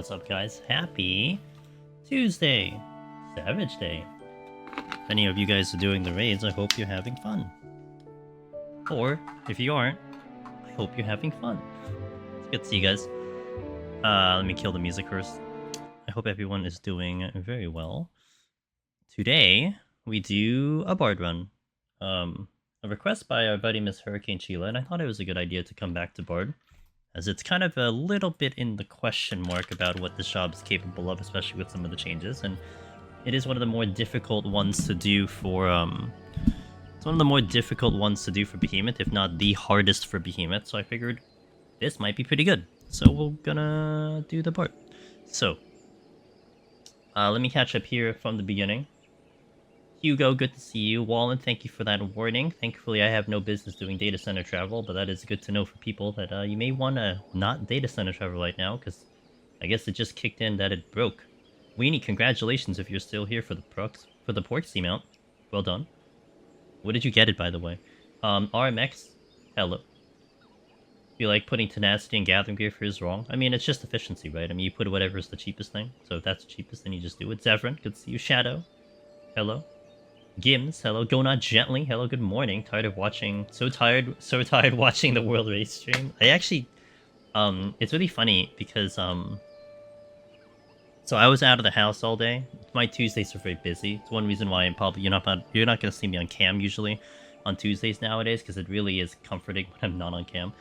What's up, guys? Happy Tuesday! Savage Day! If any of you guys are doing the raids, I hope you're having fun. Or, if you aren't, I hope you're having fun. It's good to see you guys. Let me kill the music first. I hope everyone is doing very well. Today, we do a bard run. A request by our buddy Miss Hurricane Sheila, and I thought it was a good idea to come back to bard, as it's kind of a little bit in the question mark about what this job is capable of, especially with some of the changes, and it is one of the more difficult ones to do for, it's one of the more difficult ones to do for Behemoth, if not the hardest for Behemoth, so I figured this might be pretty good. So we're gonna do the part. So, let me catch up here from the beginning. Hugo, good to see you. Wallen, thank you for that warning. Thankfully, I have no business doing data center travel, but that is good to know for people that you may want to not data center travel right now, because I guess it just kicked in that it broke. Weenie, congratulations if you're still here for the Porksy mount. Well done. What did you get it, by the way? RMX, hello. Feel like putting tenacity and gathering gear for is wrong? I mean, it's just efficiency, right? I mean, you put whatever is the cheapest thing, so if that's the cheapest, then you just do it. Zevran, good to see you. Shadow, hello. Gims, hello. Go Not Gently, hello, good morning. Tired of watching, so tired watching the World Race stream. I actually, it's really funny because, so I was out of the house all day. My Tuesdays are very busy. It's one reason why you're not gonna see me on cam usually on Tuesdays nowadays, because it really is comforting when I'm not on cam.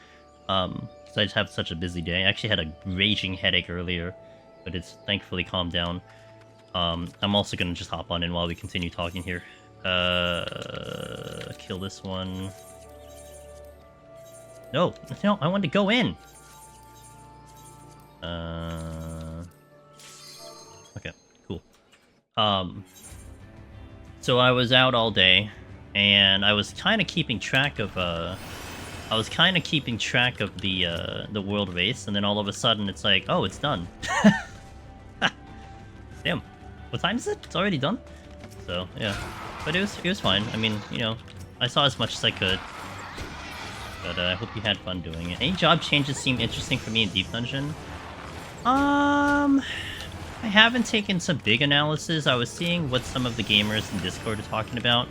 Because I just have such a busy day. I actually had a raging headache earlier, but it's thankfully calmed down. I'm also gonna just hop on in while we continue talking here. Kill this one. No, I want to go in. Okay, cool. So I was out all day, and I was kind of keeping track of the world race, and then all of a sudden it's like, oh, it's done. Damn. What time is it? It's already done? So, yeah. But it was fine. I mean, you know, I saw as much as I could. But I hope you had fun doing it. Any job changes seem interesting for me in Deep Dungeon? I haven't taken some big analysis. I was seeing what some of the gamers in Discord are talking about.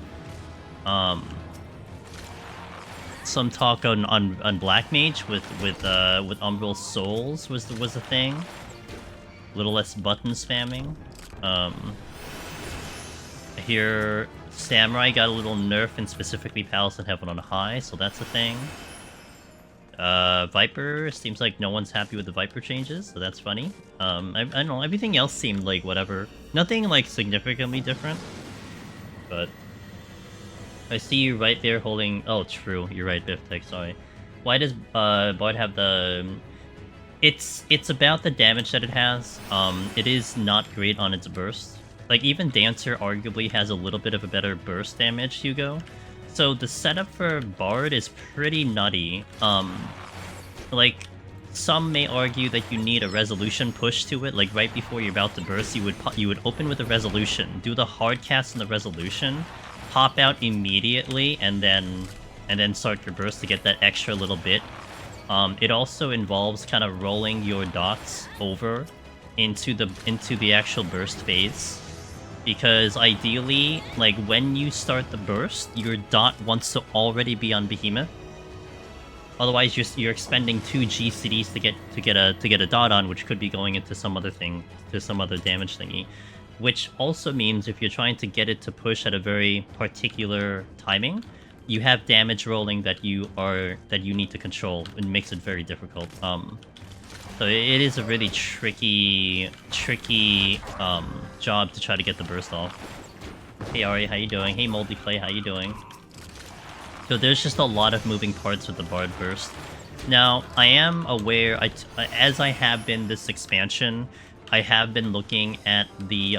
Some talk on Black Mage with Umbral Souls was the thing. A little less button spamming. I hear Samurai got a little nerf, and specifically Palace in Heaven on High, so that's a thing. Viper, seems like no one's happy with the Viper changes, so that's funny. I don't know, everything else seemed like whatever. Nothing like significantly different. But I see you right there holding... Oh, true, you're right, Biftech, sorry. Why does Bard have the... It's about the damage that it has. It is not great on its burst. Like, even Dancer arguably has a little bit of a better burst damage, Hugo. So the setup for Bard is pretty nutty. Like, some may argue that you need a resolution push to it. Like, right before you're about to burst, you would open with a resolution, do the hard cast in the resolution, pop out immediately, and then start your burst to get that extra little bit. It also involves kind of rolling your dots over into the actual burst phase, because ideally, like, when you start the burst, your dot wants to already be on Behemoth. Otherwise, you're expending 2 GCDs to get a dot on, which could be going into some other thing, to some other damage thingy. Which also means if you're trying to get it to push at a very particular timing, you have damage rolling that you need to control, and makes it very difficult. So it is a really tricky job to try to get the burst off. Hey Ari, how you doing? Hey Moldy Clay, how you doing? So there's just a lot of moving parts with the Bard burst. Now, I am aware, as I have been this expansion, I have been looking at the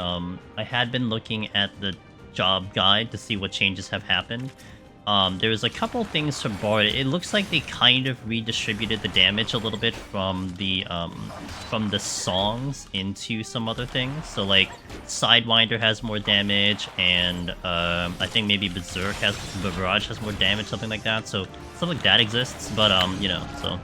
job guide to see what changes have happened. There's a couple things from Bard. It looks like they kind of redistributed the damage a little bit from the songs into some other things. So like Sidewinder has more damage, and I think maybe Barrage has more damage, something like that. So stuff like that exists, but you know, so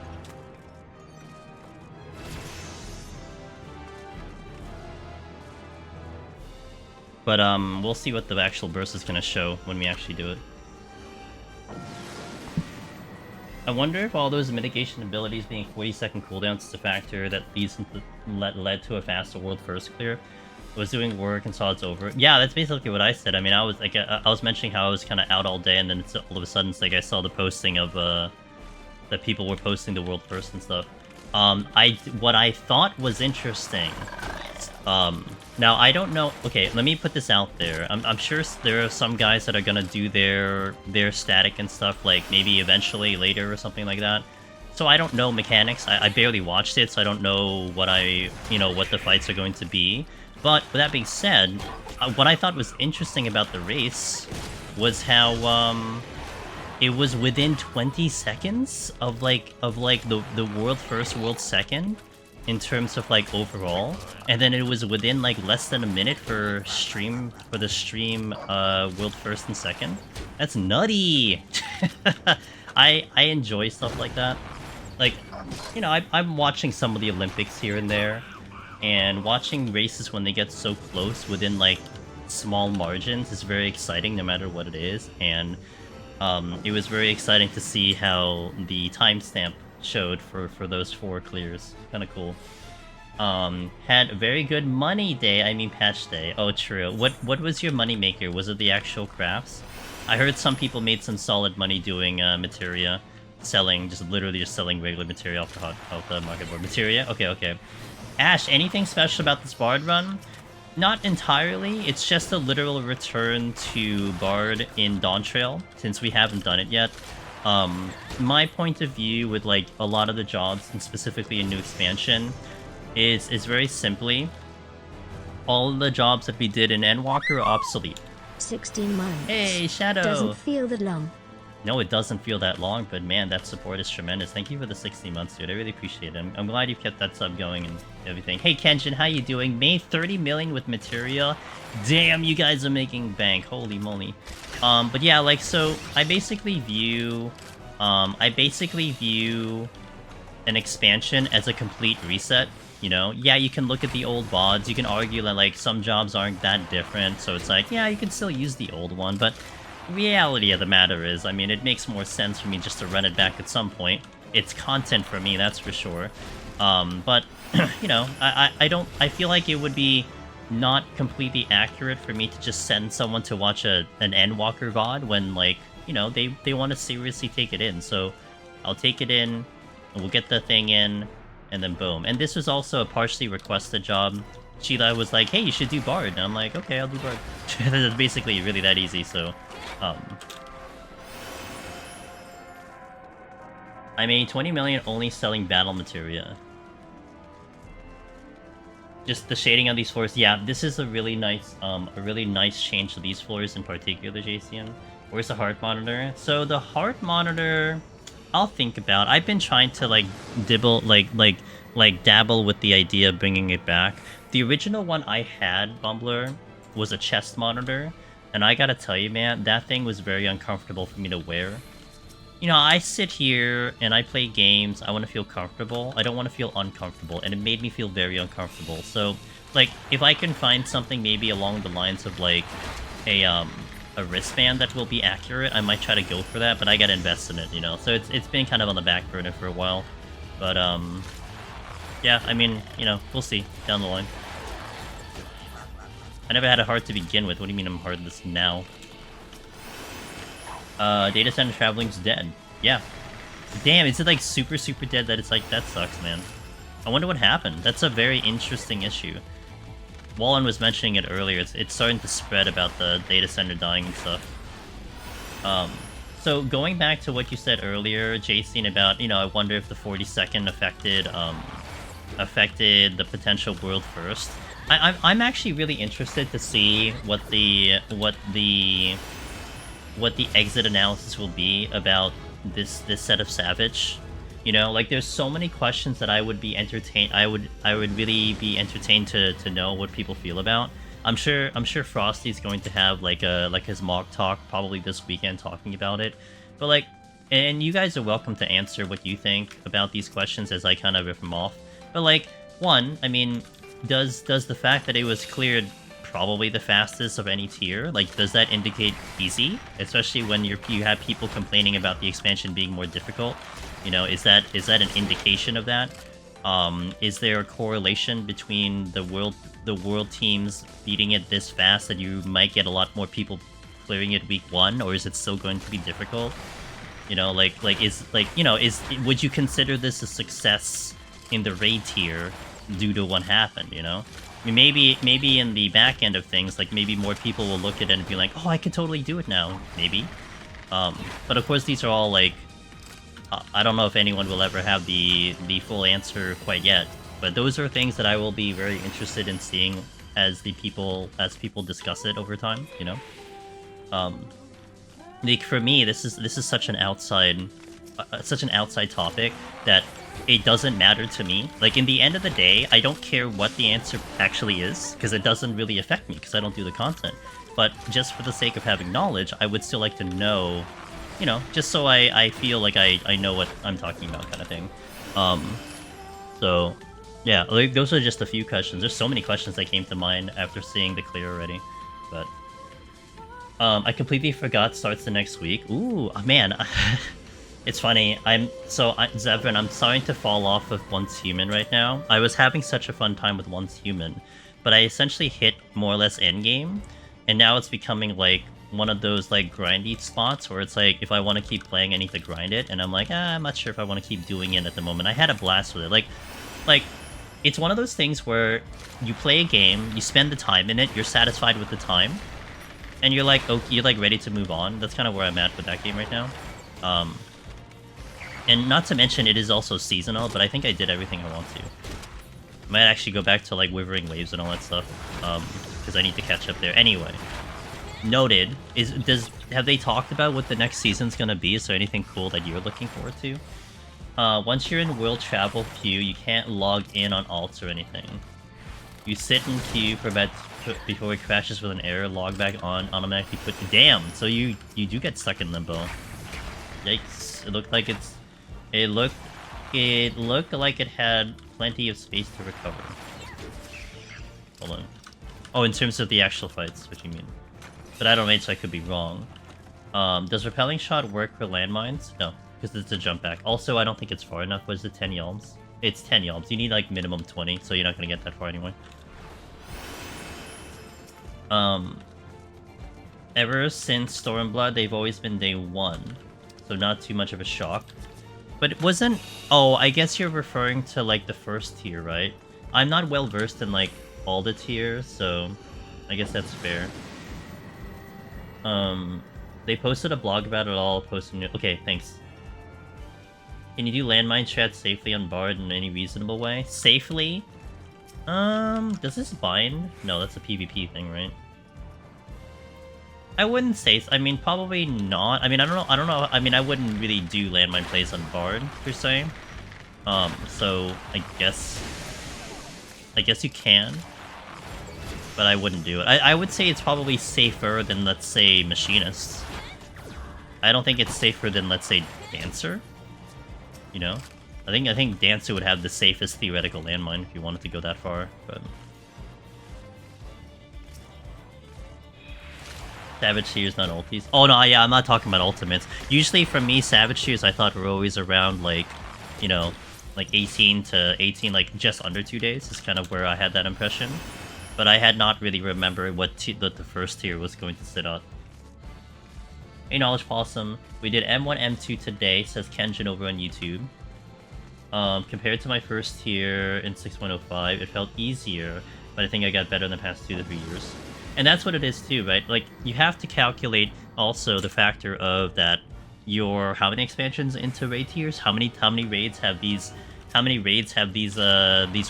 But we'll see what the actual burst is gonna show when we actually do it. I wonder if all those mitigation abilities being 40-second cooldowns is a factor that led to a faster world first clear. I was doing work and saw it's over. Yeah, that's basically what I said. I mean, I was like, I was mentioning how I was kind of out all day, and then all of a sudden, it's like I saw the posting of that people were posting the world first and stuff. What I thought was interesting. Now I don't know. Okay, let me put this out there. I'm sure there are some guys that are gonna do their static and stuff like maybe eventually later or something like that. So I don't know mechanics. I barely watched it, so I don't know what what the fights are going to be. But with that being said, what I thought was interesting about the race was how it was within 20 seconds of the world first, world second in terms of like overall, and then it was within like less than a minute for the stream world first and second. That's nutty. I enjoy stuff like that. Like, you know, I'm watching some of the Olympics here and there, and watching races when they get so close within like small margins is very exciting no matter what it is. And it was very exciting to see how the timestamp showed for those 4 clears. Kind of cool. Had a very good money day. I mean patch day. Oh, true. What was your money maker? Was it the actual crafts? I heard some people made some solid money doing materia, literally just selling regular materia off the market board. Materia? Okay. Ash, anything special about this Bard run? Not entirely. It's just a literal return to Bard in Dawntrail, since we haven't done it yet. My point of view with like a lot of the jobs, and specifically a new expansion, is very simply all the jobs that we did in Endwalker are obsolete. 16 months. Hey, Shadow! Doesn't feel that long. No, it doesn't feel that long, but man, that support is tremendous. Thank you for the 60 months, dude. I really appreciate it. I'm glad you've kept that sub going and everything. Hey, Kenshin, how you doing? Made 30 million with materia. Damn, you guys are making bank. Holy moly. But yeah, like, so I basically view an expansion as a complete reset. You know, yeah, you can look at the old VODs. You can argue that like some jobs aren't that different, so it's like, yeah, you can still use the old one, but reality of the matter is, I mean, it makes more sense for me just to run it back at some point. It's content for me, that's for sure. But you know, I feel like it would be not completely accurate for me to just send someone to watch an Endwalker VOD when, like, you know, they want to seriously take it in. So I'll take it in, and we'll get the thing in, and then boom. And this was also a partially requested job. Sheila was like, hey, you should do Bard. And I'm like, okay, I'll do Bard. It's basically really that easy, so... I made 20 million only selling battle materia. Just the shading on these floors. Yeah, this is a really nice change to these floors in particular, JCM. Where's the heart monitor? So the heart monitor, I'll think about. I've been trying to like dabble with the idea of bringing it back. The original one I had, Bumbler, was a chest monitor, and I gotta tell you, man, that thing was very uncomfortable for me to wear. You know, I sit here and I play games. I want to feel comfortable. I don't want to feel uncomfortable, and it made me feel very uncomfortable. So, like, if I can find something maybe along the lines of like a wristband that will be accurate, I might try to go for that. But I gotta invest in it, you know. So it's been kind of on the back burner for a while. But yeah, I mean, you know, we'll see down the line. I never had a heart to begin with. What do you mean I'm heartless now? Data center traveling's dead. Yeah. Damn, is it like super dead that it's like, that sucks, man. I wonder what happened. That's a very interesting issue. Wallen was mentioning it earlier. It's starting to spread about the data center dying and stuff. So going back to what you said earlier, Jason, about, you know, I wonder if the 40-second affected the potential world first. I'm actually really interested to see what the exit analysis will be about this set of Savage. You know, like, there's so many questions that I would be entertained. I would really be entertained to know what people feel about. I'm sure Frosty's going to have like his mock talk probably this weekend talking about it. But like, and you guys are welcome to answer what you think about these questions as I kind of rip them off. But like, one, I mean, does the fact that it was cleared probably the fastest of any tier? Like, does that indicate easy? Especially when you have people complaining about the expansion being more difficult. You know, is that an indication of that? Is there a correlation between the world teams beating it this fast that you might get a lot more people clearing it week 1, or is it still going to be difficult? You know, would you consider this a success in the raid tier due to what happened, you know? I mean, maybe in the back end of things, like, maybe more people will look at it and be like, oh, I can totally do it now, maybe. But of course, these are all, like, I don't know if anyone will ever have the full answer quite yet, but those are things that I will be very interested in seeing as people discuss it over time, you know? Like, for me, this is such an outside topic that it doesn't matter to me. Like, in the end of the day, I don't care what the answer actually is, because it doesn't really affect me, because I don't do the content. But just for the sake of having knowledge, I would still like to know, you know, just so I feel like I know what I'm talking about, kind of thing. So, yeah, like, those are just a few questions. There's so many questions that came to mind after seeing the clear already, but... I completely forgot starts the next week. Ooh, man. It's funny. Zevran, I'm starting to fall off of Once Human right now. I was having such a fun time with Once Human, but I essentially hit more or less endgame, and now it's becoming like one of those like grindy spots where it's like, if I want to keep playing, I need to grind it, and I'm like, I'm not sure if I want to keep doing it at the moment. I had a blast with it. Like, it's one of those things where you play a game, you spend the time in it, you're satisfied with the time, and you're like, okay, you're like ready to move on. That's kind of where I'm at with that game right now. And not to mention, it is also seasonal, but I think I did everything I want to. I might actually go back to like Withering Waves and all that stuff, because I need to catch up there. Anyway, noted. Have they talked about what the next season's gonna be? Is there anything cool that you're looking forward to? Once you're in World Travel queue, you can't log in on alts or anything. You sit in queue for about before it crashes with an error, log back on, automatically put... Damn! So you do get stuck in limbo. Yikes. It looked like it looked like it had plenty of space to recover. Hold on. Oh, in terms of the actual fights, what you mean. But I don't know, so I could be wrong. Does repelling shot work for landmines? No, because it's a jump back. Also, I don't think it's far enough. Was it 10 yalms? It's 10 yalms. You need like minimum 20, so you're not gonna get that far anyway. Ever since Stormblood, they've always been day 1, so not too much of a shock. But it wasn't... Oh, I guess you're referring to, like, the first tier, right? I'm not well-versed in, like, all the tiers, so I guess that's fair. They posted a blog about it all, posting it... Okay, thanks. Can you do landmine strats safely on Bard in any reasonable way? Safely? Does this bind? No, that's a PvP thing, right? I wouldn't say... I mean, probably not. I mean, I don't know. I mean, I wouldn't really do landmine plays on Bard, per se. So, I guess you can. But I wouldn't do it. I would say it's probably safer than, let's say, Machinist. I don't think it's safer than, let's say, Dancer. You know? I think Dancer would have the safest theoretical landmine if you wanted to go that far, but... Savage tiers, not ultis. Oh no, yeah, I'm not talking about ultimates. Usually for me, Savage tiers I thought were always around, like, you know, like 18 to 18, like just under 2 days is kind of where I had that impression. But I had not really remembered what the first tier was going to sit on. Hey Knowledge Possum, we did M1, M2 today, says Kenjin over on YouTube. Compared to my first tier in 6.05, it felt easier, but I think I got better in the past 2 to 3 years. And that's what it is too, right? Like, you have to calculate also the factor of that how many expansions into raid tiers? How many raids have these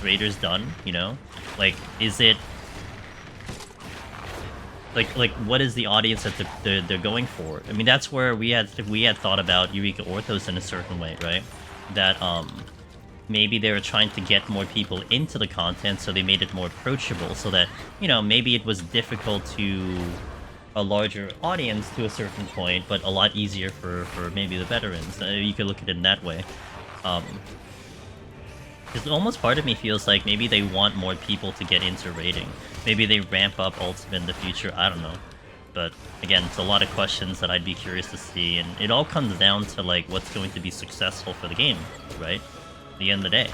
raiders done, you know? Like, is it like what is the audience that they're going for? I mean, that's where we had thought about Eureka Orthos in a certain way, right? That maybe they were trying to get more people into the content, so they made it more approachable, so that, you know, maybe it was difficult to a larger audience to a certain point, but a lot easier for maybe the veterans. You could look at it in that way. Because almost part of me feels like maybe they want more people to get into raiding. Maybe they ramp up Ultimate in the future, I don't know. But again, it's a lot of questions that I'd be curious to see, and it all comes down to like what's going to be successful for the game, right? At the end of the day.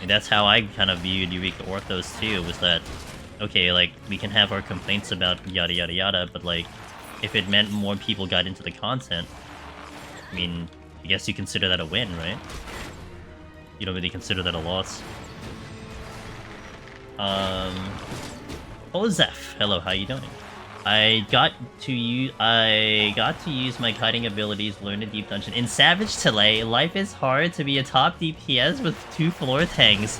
And that's how I kind of viewed Eureka Orthos too, was that, okay, like, we can have our complaints about yada yada yada, but like, if it meant more people got into the content, I mean, I guess you consider that a win, right? You don't really consider that a loss. Zeph, hello, how you doing? I got to use my kiting abilities, learn a deep dungeon. In Savage Tele, life is hard to be a top DPS with 2 floor tanks.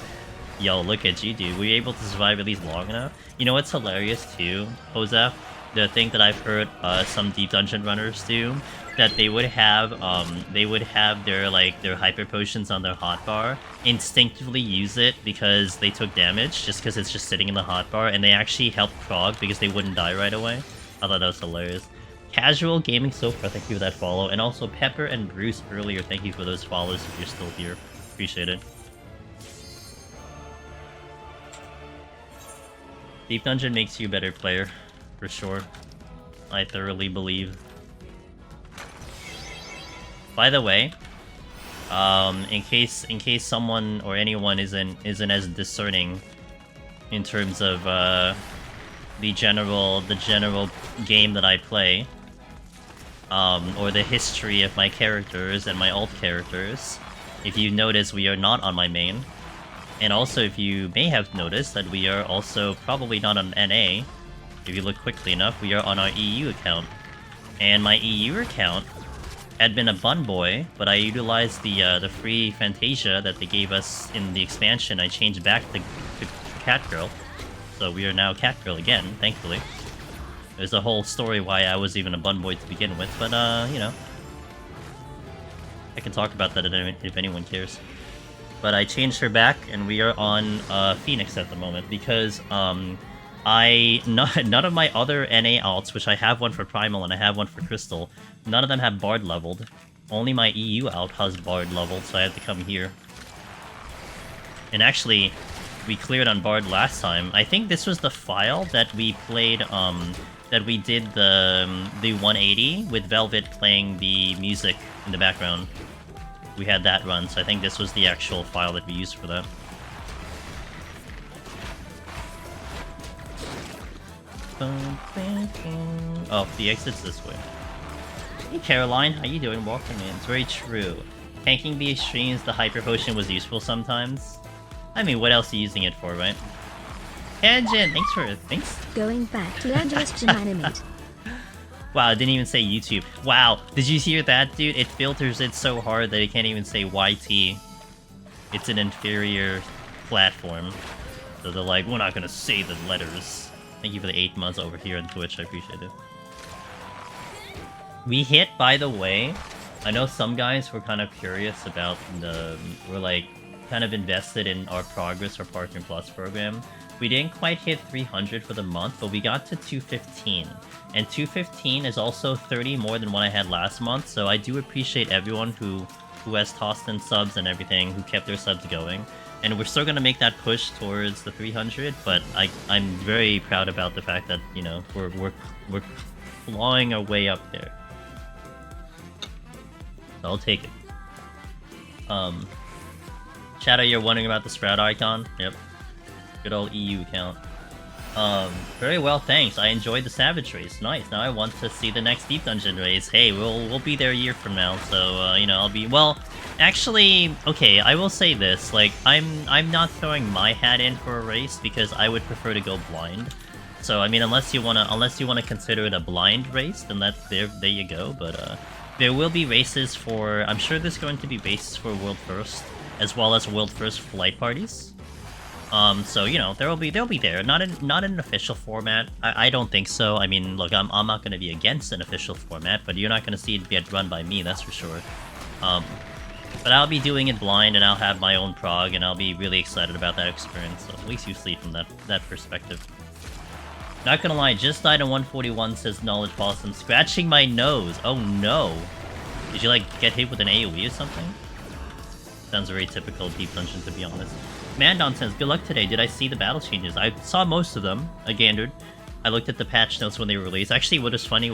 Yo, look at you, dude. Were you able to survive at least long enough? You know what's hilarious too, Joseph? The thing that I've heard some deep dungeon runners do, that they would have their hyper potions on their hotbar, instinctively use it because they took damage, just because it's just sitting in the hotbar, and they actually help prog because they wouldn't die right away. I thought that was hilarious. Casual Gaming so far, thank you for that follow, and also Pepper and Bruce earlier, thank you for those follows if you're still here. Appreciate it. Deep Dungeon makes you a better player, for sure. I thoroughly believe. By the way, in case someone or anyone isn't as discerning in terms of the general game that I play, or the history of my characters and my alt characters, if you notice, we are not on my main. And also, if you may have noticed that we are also probably not on NA, if you look quickly enough, we are on our EU account. And my EU account had been a bun boy, but I utilized the free Fantasia that they gave us in the expansion. I changed back to Catgirl, so we are now Catgirl again, thankfully. There's a whole story why I was even a bun boy to begin with, but you know, I can talk about that if anyone cares. But I changed her back, and we are on Phoenix at the moment, because none of my other NA alts, which I have one for Primal and I have one for Crystal, none of them have Bard leveled. Only my EU alt has Bard leveled, so I had to come here. And actually, we cleared on Bard last time. I think this was the file that we played, that we did the 180 with Velvet playing the music in the background. We had that run, so I think this was the actual file that we used for that. Oh, the exit's this way. Hey Caroline, how you doing? Welcome in. It's very true. Tanking the extremes, the hyper potion was useful sometimes. I mean, what else are you using it for, right? Tangent, thanks. Going back to Angelus to animate. Wow, I didn't even say YouTube. Wow, did you hear that, dude? It filters it so hard that it can't even say YT. It's an inferior platform. So they're like, we're not gonna say the letters. Thank you for the 8 months over here on Twitch, I appreciate it. We hit, by the way, I know some guys were kind of curious about we're like, kind of invested in our progress, our Partner Plus program. We didn't quite hit 300 for the month, but we got to 215. And 215 is also 30 more than what I had last month, so I do appreciate everyone who has tossed in subs and everything, who kept their subs going. And we're still gonna make that push towards the 300, but I'm very proud about the fact that, you know, we're clawing our way up there. So I'll take it. Shadow, you're wondering about the Sprout icon? Yep. Good old EU account. Very well, thanks. I enjoyed the Savage race. Nice. Now I want to see the next Deep Dungeon race. Hey, we'll be there a year from now, so you know, I'll be well. Actually, okay, I will say this. Like, I'm not throwing my hat in for a race because I would prefer to go blind. So I mean, unless you wanna consider it a blind race, then there you go. But there will be races for. I'm sure there's going to be races for World First, as well as World First flight parties. So you know, they'll be there. Not in an official format. I don't think so. I mean, look, I'm not gonna be against an official format, but you're not gonna see it get run by me, that's for sure. But I'll be doing it blind, and I'll have my own prog, and I'll be really excited about that experience. So at least you see from that perspective. Not gonna lie, just died on 141, says Knowledge Possum. Scratching my nose. Oh no. Did you like get hit with an AoE or something? Sounds very typical Deep Dungeon, to be honest. Mandon says, good luck today. Did I see the battle changes? I saw most of them. I gandered. I looked at the patch notes when they were released. Actually, what was funny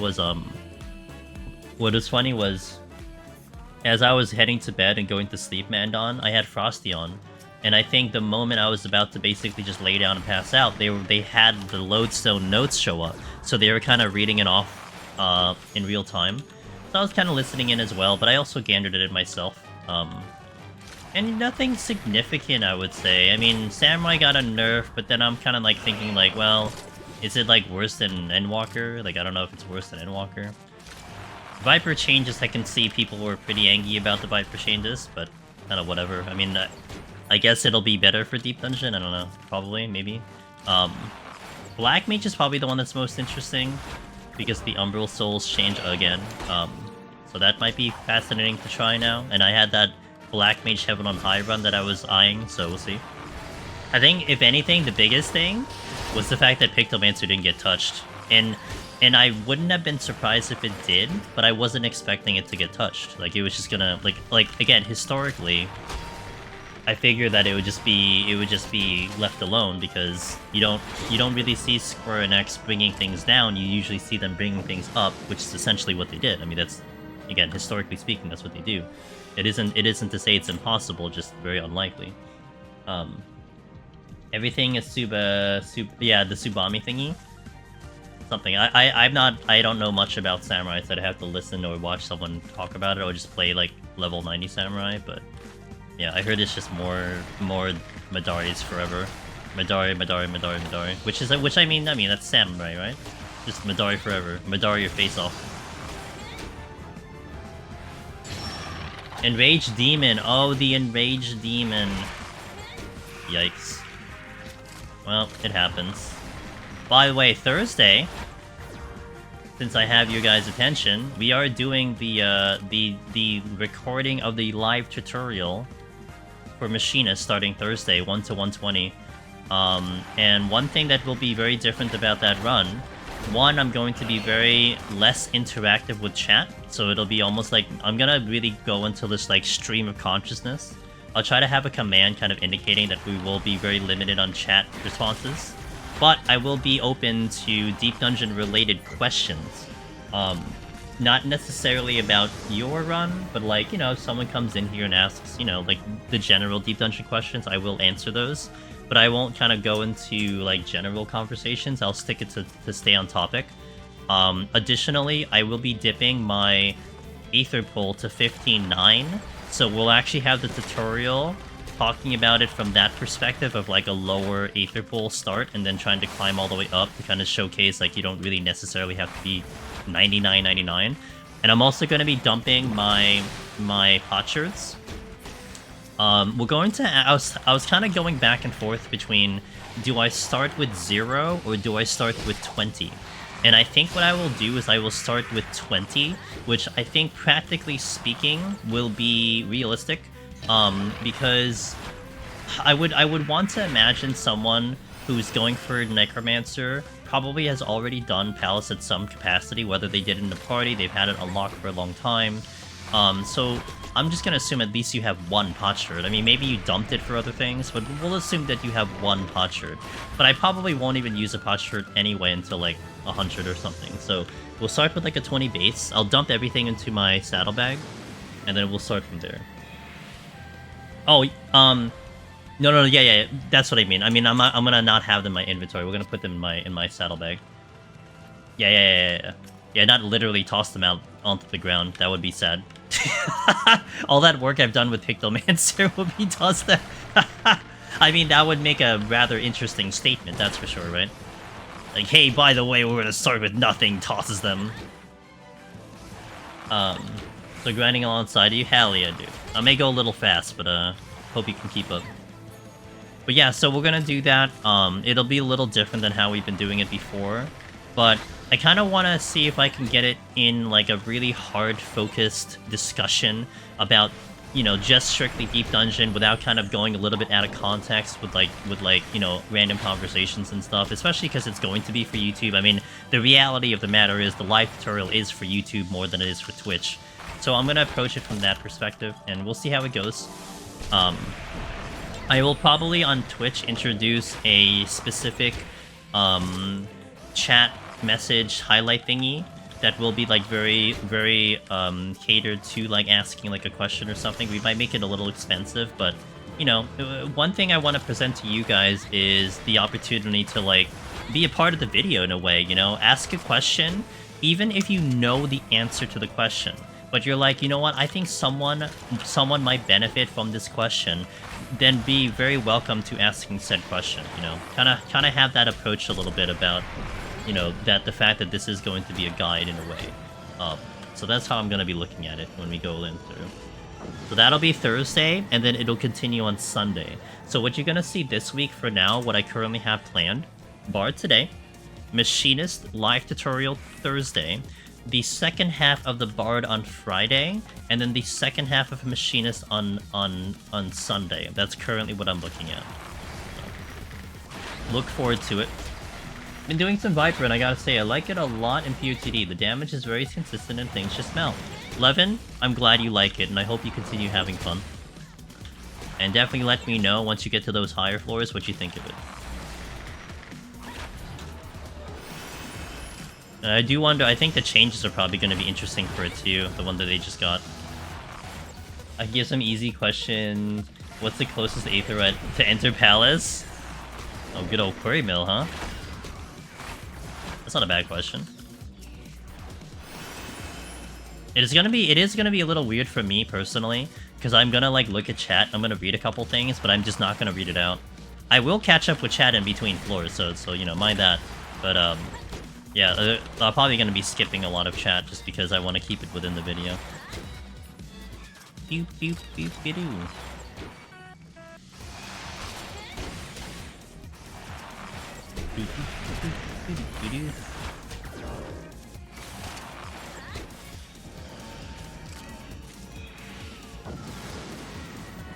was, as I was heading to bed and going to sleep, Mandon, I had Frosty on. And I think the moment I was about to basically just lay down and pass out, they had the Lodestone notes show up. So they were kind of reading it off in real time. So I was kind of listening in as well, but I also gandered it myself. And nothing significant, I would say. I mean, Samurai got a nerf, but then I'm kind of like thinking like, well, is it like worse than Endwalker? Like, I don't know if it's worse than Endwalker. Viper changes, I can see people were pretty angry about the Viper changes, but kind of whatever. I mean, I guess it'll be better for Deep Dungeon, I don't know. Probably, maybe. Black Mage is probably the one that's most interesting, because the Umbral Souls change again. So that might be fascinating to try now. And I had that Black Mage Heaven on High run that I was eyeing, so we'll see. I think, if anything, the biggest thing was the fact that Pictomancer didn't get touched. And I wouldn't have been surprised if it did, but I wasn't expecting it to get touched. Like, it was just gonna, like again, historically, I figured that it would just be left alone, because you don't really see Square Enix bringing things down. You usually see them bringing things up, which is essentially what they did. I mean, that's, again, historically speaking, that's what they do. It isn't to say it's impossible, just very unlikely. Everything is yeah, the Tsubami thingy. Something. I don't know much about Samurai, so I'd have to listen or watch someone talk about it, or just play like level 90 Samurai, but yeah, I heard it's just more Midari's forever. Midari. Which I mean that's Samurai, right? Just Midari forever. Midari your face off. Enraged Demon. Oh, the Enraged Demon. Yikes. Well, it happens. By the way, Thursday, since I have your guys' attention, we are doing the recording of the live tutorial for Machinist starting Thursday, 1 to 120. And one thing that will be very different about that run, one, I'm going to be very less interactive with chat, so it'll be almost like I'm gonna really go into this like stream of consciousness. I'll try to have a command kind of indicating that we will be very limited on chat responses, but I will be open to Deep Dungeon related questions. Not necessarily about your run, but like, you know, if someone comes in here and asks, you know, like the general Deep Dungeon questions, I will answer those. But I won't kind of go into like general conversations. I'll stick it to stay on topic. Additionally, I will be dipping my Aether Pull to 15.9, so we'll actually have the tutorial talking about it from that perspective of like a lower Aether Pull start and then trying to climb all the way up to kind of showcase like you don't really necessarily have to be 99.99. And I'm also going to be dumping my potsherds. We're going to... I was kind of going back and forth between, do I start with 0 or do I start with 20? And I think what I will do is I will start with 20, which I think practically speaking will be realistic, because I would want to imagine someone who's going for Necromancer probably has already done Palace at some capacity, whether they did it in the party, they've had it unlocked for a long time. So I'm just gonna assume at least you have one potsherd. I mean, maybe you dumped it for other things, but we'll assume that you have one potsherd. But I probably won't even use a potsherd anyway until like 100 or something. So we'll start with like a 20 base. I'll dump everything into my saddlebag, and then we'll start from there. Oh, no, yeah, that's what I mean. I mean, I'm gonna not have them in my inventory. We're gonna put them in my saddlebag. Yeah. Yeah, not literally toss them out onto the ground. That would be sad. All that work I've done with Pictomancer will be tossed there. I mean, that would make a rather interesting statement, that's for sure, right? Like, hey, by the way, we're gonna start with nothing, tosses them. So grinding alongside you? Hell yeah, dude. I may go a little fast, but hope you can keep up. But yeah, so we're gonna do that. It'll be a little different than how we've been doing it before, but I kind of want to see if I can get it in like a really hard-focused discussion about, you know, just strictly Deep Dungeon without kind of going a little bit out of context with like, you know, random conversations and stuff, especially because it's going to be for YouTube. I mean, the reality of the matter is the live tutorial is for YouTube more than it is for Twitch. So I'm going to approach it from that perspective, and we'll see how it goes. I will probably on Twitch introduce a specific chat message highlight thingy that will be like very catered to like asking like a question or something. We might make it a little expensive, but you know, one thing I want to present to you guys is the opportunity to like be a part of the video in a way, you know, ask a question even if you know the answer to the question, but you're like, you know what, I think someone might benefit from this question, then be very welcome to asking said question, you know, kind of have that approach a little bit about, you know, that the fact that this is going to be a guide in a way. So that's how I'm going to be looking at it when we go in through. So that'll be Thursday, and then it'll continue on Sunday. So what you're going to see this week for now, what I currently have planned, Bard today, Machinist live tutorial Thursday, the second half of the Bard on Friday, and then the second half of Machinist on Sunday. That's currently what I'm looking at. So, look forward to it. Been doing some Viper, and I gotta say, I like it a lot in PoTD. The damage is very consistent and things just melt. Levin, I'm glad you like it, and I hope you continue having fun. And definitely let me know once you get to those higher floors what you think of it. And I do wonder, I think the changes are probably going to be interesting for it too, the one that they just got. I give some easy question. What's the closest Aether to Enter Palace? Oh, good old Query Mill, huh? That's not a bad question. It is gonna be a little weird for me personally, because I'm gonna like look at chat, I'm gonna read a couple things, but I'm just not gonna read it out. I will catch up with chat in between floors, so you know, mind that. But yeah, I'm probably gonna be skipping a lot of chat just because I want to keep it within the video. Boop boop boop doo.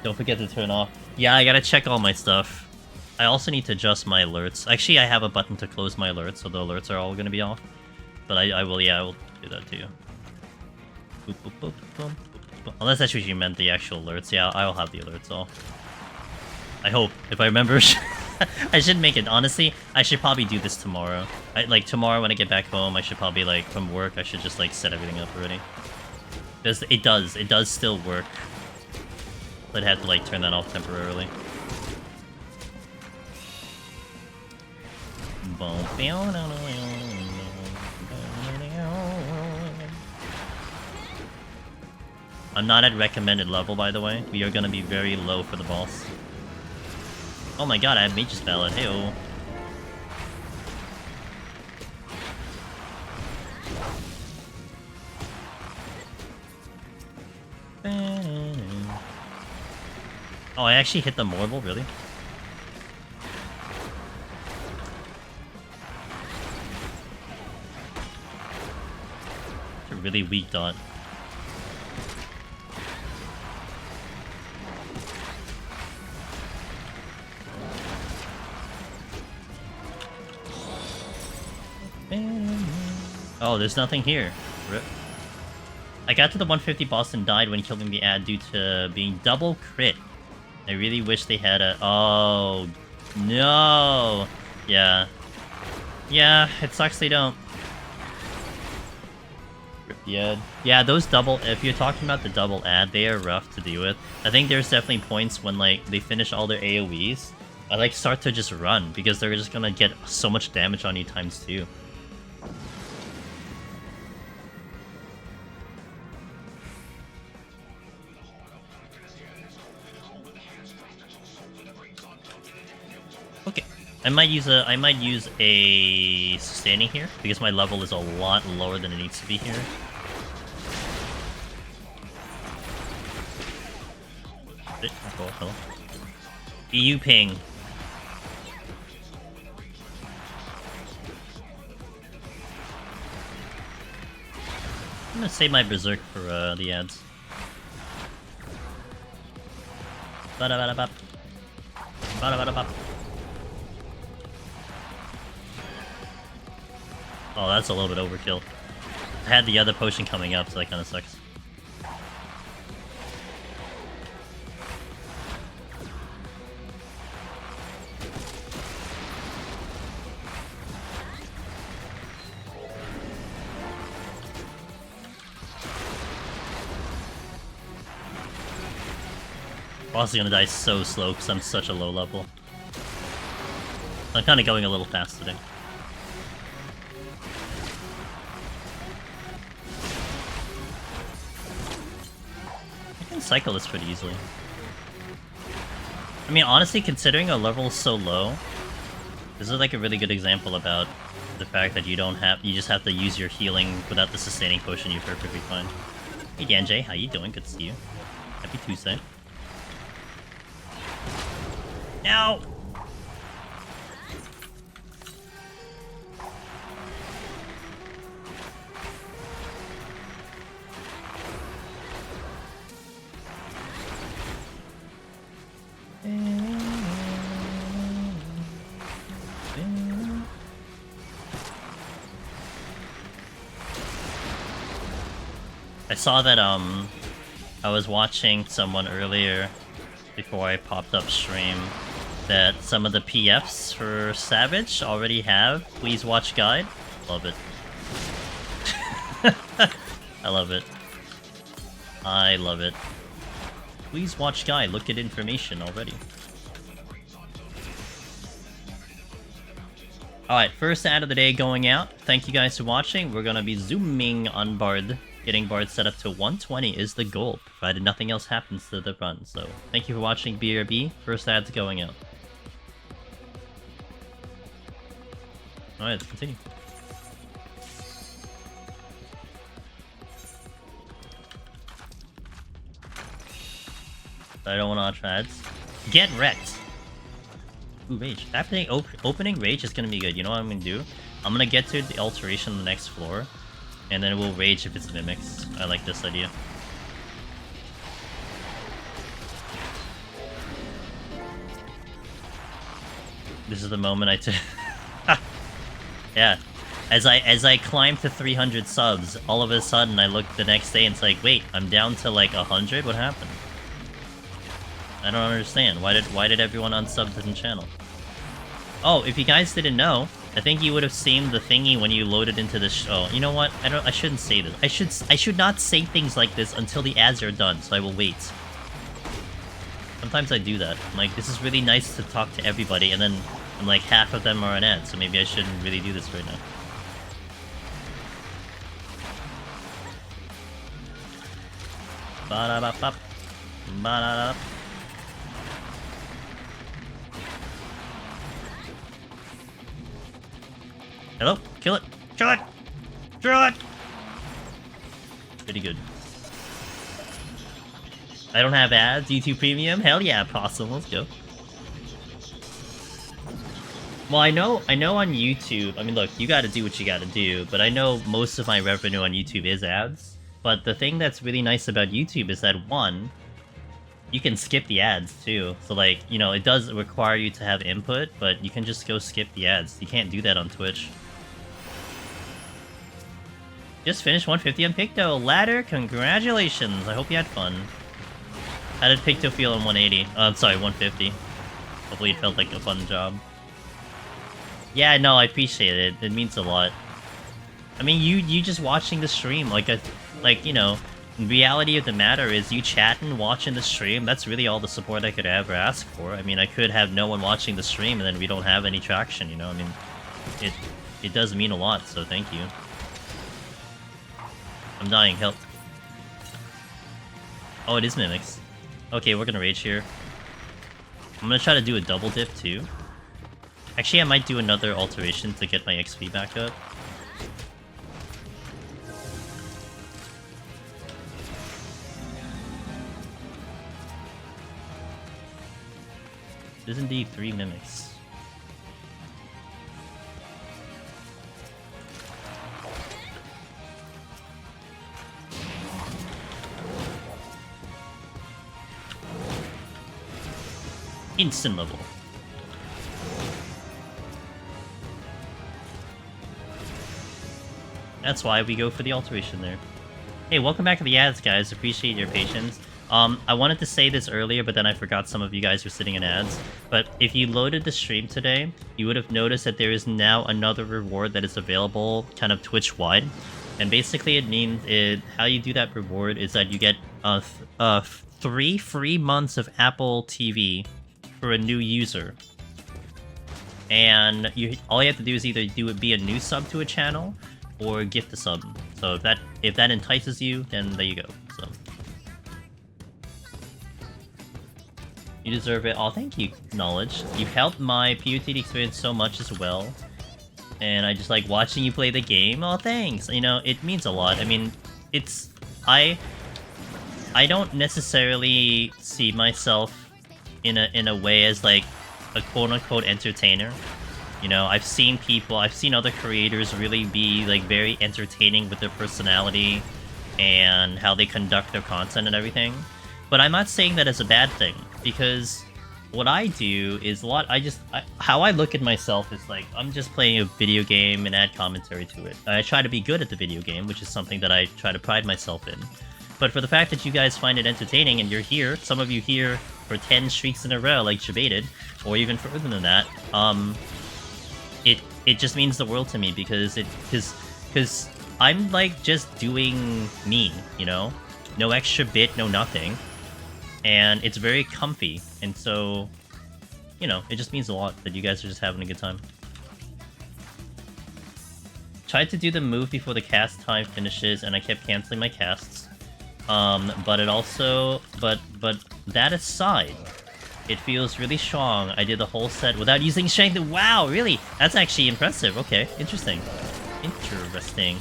Don't forget to turn off. Yeah, I gotta check all my stuff. I also need to adjust my alerts. Actually, I have a button to close my alerts, so the alerts are all gonna be off. But I will do that too. Boop, boop, boop, boop, boop. Unless that's what you meant, the actual alerts. Yeah, I'll have the alerts off. I hope, if I remember. I should make it. Honestly, I should probably do this tomorrow. Like tomorrow when I get back home, I should probably like from work. I should just like set everything up already. It does still work. I'd have to like turn that off temporarily. I'm not at recommended level, by the way. We are gonna be very low for the boss. Oh my god, I have Mage's Ballad. Hey-oh. Oh, I actually hit the Mortal, really? It's a really weak dot. Oh, there's nothing here. Rip. I got to the 150 boss and died when killing the ad due to being double crit. I really wish they had a... Oh, no! Yeah. Yeah, it sucks they don't. Rip the ad. Yeah, those double... If you're talking about the double ad, they are rough to deal with. I think there's definitely points when, like, they finish all their AoEs. I, like, start to just run, because they're just gonna get so much damage on you times 2. Okay, I might use a sustaining here because my level is a lot lower than it needs to be here. EU ping. I'm gonna save my berserk for the ads. Ba-da-ba-da-bop. Ba-da-ba-da-bop. Oh, that's a little bit overkill. I had the other potion coming up, so that kind of sucks. Also gonna die so slow because I'm such a low level. I'm kind of going a little fast today. I can cycle this pretty easily. I mean, honestly, considering our level is so low, this is like a really good example about the fact that you just have to use your healing without the sustaining potion. You're perfectly fine. Hey Danjay, how you doing? Good to see you. Happy Tuesday. Now. I saw that I was watching someone earlier before I popped up stream that some of the PFs for Savage already have please watch guide. Love it. I love it. I love it. Please watch guide, look at information already. Alright, first ad of the day going out. Thank you guys for watching. We're gonna be zooming on Bard. Getting Bard set up to 120 is the goal, provided nothing else happens to the run. So, thank you for watching BRB. First ad's going out. Alright, let's continue. I don't want to ads. Get wrecked! Ooh, Rage. Happening opening Rage is gonna be good. You know what I'm gonna do? I'm gonna get to the alteration on the next floor. And then we'll rage if it's mimics. I like this idea. This is the moment I took. Yeah. As I climb to 300 subs, all of a sudden I look the next day and it's like, wait, I'm down to like 100? What happened? I don't understand. Why did everyone unsub to the channel? Oh, if you guys didn't know, I think you would have seen the thingy when you loaded into the show. You know what? I shouldn't say this. I should not say things like this until the ads are done, so I will wait. Sometimes I do that. I'm like, this is really nice to talk to everybody, and then I'm like, half of them are an ad, so maybe I shouldn't really do this right now. Ba-da-ba-bop. Ba-da-da. Hello? Kill it! Kill it! Kill it! Pretty good. I don't have ads, YouTube Premium? Hell yeah, Possum, let's go. Well, I know on YouTube, I mean, look, you gotta do what you gotta do, but I know most of my revenue on YouTube is ads. But the thing that's really nice about YouTube is that, one, you can skip the ads, too. So, like, you know, it does require you to have input, but you can just go skip the ads. You can't do that on Twitch. Just finished 150 on Picto. Ladder, congratulations. I hope you had fun. How did Picto feel on 180? I'm sorry, 150. Hopefully it felt like a fun job. Yeah, no, I appreciate it. It means a lot. I mean, you just watching the stream, like, you know, the reality of the matter is you chatting, watching the stream, that's really all the support I could ever ask for. I mean, I could have no one watching the stream and then we don't have any traction, you know? I mean, it does mean a lot, so thank you. I'm dying, help. Oh, it is mimics. Okay, we're gonna rage here. I'm gonna try to do a double dip too. Actually, I might do another alteration to get my XP back up. There's indeed 3 mimics. Instant level. That's why we go for the alteration there. Hey, welcome back to the ads, guys. Appreciate your patience. I wanted to say this earlier, but then I forgot some of you guys were sitting in ads. But if you loaded the stream today, you would have noticed that there is now another reward that is available kind of Twitch-wide. And basically it means how you do that reward is that you get 3 free months of Apple TV for a new user. And all you have to do is either be a new sub to a channel or gift a sub. So if that entices you, then there you go. So you deserve it. Oh, thank you, Knowledge. You've helped my PoTD experience so much as well. And I just like watching you play the game. Oh, thanks. You know, it means a lot. I mean, I don't necessarily see myself in a way as like a quote-unquote entertainer. You know, I've seen other creators really be like very entertaining with their personality and how they conduct their content and everything. But I'm not saying that as a bad thing, because what I do is how I look at myself is like, I'm just playing a video game and add commentary to it. I try to be good at the video game, which is something that I try to pride myself in. But for the fact that you guys find it entertaining and you're here, some of you here for 10 streaks in a row, like Debated, or even further than that, it just means the world to me, because I'm like just doing me, you know? No extra bit, no nothing. And it's very comfy, and so, you know, it just means a lot that you guys are just having a good time. Tried to do the move before the cast time finishes, and I kept canceling my casts. But that aside, it feels really strong. I did the whole set without using strength. Wow, really? That's actually impressive. Okay, interesting. Interesting.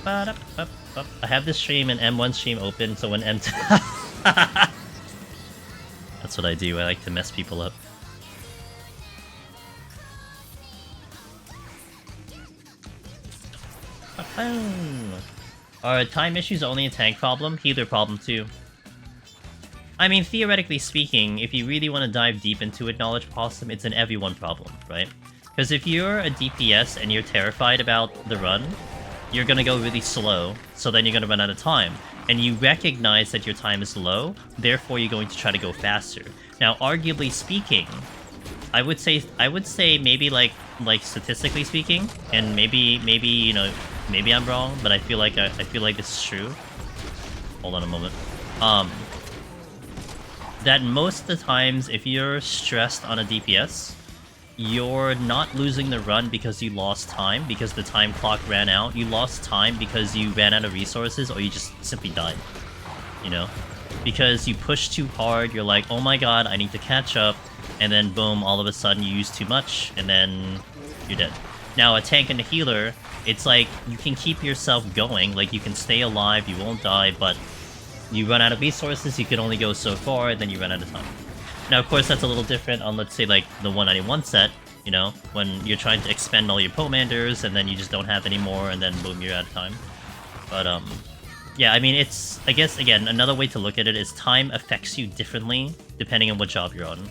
I have this stream and M1 stream open, so when M2... That's what I do. I like to mess people up. Are time issues only a tank problem? Healer problem too. I mean, theoretically speaking, if you really want to dive deep into it, Knowledge Possum, it's an everyone problem, right? Because if you're a DPS and you're terrified about the run, you're gonna go really slow, so then you're gonna run out of time. And you recognize that your time is low, therefore you're going to try to go faster. Now, arguably speaking, I would say maybe like statistically speaking, and maybe you know, maybe I'm wrong, but I feel like this is true. Hold on a moment. That most of the times, if you're stressed on a DPS, you're not losing the run because you lost time, because the time clock ran out. You lost time because you ran out of resources, or you just simply died. You know? Because you pushed too hard, you're like, oh my god, I need to catch up, and then boom, all of a sudden you use too much, and then you're dead. Now, a tank and a healer, it's like, you can keep yourself going, like you can stay alive, you won't die, but you run out of resources, you can only go so far, and then you run out of time. Now, of course, that's a little different on, let's say, like, the 191 set, you know, when you're trying to expend all your Pomanders, and then you just don't have any more, and then boom, you're out of time. But, yeah, I mean, it's, I guess, again, another way to look at it is time affects you differently, depending on what job you're on.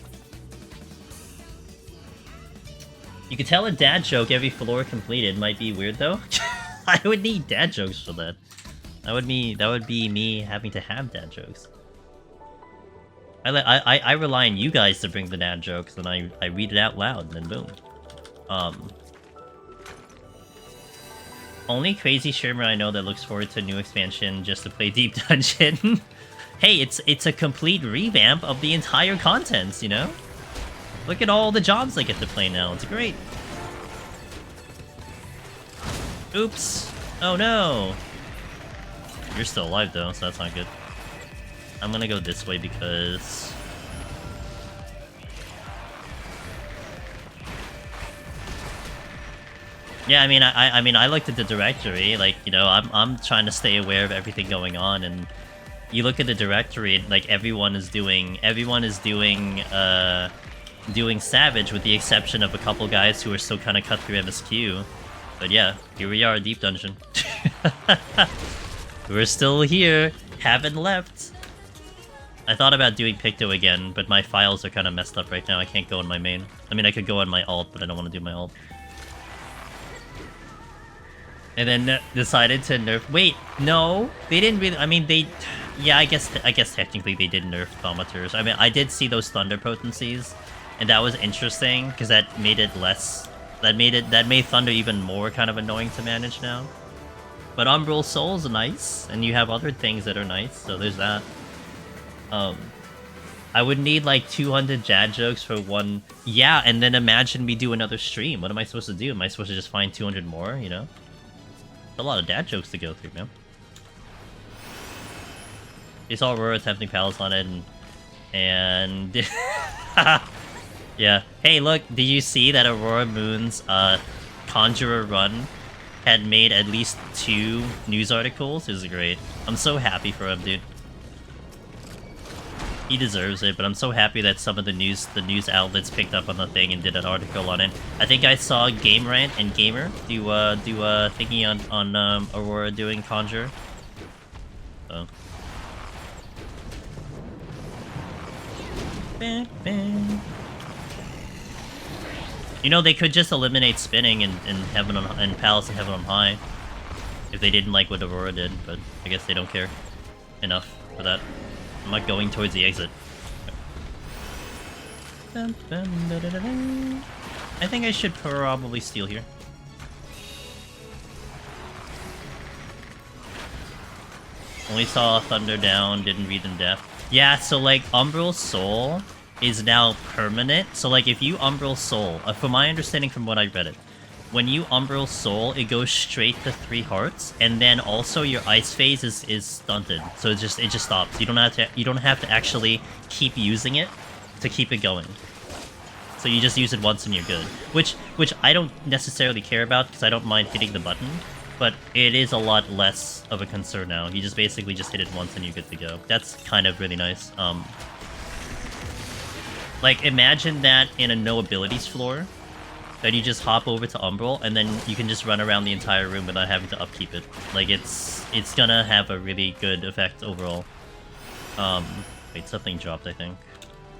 You could tell a dad joke every floor completed. Might be weird, though. I would need dad jokes for that. That would be me having to have dad jokes. I rely on you guys to bring the dad jokes, and I read it out loud, and then boom. Only crazy streamer I know that looks forward to a new expansion just to play Deep Dungeon. Hey, it's a complete revamp of the entire contents, you know? Look at all the jobs I get to play now. It's great. Oops. Oh no. You're still alive though, so that's not good. I'm gonna go this way because... Yeah, I mean, I looked at the directory, like, you know, I'm trying to stay aware of everything going on, and you look at the directory, like, everyone is doing Savage, with the exception of a couple guys who are still kind of cut through MSQ. But yeah, here we are, Deep Dungeon. We're still here, haven't left. I thought about doing Picto again, but my files are kind of messed up right now. I can't go on my main. I mean, I could go on my alt, but I don't want to do my alt. And then decided to nerf... Wait, no! They didn't really... I mean, they... Yeah, I guess technically they did nerf Thaumaturs. I mean, I did see those Thunder Potencies, and that was interesting, because that made it less That made Thunder even more kind of annoying to manage now. But Umbral Soul's nice, and you have other things that are nice, so there's that. I would need like 200 Jad jokes for one. Yeah, and then imagine we do another stream. What am I supposed to do? Am I supposed to just find 200 more, you know? It's a lot of dad jokes to go through, man. You saw Aurora attempting Palace on it, and yeah. Hey, look, did you see that Aurora Moon's Conjurer run had made at least 2 news articles? It was great. I'm so happy for him, dude. He deserves it, but I'm so happy that some of the news outlets picked up on the thing and did an article on it. I think I saw Game Rant and Gamer do thingy on Aurora doing Conjure. So. You know, they could just eliminate spinning and Heaven on and Palace and Heaven on High if they didn't like what Aurora did, but I guess they don't care enough for that. I'm not going towards the exit. I think I should probably steal here. Only saw Thunder down, didn't read in depth. Yeah, so like Umbral Soul is now permanent. So like if you Umbral Soul, from my understanding from what I read it, when you Umbral Soul, it goes straight to 3 hearts, and then also your ice phase is stunted. So it just stops. You don't have to actually keep using it to keep it going. So you just use it once and you're good. Which I don't necessarily care about because I don't mind hitting the button, but it is a lot less of a concern now. You just basically just hit it once and you're good to go. That's kind of really nice. Like imagine that in a no abilities floor. That you just hop over to Umbral, and then you can just run around the entire room without having to upkeep it. Like, it's gonna have a really good effect overall. Wait, something dropped, I think.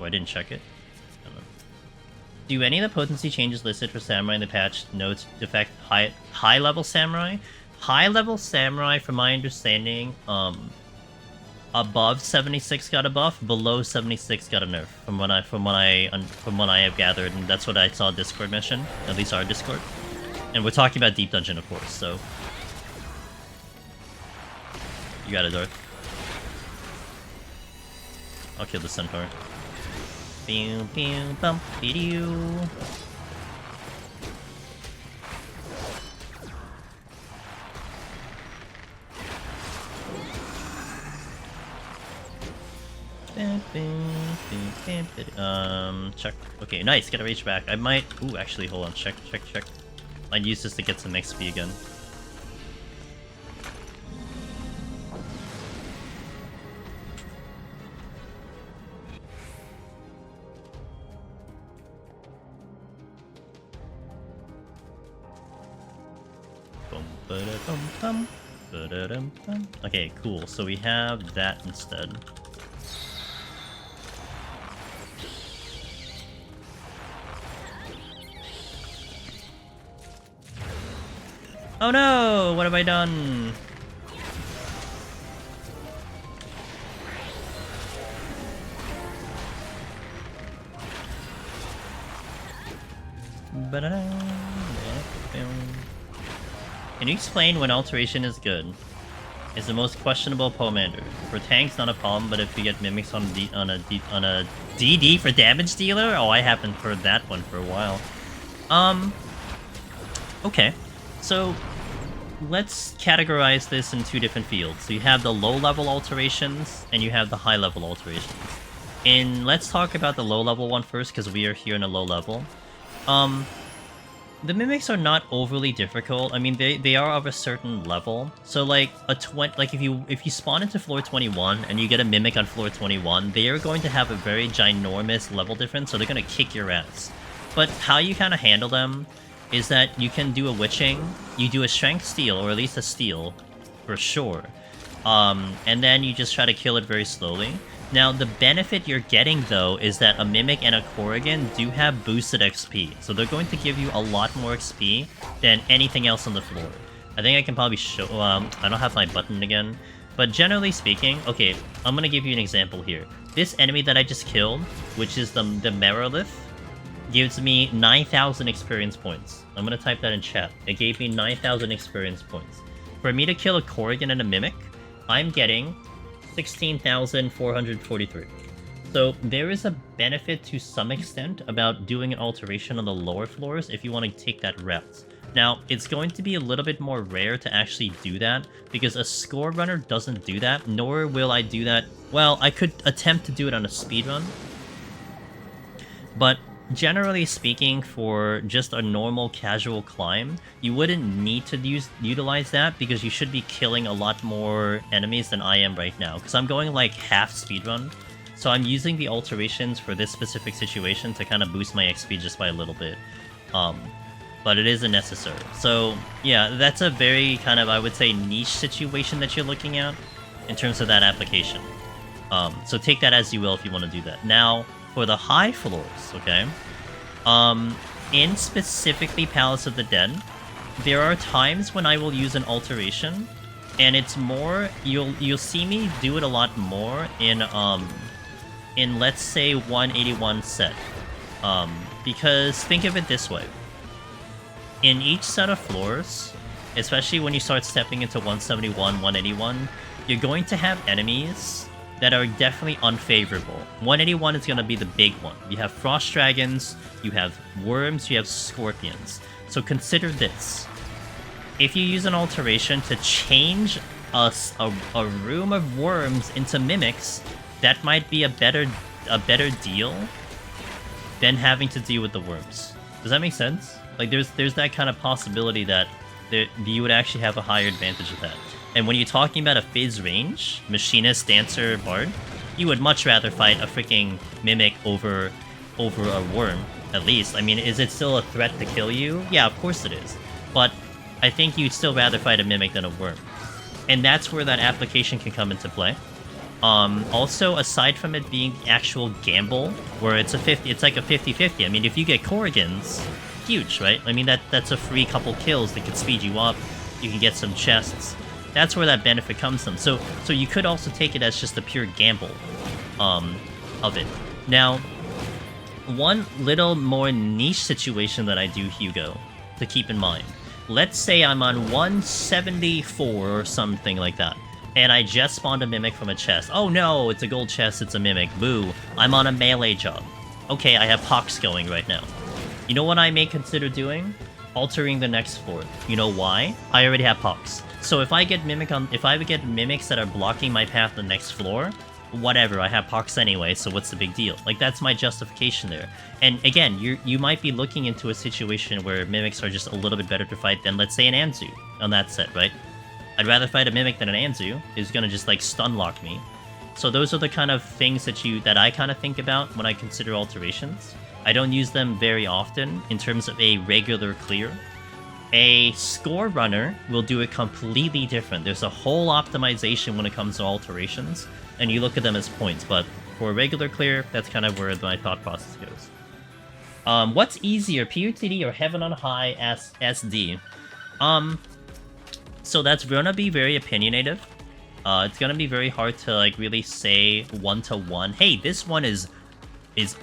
Oh, I didn't check it. I don't know. Do any of the potency changes listed for Samurai in the patch notes affect high-level Samurai? High-level Samurai, from my understanding, above 76 got a buff, below 76 got a nerf. From what I have gathered, and that's what I saw Discord mission, at least our Discord. And we're talking about Deep Dungeon, of course. So you got it, Darth. I'll kill the centaur. Pew pew bump doo. Check. Okay, nice. Get a reach back. I might. Ooh, actually, hold on. Check. I'd use this to get some XP again. Okay, cool. So we have that instead. Oh no! What have I done? Can you explain when alteration is good? It's the most questionable Pomander. For tanks, not a problem, but if you get mimics on a DD for damage dealer? Oh, I haven't heard that one for a while. Okay. So, let's categorize this in 2 different fields. So you have the low-level alterations, and you have the high-level alterations. And let's talk about the low-level one first, because we are here in a low-level. The mimics are not overly difficult. I mean, they are of a certain level. So like if you spawn into floor 21 and you get a mimic on floor 21, they are going to have a very ginormous level difference. So they're going to kick your ass. But how you kind of handle them is that you can do a witching, you do a strength steal, or at least a steal, for sure. And then you just try to kill it very slowly. Now, the benefit you're getting, though, is that a Mimic and a Corrigan do have boosted XP. So they're going to give you a lot more XP than anything else on the floor. I think I can probably show... I don't have my button again. But generally speaking... Okay, I'm going to give you an example here. This enemy that I just killed, which is the Merilith, gives me 9,000 experience points. I'm gonna type that in chat. It gave me 9,000 experience points. For me to kill a Corrigan and a Mimic, I'm getting 16,443. So there is a benefit to some extent about doing an alteration on the lower floors if you want to take that route. Now, it's going to be a little bit more rare to actually do that, because a score runner doesn't do that, nor will I do that. Well, I could attempt to do it on a speedrun, but generally speaking, for just a normal casual climb, you wouldn't need to utilize that, because you should be killing a lot more enemies than I am right now, because I'm going like half speedrun. So I'm using the alterations for this specific situation to kind of boost my XP just by a little bit. But it isn't necessary. So yeah, that's a very kind of, I would say, niche situation that you're looking at in terms of that application. So take that as you will if you want to do that. Now, for the high floors, okay? In specifically Palace of the Dead, there are times when I will use an alteration, and it's more, you'll see me do it a lot more in let's say 181 set. Because think of it this way. In each set of floors, especially when you start stepping into 171, 181, you're going to have enemies that are definitely unfavorable. 181 is going to be the big one. You have frost dragons, you have worms, you have scorpions. So consider this. If you use an alteration to change a room of worms into mimics, that might be a better deal than having to deal with the worms. Does that make sense? Like, there's that kind of possibility that you would actually have a higher advantage of that. And when you're talking about a phase range, Machinist, Dancer, Bard, you would much rather fight a freaking Mimic over a worm, at least. I mean, is it still a threat to kill you? Yeah, of course it is. But I think you'd still rather fight a Mimic than a worm. And that's where that application can come into play. Also, aside from it being the actual gamble, where it's like a 50-50. I mean, if you get Corrigans, huge, right? I mean, that's a free couple kills that could speed you up. You can get some chests. That's where that benefit comes from. So you could also take it as just a pure gamble of it. Now, one little more niche situation that I do, Hugo, to keep in mind. Let's say I'm on 174 or something like that, and I just spawned a Mimic from a chest. Oh no, it's a gold chest, it's a Mimic. Boo. I'm on a melee job. Okay, I have Pox going right now. You know what I may consider doing? Altering the next floor. You know why? I already have Pox. So if I get mimics that are blocking my path to the next floor, whatever, I have Pox anyway, so what's the big deal? Like, that's my justification there. And again, you might be looking into a situation where mimics are just a little bit better to fight than, let's say, an Anzu on that set, right? I'd rather fight a mimic than an Anzu, who's gonna just like stun lock me. So those are the kind of things that I kind of think about when I consider alterations. I don't use them very often in terms of a regular clear. A score runner will do it completely different. There's a whole optimization when it comes to alterations, and you look at them as points, but for a regular clear, that's kind of where my thought process goes. What's easier, PoTD or Heaven on High as SD? So that's gonna be very opinionative. It's gonna be very hard to like really say one-to-one. Hey, this one is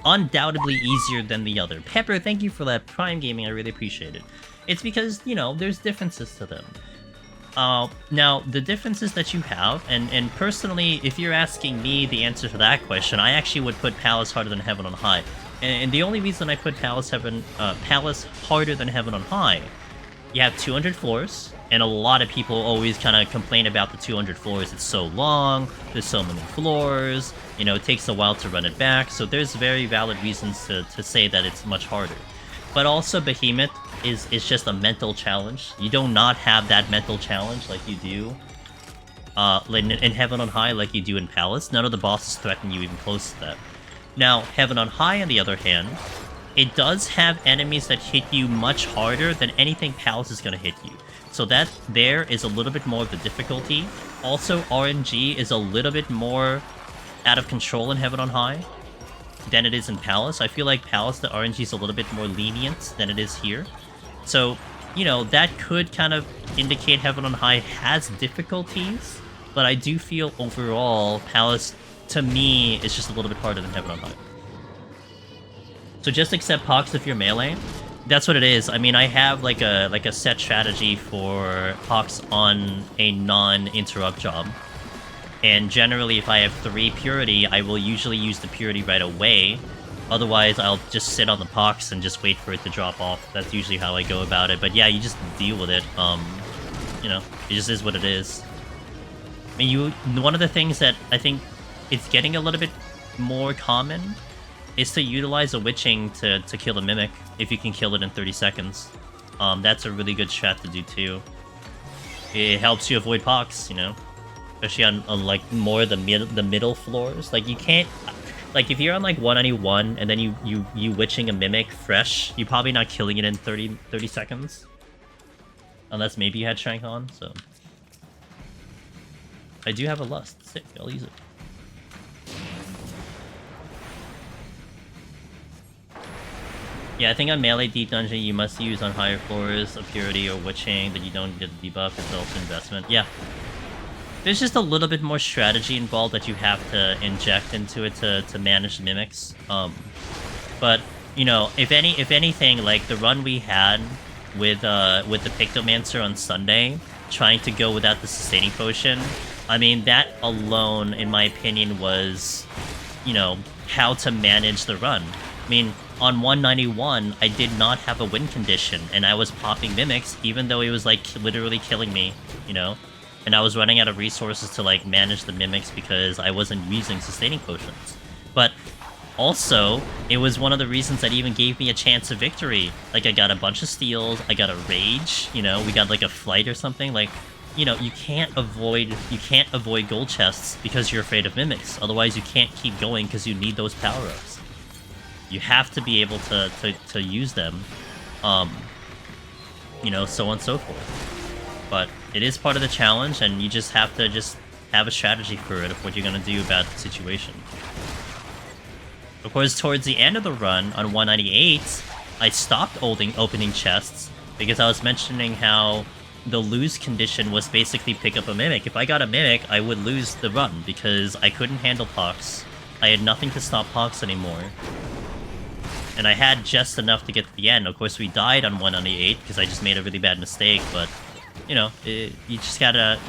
undoubtedly easier than the other. Pepper, thank you for that Prime Gaming, I really appreciate it. It's because, you know, there's differences to them. Now, the differences that you have, and personally, if you're asking me the answer to that question, I actually would put Palace harder than Heaven on High. And the only reason I put Palace harder than Heaven on High, you have 200 floors, and a lot of people always kind of complain about the 200 floors. It's so long, there's so many floors, you know, it takes a while to run it back, so there's very valid reasons to say that it's much harder. But also, Behemoth is just a mental challenge. You do not have that mental challenge like you do in Heaven on High, like you do in Palace. None of the bosses threaten you even close to that. Now, Heaven on High, on the other hand, it does have enemies that hit you much harder than anything Palace is going to hit you. So that there is a little bit more of the difficulty. Also, RNG is a little bit more out of control in Heaven on High than it is in Palace. I feel like Palace, the RNG is a little bit more lenient than it is here. So, you know, that could kind of indicate Heaven on High has difficulties, but I do feel overall, Palace, to me, is just a little bit harder than Heaven on High. So just accept Pox if you're melee. That's what it is. I mean, I have like a set strategy for Pox on a non-interrupt job. And generally, if I have 3 Purity, I will usually use the Purity right away. Otherwise, I'll just sit on the Pox and just wait for it to drop off. That's usually how I go about it. But yeah, you just deal with it. You know, it just is what it is. I mean, one of the things that I think it's getting a little bit more common is to utilize a witching to kill a mimic if you can kill it in 30 seconds. That's a really good strat to do too. It helps you avoid Pox, you know, especially on like more the middle floors. Like you can't, like if you're on like 191 and then you witching a mimic fresh, you're probably not killing it in 30 seconds, unless maybe you had Shank on. So I do have a lust. Sick. I'll use it. Yeah, I think on melee deep dungeon you must use on higher floors a purity or witching that you don't get the debuff. It's also investment. Yeah. There's just a little bit more strategy involved that you have to inject into it to manage mimics. But you know, if anything, like the run we had with the Pictomancer on Sunday, trying to go without the sustaining potion, I mean that alone, in my opinion, was, you know, how to manage the run. I mean, on 191, I did not have a win condition, and I was popping mimics, even though it was, like, literally killing me, you know? And I was running out of resources to, like, manage the mimics because I wasn't using sustaining potions. But also, it was one of the reasons that even gave me a chance of victory. Like, I got a bunch of steals, I got a rage, you know? We got, like, a flight or something. Like, you know, you can't avoid gold chests because you're afraid of mimics. Otherwise, you can't keep going because you need those power-ups. You have to be able to use them, you know, so on and so forth. But it is part of the challenge, and you just have to have a strategy for it of what you're going to do about the situation. Of course, towards the end of the run, on 198, I stopped opening chests, because I was mentioning how the lose condition was basically pick up a mimic. If I got a mimic, I would lose the run, because I couldn't handle Pox. I had nothing to stop Pox anymore. And I had just enough to get to the end. Of course, we died on 198 because I just made a really bad mistake. But you know, you just gotta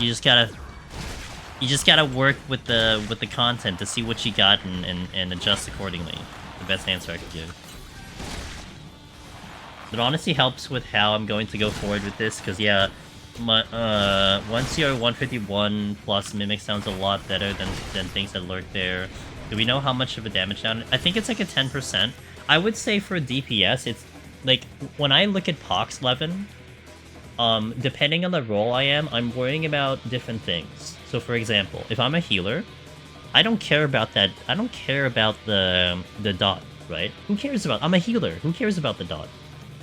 work with the content to see what you got and adjust accordingly. The best answer I could give. It honestly helps with how I'm going to go forward with this, because yeah, my 1CR 151 plus mimic sounds a lot better than things that lurk there. Do we know how much of a damage down? I think it's like a 10%. I would say for DPS, it's like when I look at Pox Levin, depending on the role I am, I'm worrying about different things. So for example, if I'm a healer, I don't care about that. I don't care about the dot, right? Who cares about? I'm a healer. Who cares about the dot?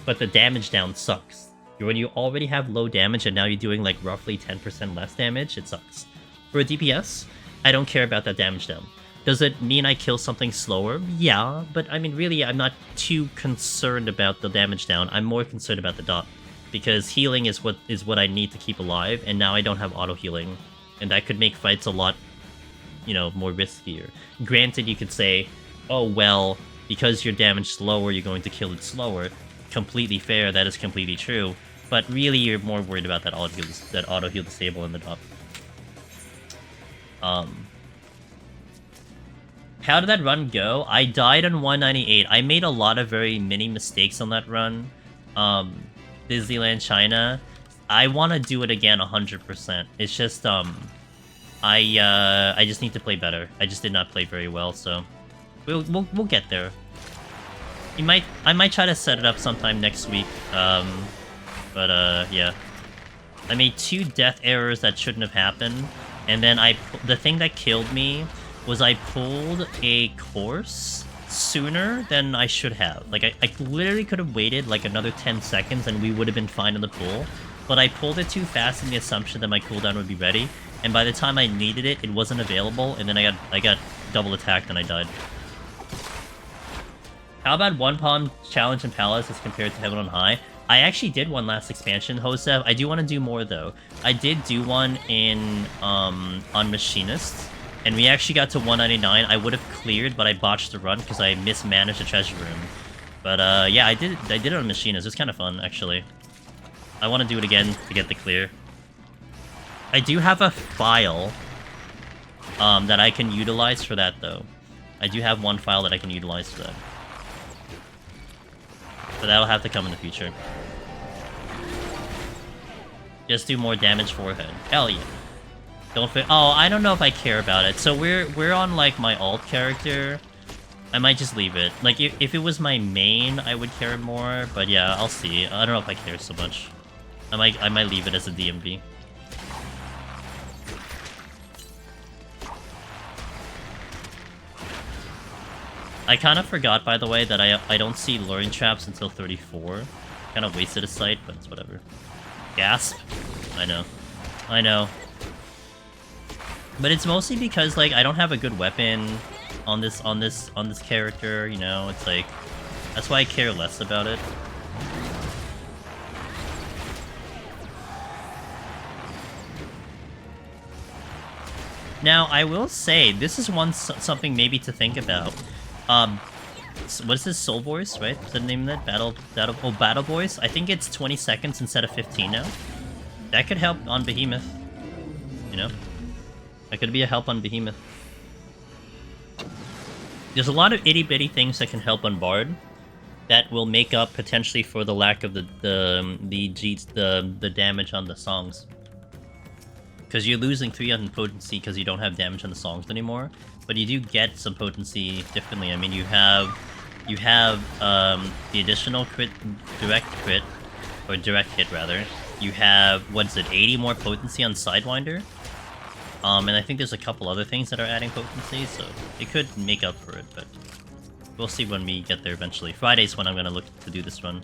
But the damage down sucks. When you already have low damage and now you're doing like roughly 10% less damage, it sucks. For a DPS, I don't care about that damage down. Does it mean I kill something slower? Yeah, but I mean, really, I'm not too concerned about the damage down. I'm more concerned about the dot, because healing is what I need to keep alive, and now I don't have auto healing, and that could make fights a lot, you know, more riskier. Granted, you could say, oh well, because you're damaged slower, you're going to kill it slower. Completely fair. That is completely true. But really, you're more worried about that auto heal disable in the dot. How did that run go? I died on 198. I made a lot of very mini mistakes on that run. Disneyland China. I want to do it again 100%. It's just, I just need to play better. I just did not play very well, so we'll get there. I might try to set it up sometime next week. Yeah. I made 2 death errors that shouldn't have happened, and then the thing that killed me was I pulled a course sooner than I should have. Like, I literally could have waited like another 10 seconds and we would have been fine in the pool, but I pulled it too fast in the assumption that my cooldown would be ready, and by the time I needed it, it wasn't available, and then I got double attacked and I died. How about One Palm Challenge in Palace as compared to Heaven on High? I actually did one last expansion, Hosev. I do want to do more, though. I did do one on Machinist, and we actually got to 199. I would have cleared, but I botched the run because I mismanaged the treasure room. But yeah, I did it on Machina's. It's kind of fun, actually. I want to do it again to get the clear. I do have a file that I can utilize for that, though. I do have one file that I can utilize for that. But that'll have to come in the future. Just do more damage forehead. Hell yeah. Don't fit. Oh, I don't know if I care about it. So we're on like my alt character. I might just leave it. Like if it was my main, I would care more. But yeah, I'll see. I don't know if I care so much. I might leave it as a DMV. I kind of forgot, by the way, that I don't see luring traps until 34. Kind of wasted a sight, but it's whatever. Gasp. I know. I know. But it's mostly because like I don't have a good weapon on this character, you know. It's like that's why I care less about it. Now I will say this is something maybe to think about. What is this? Soul Voice, right? Is that the name of that? Battle Voice. I think it's 20 seconds instead of 15 now. That could help on Behemoth. You know, that could be a help on Behemoth. There's a lot of itty bitty things that can help on Bard that will make up potentially for the lack of the damage on the songs. Because you're losing 3 on potency because you don't have damage on the songs anymore. But you do get some potency differently. I mean, you have the additional direct crit, or direct hit rather. You have, what is it, 80 more potency on Sidewinder. And I think there's a couple other things that are adding potency, so it could make up for it, but we'll see when we get there eventually. Friday's when I'm gonna look to do this run.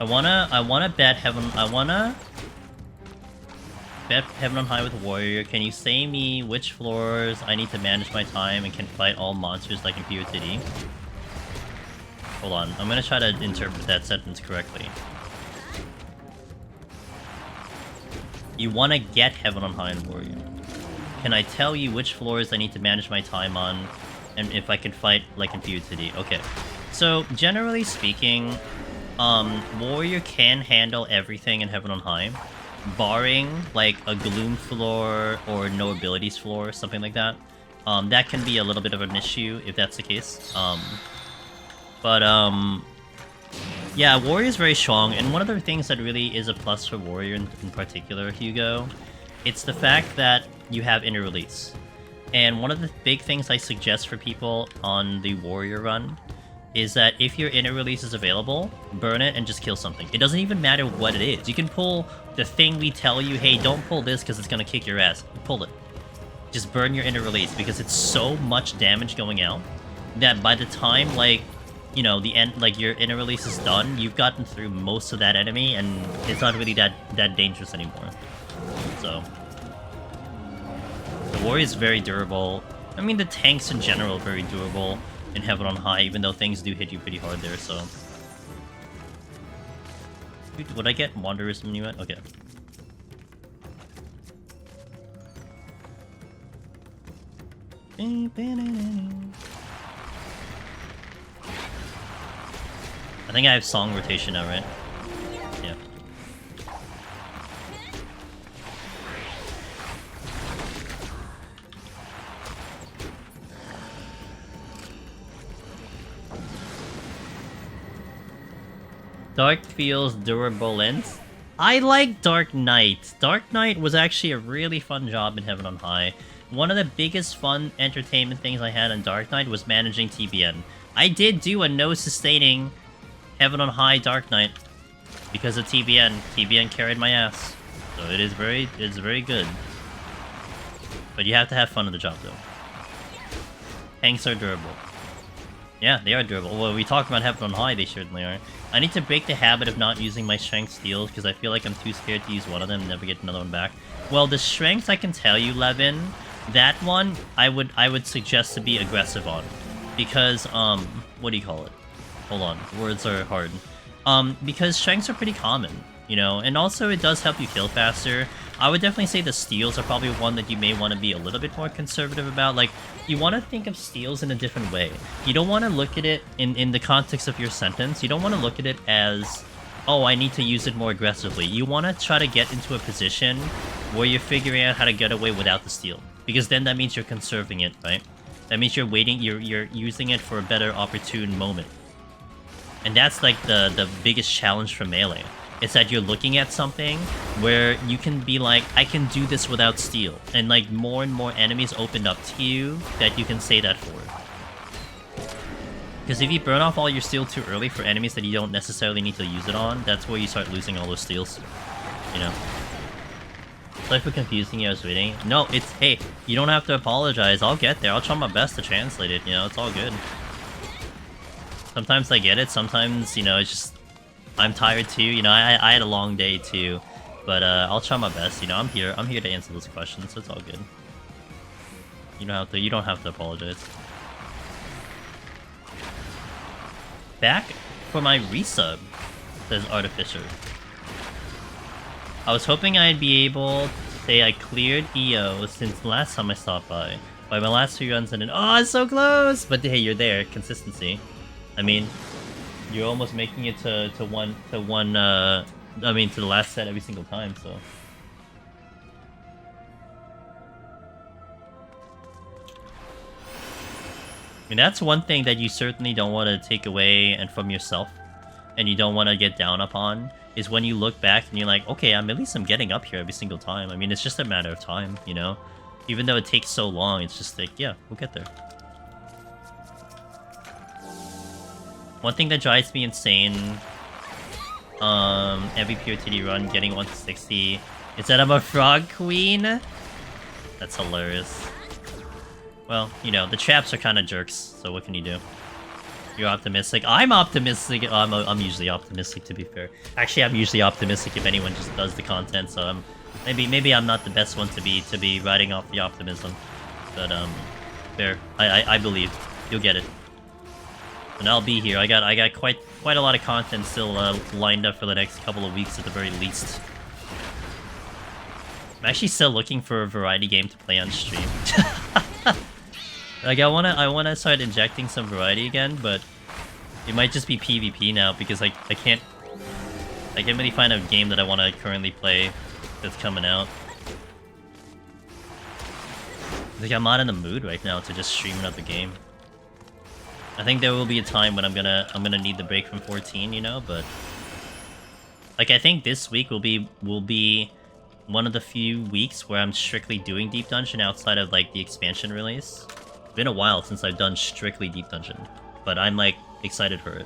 I wanna bet Heaven on High with Warrior. Can you say me which floors I need to manage my time and can fight all monsters like in PoTD? Hold on, I'm gonna try to interpret that sentence correctly. You wanna get Heaven on High and Warrior. Can I tell you which floors I need to manage my time on and if I can fight like in PoTD? Okay. So, generally speaking, Warrior can handle everything in Heaven on High. Barring like a Gloom floor or no abilities floor, something like that. That can be a little bit of an issue if that's the case. Yeah, Warrior is very strong, and one of the things that really is a plus for Warrior in particular, Hugo, it's the fact that you have inner release. And one of the big things I suggest for people on the Warrior run is that if your inner release is available, burn it and just kill something. It doesn't even matter what it is. You can pull the thing we tell you, hey, don't pull this because it's gonna kick your ass. Pull it. Just burn your inner release because it's so much damage going out that by the time, like, you know, the end, like your inner release is done, you've gotten through most of that enemy and it's not really that dangerous anymore. So the Warrior is very durable. I mean, the tanks in general are very durable in Heaven on High, even though things do hit you pretty hard there, so... Dude, would I get Wanderer's Minuet? Okay. I think I have song rotation now, right? Yeah. Dark feels durable lens. I like Dark Knight. Dark Knight was actually a really fun job in Heaven on High. One of the biggest fun entertainment things I had on Dark Knight was managing TBN. I did do a no sustaining Heaven on High Dark Knight because of TBN. TBN carried my ass. So it's very good. But you have to have fun on the job though. Tanks are durable. Yeah, they are durable. Well, we talked about Heaven on High, they certainly are. I need to break the habit of not using my strength steals because I feel like I'm too scared to use one of them and never get another one back. Well, the strength, I can tell you, Levin, that one I would suggest to be aggressive on. Because, what do you call it? Hold on, words are hard. Because strengths are pretty common. you know, and also it does help you kill faster. I would definitely say the steals are probably one that you may want to be a little bit more conservative about. Like, you want to think of steals in a different way. You don't want to look at it in the context of your sentence. You don't want to look at it as, oh, I need to use it more aggressively. You want to try to get into a position where you're figuring out how to get away without the steal. Because then that means you're conserving it, right? That means you're waiting, you're using it for a better opportune moment. And that's like the biggest challenge for melee. It's that you're looking at something where you can be like, I can do this without steal. And like more and more enemies open up to you that you can say that for. Because if you burn off all your steal too early for enemies that you don't necessarily need to use it on, that's where you start losing all those steals. You know? Sorry for confusing you, I was waiting. No, it's, hey, you don't have to apologize. I'll get there. I'll try my best to translate it, you know? It's all good. Sometimes I get it. Sometimes, you know, it's just... I'm tired too, you know, I had a long day too, but I'll try my best, you know, I'm here to answer those questions, so it's all good. You don't have to apologize. Back for my resub, says Artificer. I was hoping I'd be able to say I cleared EO since the last time I stopped by my last 2 runs and oh, it's so close! But hey, you're there, consistency. I mean, you're almost making it to the last set every single time, so. I mean, that's one thing that you certainly don't want to take away and from yourself, and you don't want to get down upon, is when you look back and you're like, okay, at least I'm getting up here every single time. I mean, it's just a matter of time, you know? Even though it takes so long, it's just like, yeah, we'll get there. One thing that drives me insane, every PoTD run getting 1 to 60, is that I'm a frog queen? That's hilarious. Well, you know, the traps are kind of jerks, so what can you do? You're optimistic. I'm optimistic. I'm usually optimistic, to be fair. Actually, I'm usually optimistic if anyone just does the content, so maybe I'm not the best one to be riding off the optimism. But, fair. I believe. You'll get it. And I'll be here. I got quite a lot of content still lined up for the next couple of weeks at the very least. I'm actually still looking for a variety game to play on stream. Like I wanna start injecting some variety again, but it might just be PvP now because I can't really find a game that I want to currently play that's coming out. Like I'm not in the mood right now to just stream another game. I think there will be a time when I'm gonna need the break from 14, you know, but like I think this week will be one of the few weeks where I'm strictly doing Deep Dungeon outside of like the expansion release. It's been a while since I've done strictly Deep Dungeon, but I'm like excited for it.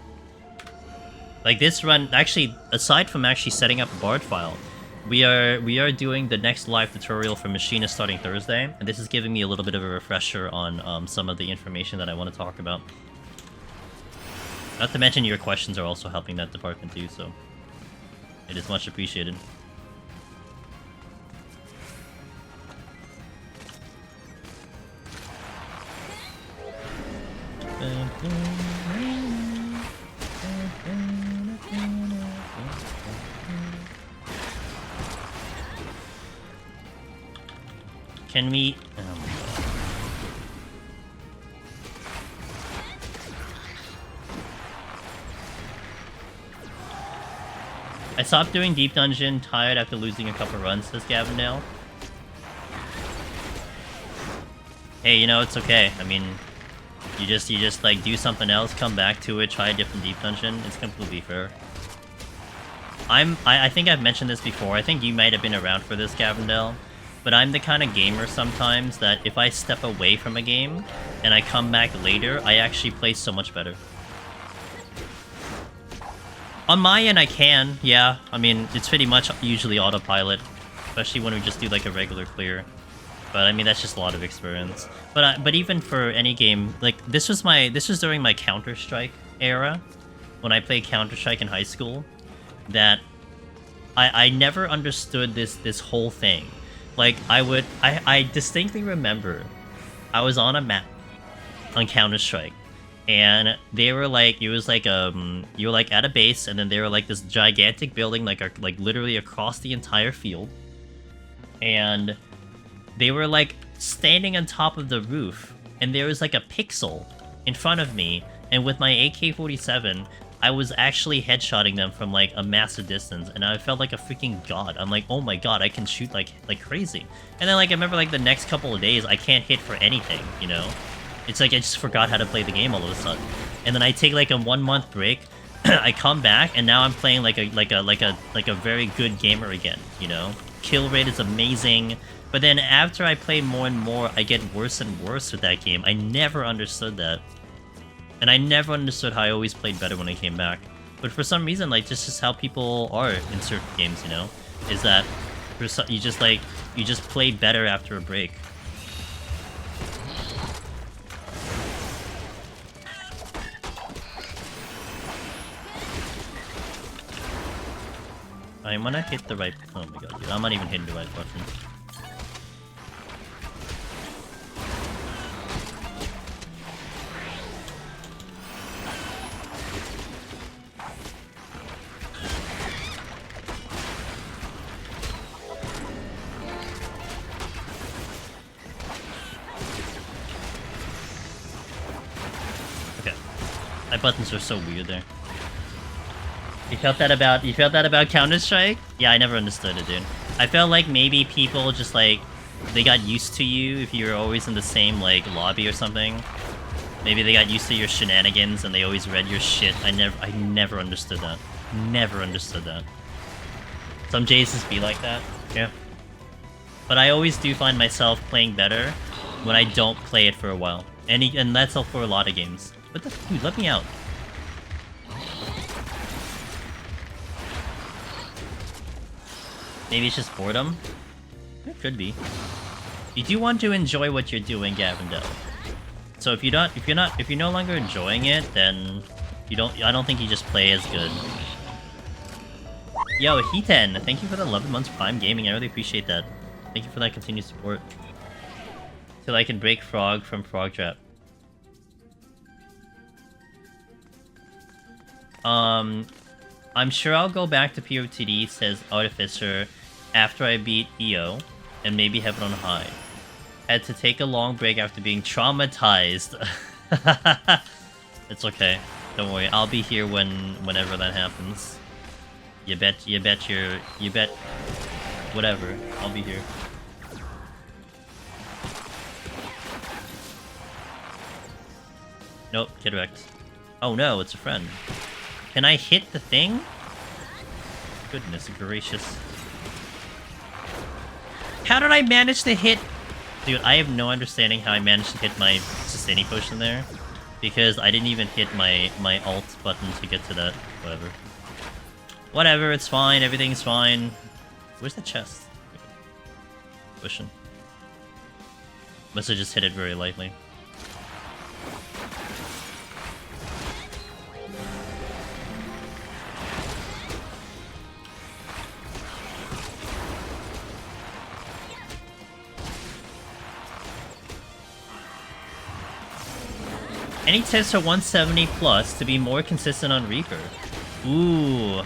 Like this run, actually, aside from actually setting up a BARD file, we are doing the next live tutorial for Machinist starting Thursday, and this is giving me a little bit of a refresher on some of the information that I want to talk about. Not to mention your questions are also helping that department too, so it is much appreciated. Can we... Oh my god. I stopped doing Deep Dungeon, tired after losing a couple runs, says Gavindale. Hey, you know, it's okay. I mean, you just like do something else, come back to it, try a different Deep Dungeon. It's completely fair. I think I've mentioned this before. I think you might have been around for this, Gavindale. But I'm the kind of gamer sometimes that if I step away from a game and I come back later, I actually play so much better. On my end, I can, yeah. I mean, it's pretty much usually autopilot, especially when we just do like a regular clear. But I mean, that's just a lot of experience. But even for any game, like this was during my Counter-Strike era, when I played Counter-Strike in high school, that I never understood this whole thing. Like I distinctly remember I was on a map on Counter-Strike, and they were like, it was like you were like at a base, and then they were like this gigantic building, like literally across the entire field, and they were like standing on top of the roof, and there was like a pixel in front of me, and with my AK-47, I was actually headshotting them from like a massive distance, and I felt like a freaking god. I'm like, oh my god, I can shoot like crazy. And then like I remember like the next couple of days, I can't hit for anything, you know? It's like I just forgot how to play the game all of a sudden. And then I take like a 1 month break, I come back, and now I'm playing like a very good gamer again, you know? Kill rate is amazing. But then after I play more and more, I get worse and worse with that game. I never understood that. And I never understood how I always played better when I came back. But for some reason, like, this is how people are in certain games, you know? Is that you just play better after a break. I'm gonna hit the right... Oh my god, dude, I'm not even hitting the right button. My buttons are so weird there. You felt that about Counter-Strike? Yeah, I never understood it, dude. I felt like maybe people just like they got used to you if you were always in the same like lobby or something. Maybe they got used to your shenanigans and they always read your shit. I never understood that. Never understood that. Some JSs be like that. Yeah. But I always do find myself playing better when I don't play it for a while. And that's all for a lot of games. What the... Dude, let me out. Maybe it's just boredom? It could be. You do want to enjoy what you're doing, Gavindell. So if you're no longer enjoying it, then I don't think you just play as good. Yo, Heaten, thank you for the 11 months Prime Gaming. I really appreciate that. Thank you for that continued support. Till I can break Frog from Frog Trap. I'm sure I'll go back to PoTD, says Artificer, after I beat EO, and maybe have it on high. Had to take a long break after being traumatized. It's okay. Don't worry, I'll be here whenever that happens. You bet, whatever, I'll be here. Nope, Kid wrecked. Oh no, it's a friend. Can I hit the thing? Goodness gracious. How did I manage to hit... Dude, I have no understanding how I managed to hit my sustaining potion there. Because I didn't even hit my alt button to get to that. Whatever. Whatever, it's fine, everything's fine. Where's the chest? Cushion. Must have just hit it very lightly. Any tips for 170 plus to be more consistent on Reaper? Ooh.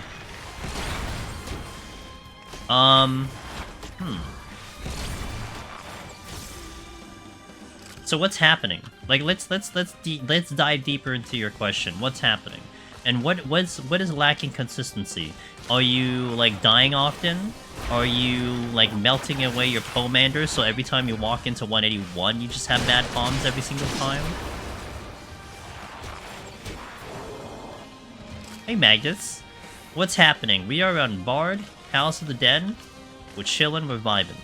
So what's happening? Like, let's dive deeper into your question. What's happening? And what is lacking consistency? Are you like dying often? Are you like melting away your Pomander so every time you walk into 181 you just have bad bombs every single time? Hey Magnus, what's happening? We are on Bard, House of the Dead. We're chillin', we're vibing.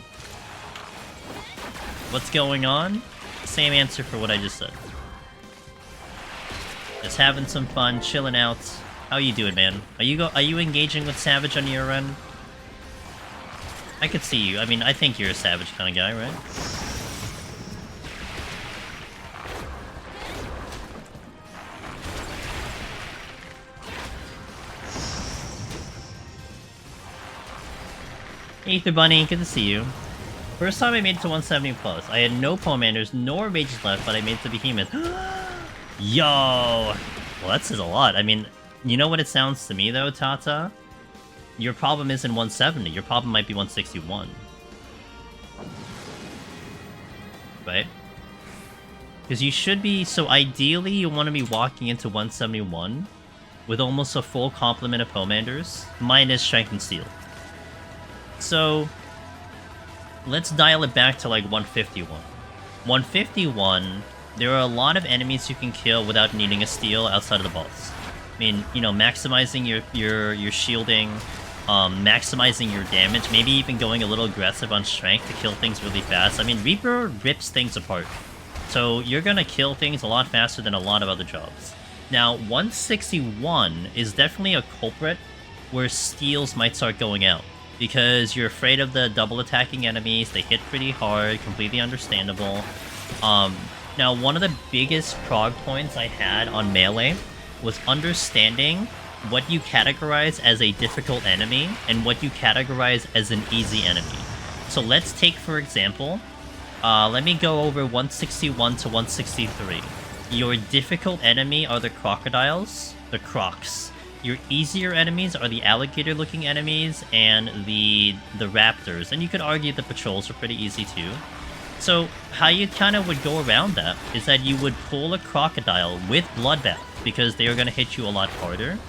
What's going on? Same answer for what I just said. Just having some fun, chilling out. How you doing, man? Are you engaging with Savage on your end? I could see you. I mean, I think you're a Savage kind of guy, right? Ether Bunny, good to see you. First time I made it to 170 plus. I had no Pomanders nor Mages left, but I made it to Behemoth. Yo! Well, that says a lot. I mean, you know what it sounds to me, though, Tata? Your problem isn't 170. Your problem might be 161. Right? Because you should be... So ideally, you want to be walking into 171 with almost a full complement of Pomanders, minus Strength and Steel. So, let's dial it back to like 151. 151, there are a lot of enemies you can kill without needing a Steel outside of the boss. I mean, you know, maximizing your shielding, maximizing your damage, maybe even going a little aggressive on Strength to kill things really fast. I mean, Reaper rips things apart. So you're gonna kill things a lot faster than a lot of other jobs. Now, 161 is definitely a culprit where steals might start going out. Because you're afraid of the double attacking enemies, they hit pretty hard, completely understandable. Now, one of the biggest prog points I had on melee was understanding what you categorize as a difficult enemy and what you categorize as an easy enemy. So let's take, for example, let me go over 161 to 163. Your difficult enemy are the crocodiles, the crocs. Your easier enemies are the alligator-looking enemies and the raptors. And you could argue the patrols are pretty easy too. So how you kind of would go around that is that you would pull a crocodile with Bloodbath, because they are going to hit you a lot harder.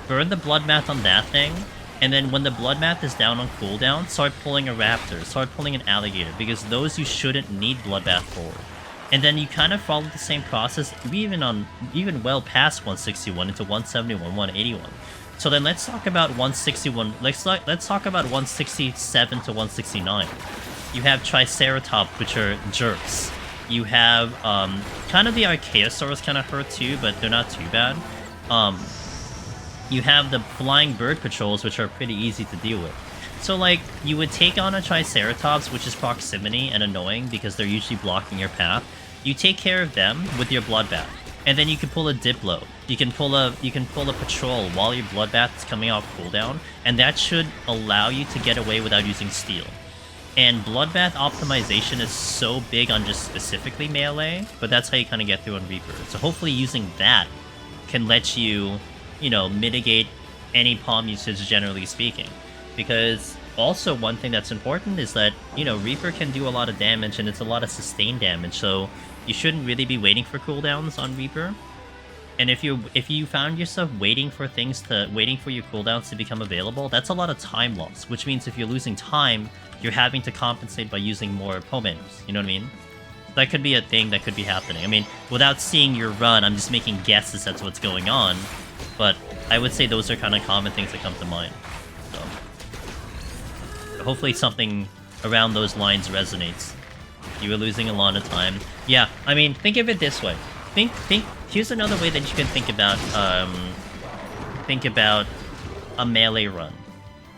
Burn the Bloodbath on that thing, and then when the Bloodbath is down on cooldown, start pulling a raptor, start pulling an alligator, because those you shouldn't need Bloodbath for. And then you kind of follow the same process, even well past 161 into 171, 181. So then let's talk about 161. Let's talk about 167 to 169. You have Triceratops, which are jerks. You have kind of the Archaeosaurus kind of hurt too, but they're not too bad. You have the flying bird patrols, which are pretty easy to deal with. So, like, you would take on a Triceratops, which is proximity and annoying because they're usually blocking your path. You take care of them with your Bloodbath, and then you can pull a Diplo. You can pull a patrol while your Bloodbath is coming off cooldown, and that should allow you to get away without using Steel. And Bloodbath optimization is so big on just specifically melee, but that's how you kind of get through on Reaper. So hopefully using that can let you, you know, mitigate any palm usage generally speaking. Because also one thing that's important is that, you know, Reaper can do a lot of damage and it's a lot of sustained damage, so you shouldn't really be waiting for cooldowns on Reaper. And if you found yourself waiting for your cooldowns to become available, that's a lot of time loss, which means if you're losing time, you're having to compensate by using more Pomanders, you know what I mean? That could be a thing that could be happening. I mean, without seeing your run, I'm just making guesses as to what's going on, but I would say those are kind of common things that come to mind. So hopefully something around those lines resonates. You were losing a lot of time. Yeah, I mean, think of it this way. Here's another way that you can think about a melee run.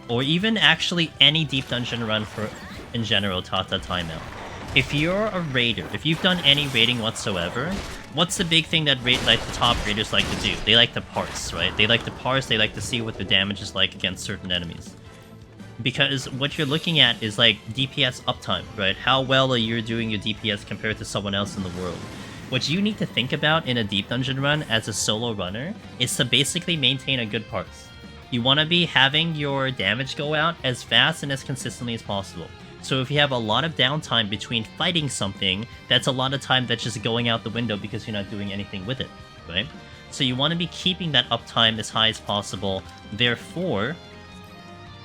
Or even actually any deep dungeon run for, in general, Tata timeout. If you're a raider, if you've done any raiding whatsoever, what's the big thing that the top raiders like to do? They like to parse, right? They like to parse, they like to see what the damage is like against certain enemies. Because what you're looking at is like DPS uptime, right? How well are you doing your DPS compared to someone else in the world? What you need to think about in a deep dungeon run as a solo runner is to basically maintain a good parse. You want to be having your damage go out as fast and as consistently as possible. So if you have a lot of downtime between fighting something, that's a lot of time that's just going out the window because you're not doing anything with it, right? So you want to be keeping that uptime as high as possible. Therefore,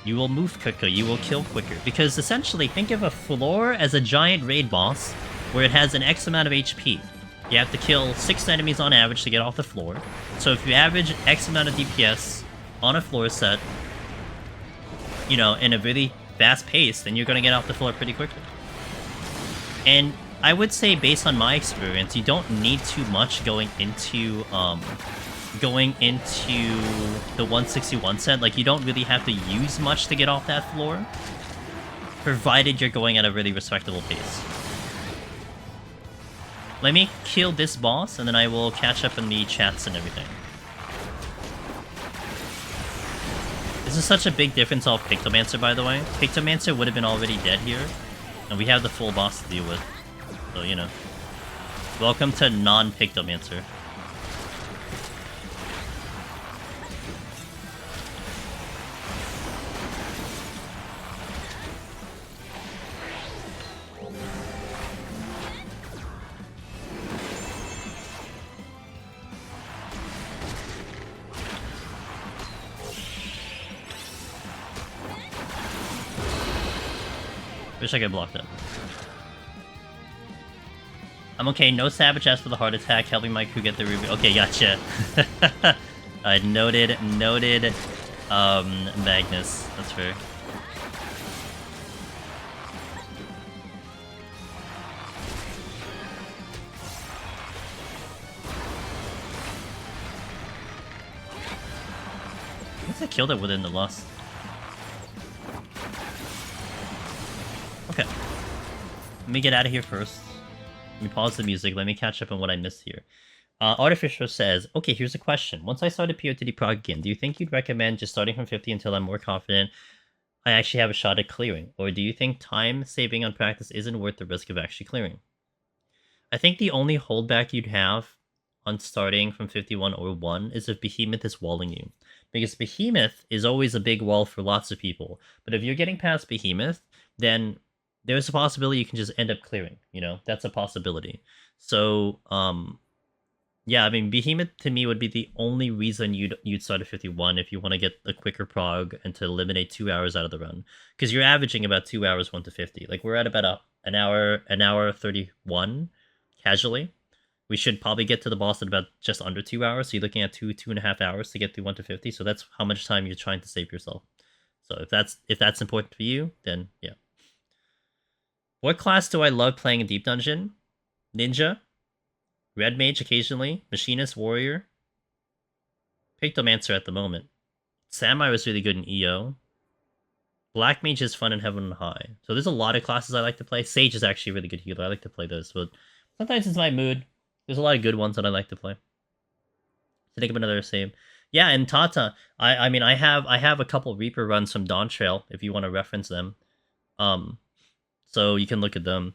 you will move quicker, you will kill quicker. Because essentially, think of a floor as a giant raid boss where it has an X amount of HP. You have to kill 6 enemies on average to get off the floor. So if you average X amount of DPS on a floor set, you know, in a really fast pace, then you're going to get off the floor pretty quickly. And I would say, based on my experience, you don't need too much going into the 161 set. Like, you don't really have to use much to get off that floor, provided you're going at a really respectable pace. Let me kill this boss, and then I will catch up in the chats and everything. This is such a big difference off Pictomancer, by the way. Pictomancer would have been already dead here, and we have the full boss to deal with. So, you know. Welcome to non-Pictomancer. Wish I could block that. I'm okay, no Savage as for the heart attack, helping my crew get the ruby. Okay, gotcha. Noted, Magnus. That's fair. I guess I killed it within the loss. Okay. Let me get out of here first. Let me pause the music. Let me catch up on what I missed here. Artificial says, okay, here's a question. Once I started PoTD prog again, do you think you'd recommend just starting from 50 until I'm more confident I actually have a shot at clearing? Or do you think time saving on practice isn't worth the risk of actually clearing? I think the only holdback you'd have on starting from 51 or 1 is if Behemoth is walling you. Because Behemoth is always a big wall for lots of people. But if you're getting past Behemoth, then there's a possibility you can just end up clearing, you know? That's a possibility. So, yeah, I mean, Behemoth to me would be the only reason you'd start at 51 if you want to get a quicker prog and to eliminate 2 hours out of the run. Because you're averaging about 2 hours 1 to 50. Like, we're at about an hour 31 casually. We should probably get to the boss in about just under 2 hours. So you're looking at 2.5 hours to get through 1 to 50. So that's how much time you're trying to save yourself. So if that's important for you, then yeah. What class do I love playing in Deep Dungeon? Ninja, Red Mage occasionally, Machinist, Warrior, Pictomancer at the moment. Samurai was really good in EO. Black Mage is fun in Heaven and High. So there's a lot of classes I like to play. Sage is actually a really good healer. I like to play those, but sometimes it's my mood. There's a lot of good ones that I like to play. To think of another save. Yeah, and Tata, I mean I have a couple Reaper runs from Dawntrail if you want to reference them. So you can look at them.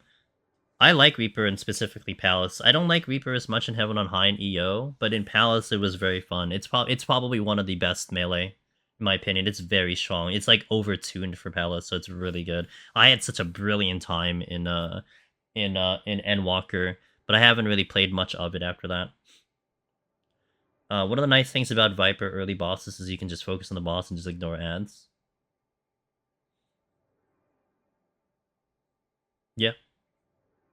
I like Reaper and specifically Palace. I don't like Reaper as much in Heaven on High and EO, but in Palace it was very fun. It's probably one of the best melee, in my opinion. It's very strong. It's like overtuned for Palace, so it's really good. I had such a brilliant time in Endwalker, but I haven't really played much of it after that. One of the nice things about Viper early bosses is you can just focus on the boss and just ignore ads. Yeah.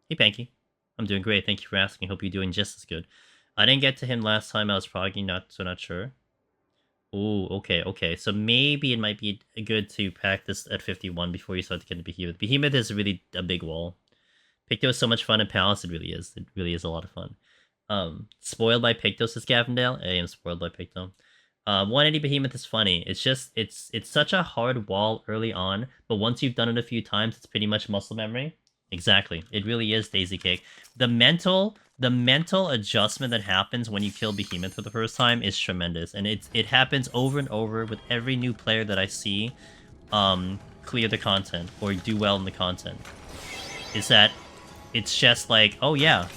Hey, Panky. I'm doing great. Thank you for asking. Hope you're doing just as good. I didn't get to him last time. I was progging, not sure. Oh, okay. So maybe it might be good to practice at 51 before you start to get to Behemoth. Behemoth is really a big wall. Picto is so much fun in Palace. It really is. It really is a lot of fun. Spoiled by Picto, says Gavindale. I am spoiled by Picto. 180 Behemoth is funny. It's just, it's such a hard wall early on, but once you've done it a few times, it's pretty much muscle memory. Exactly. It really is Daisy Cake. The mental adjustment that happens when you kill Behemoth for the first time is tremendous. And it happens over and over with every new player that I see clear the content or do well in the content. Is that it's just like, oh yeah,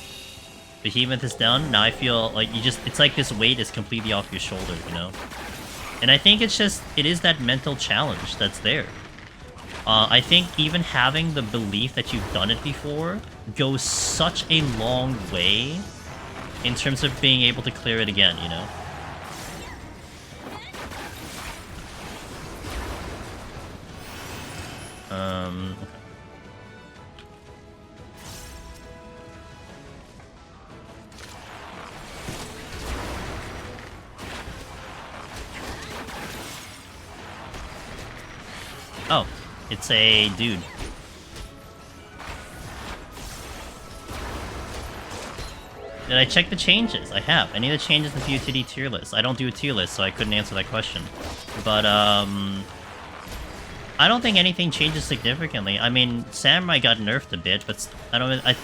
Behemoth is done. Now I feel like it's like this weight is completely off your shoulder, you know? And I think it is that mental challenge that's there. I think even having the belief that you've done it before goes such a long way in terms of being able to clear it again, you know? Okay. Oh. It's a dude. Did I check the changes? I have. Any of the changes in the PoTD tier list? I don't do a tier list, so I couldn't answer that question. But, I don't think anything changes significantly. I mean, Samurai got nerfed a bit, but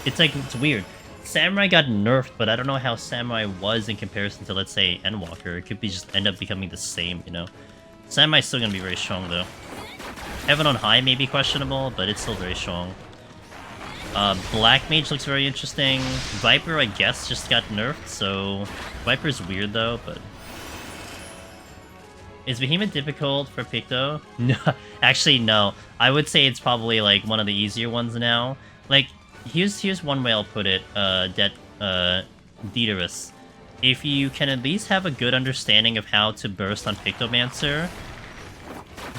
it's weird. Samurai got nerfed, but I don't know how Samurai was in comparison to, let's say, Endwalker. It could be just end up becoming the same, you know? Samurai's still gonna be very strong, though. Heaven on High may be questionable, but it's still very strong. Black Mage looks very interesting. Viper, I guess, just got nerfed, so... Viper's weird, though, but... Is Behemoth difficult for Picto? No, actually, no. I would say it's probably, like, one of the easier ones now. Like, here's one way I'll put it, Dieterus. If you can at least have a good understanding of how to burst on Pictomancer,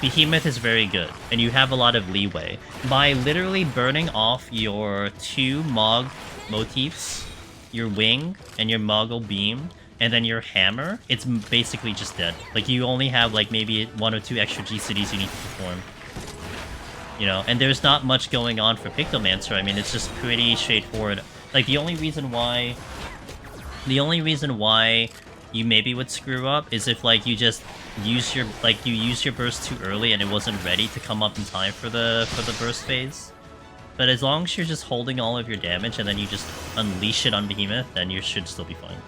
Behemoth is very good, and you have a lot of leeway. By literally burning off your 2 Mog motifs, your Wing, and your Moggle Beam, and then your Hammer, it's basically just dead. Like, you only have, like, maybe 1 or 2 extra GCDs you need to perform. You know, and there's not much going on for Pictomancer. I mean, it's just pretty straightforward. Like, the only reason why you maybe would screw up is if, like, you just use your burst too early and it wasn't ready to come up in time for the burst phase. But as long as you're just holding all of your damage and then you just unleash it on Behemoth, then you should still be fine.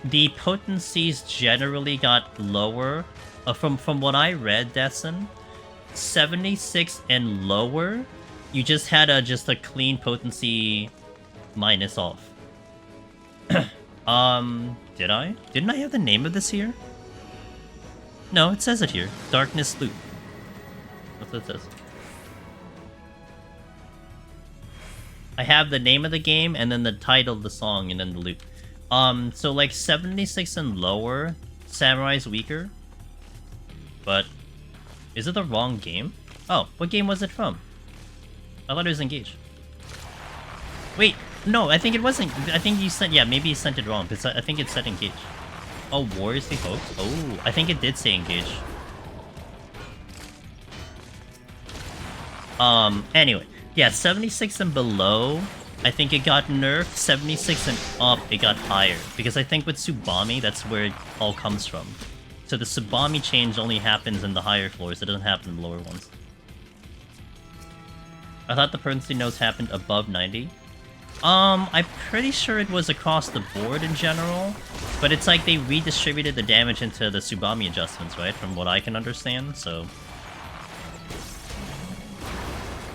The potencies generally got lower. From what I read, Destin, 76 and lower, you just had a clean potency minus off. Did I? Didn't I have the name of this here? No, it says it here. Darkness Loop. That's what it says. I have the name of the game, and then the title of the song, and then the loop. So like 76 and lower, Samurai's weaker. But, is it the wrong game? Oh, what game was it from? I thought it was Engage. Wait, no, I think it wasn't. I think you sent, yeah, maybe you sent it wrong, because I think it said Engage. Oh, Warriors the Hope? Oh, I think it did say Engage. Anyway. Yeah, 76 and below, I think it got nerfed. 76 and up, it got higher. Because I think with Tsubami, that's where it all comes from. So the Tsubami change only happens in the higher floors, it doesn't happen in the lower ones. I thought the potency nodes happened above 90. I'm pretty sure it was across the board in general, but it's like they redistributed the damage into the Tsubami adjustments, right? From what I can understand, so...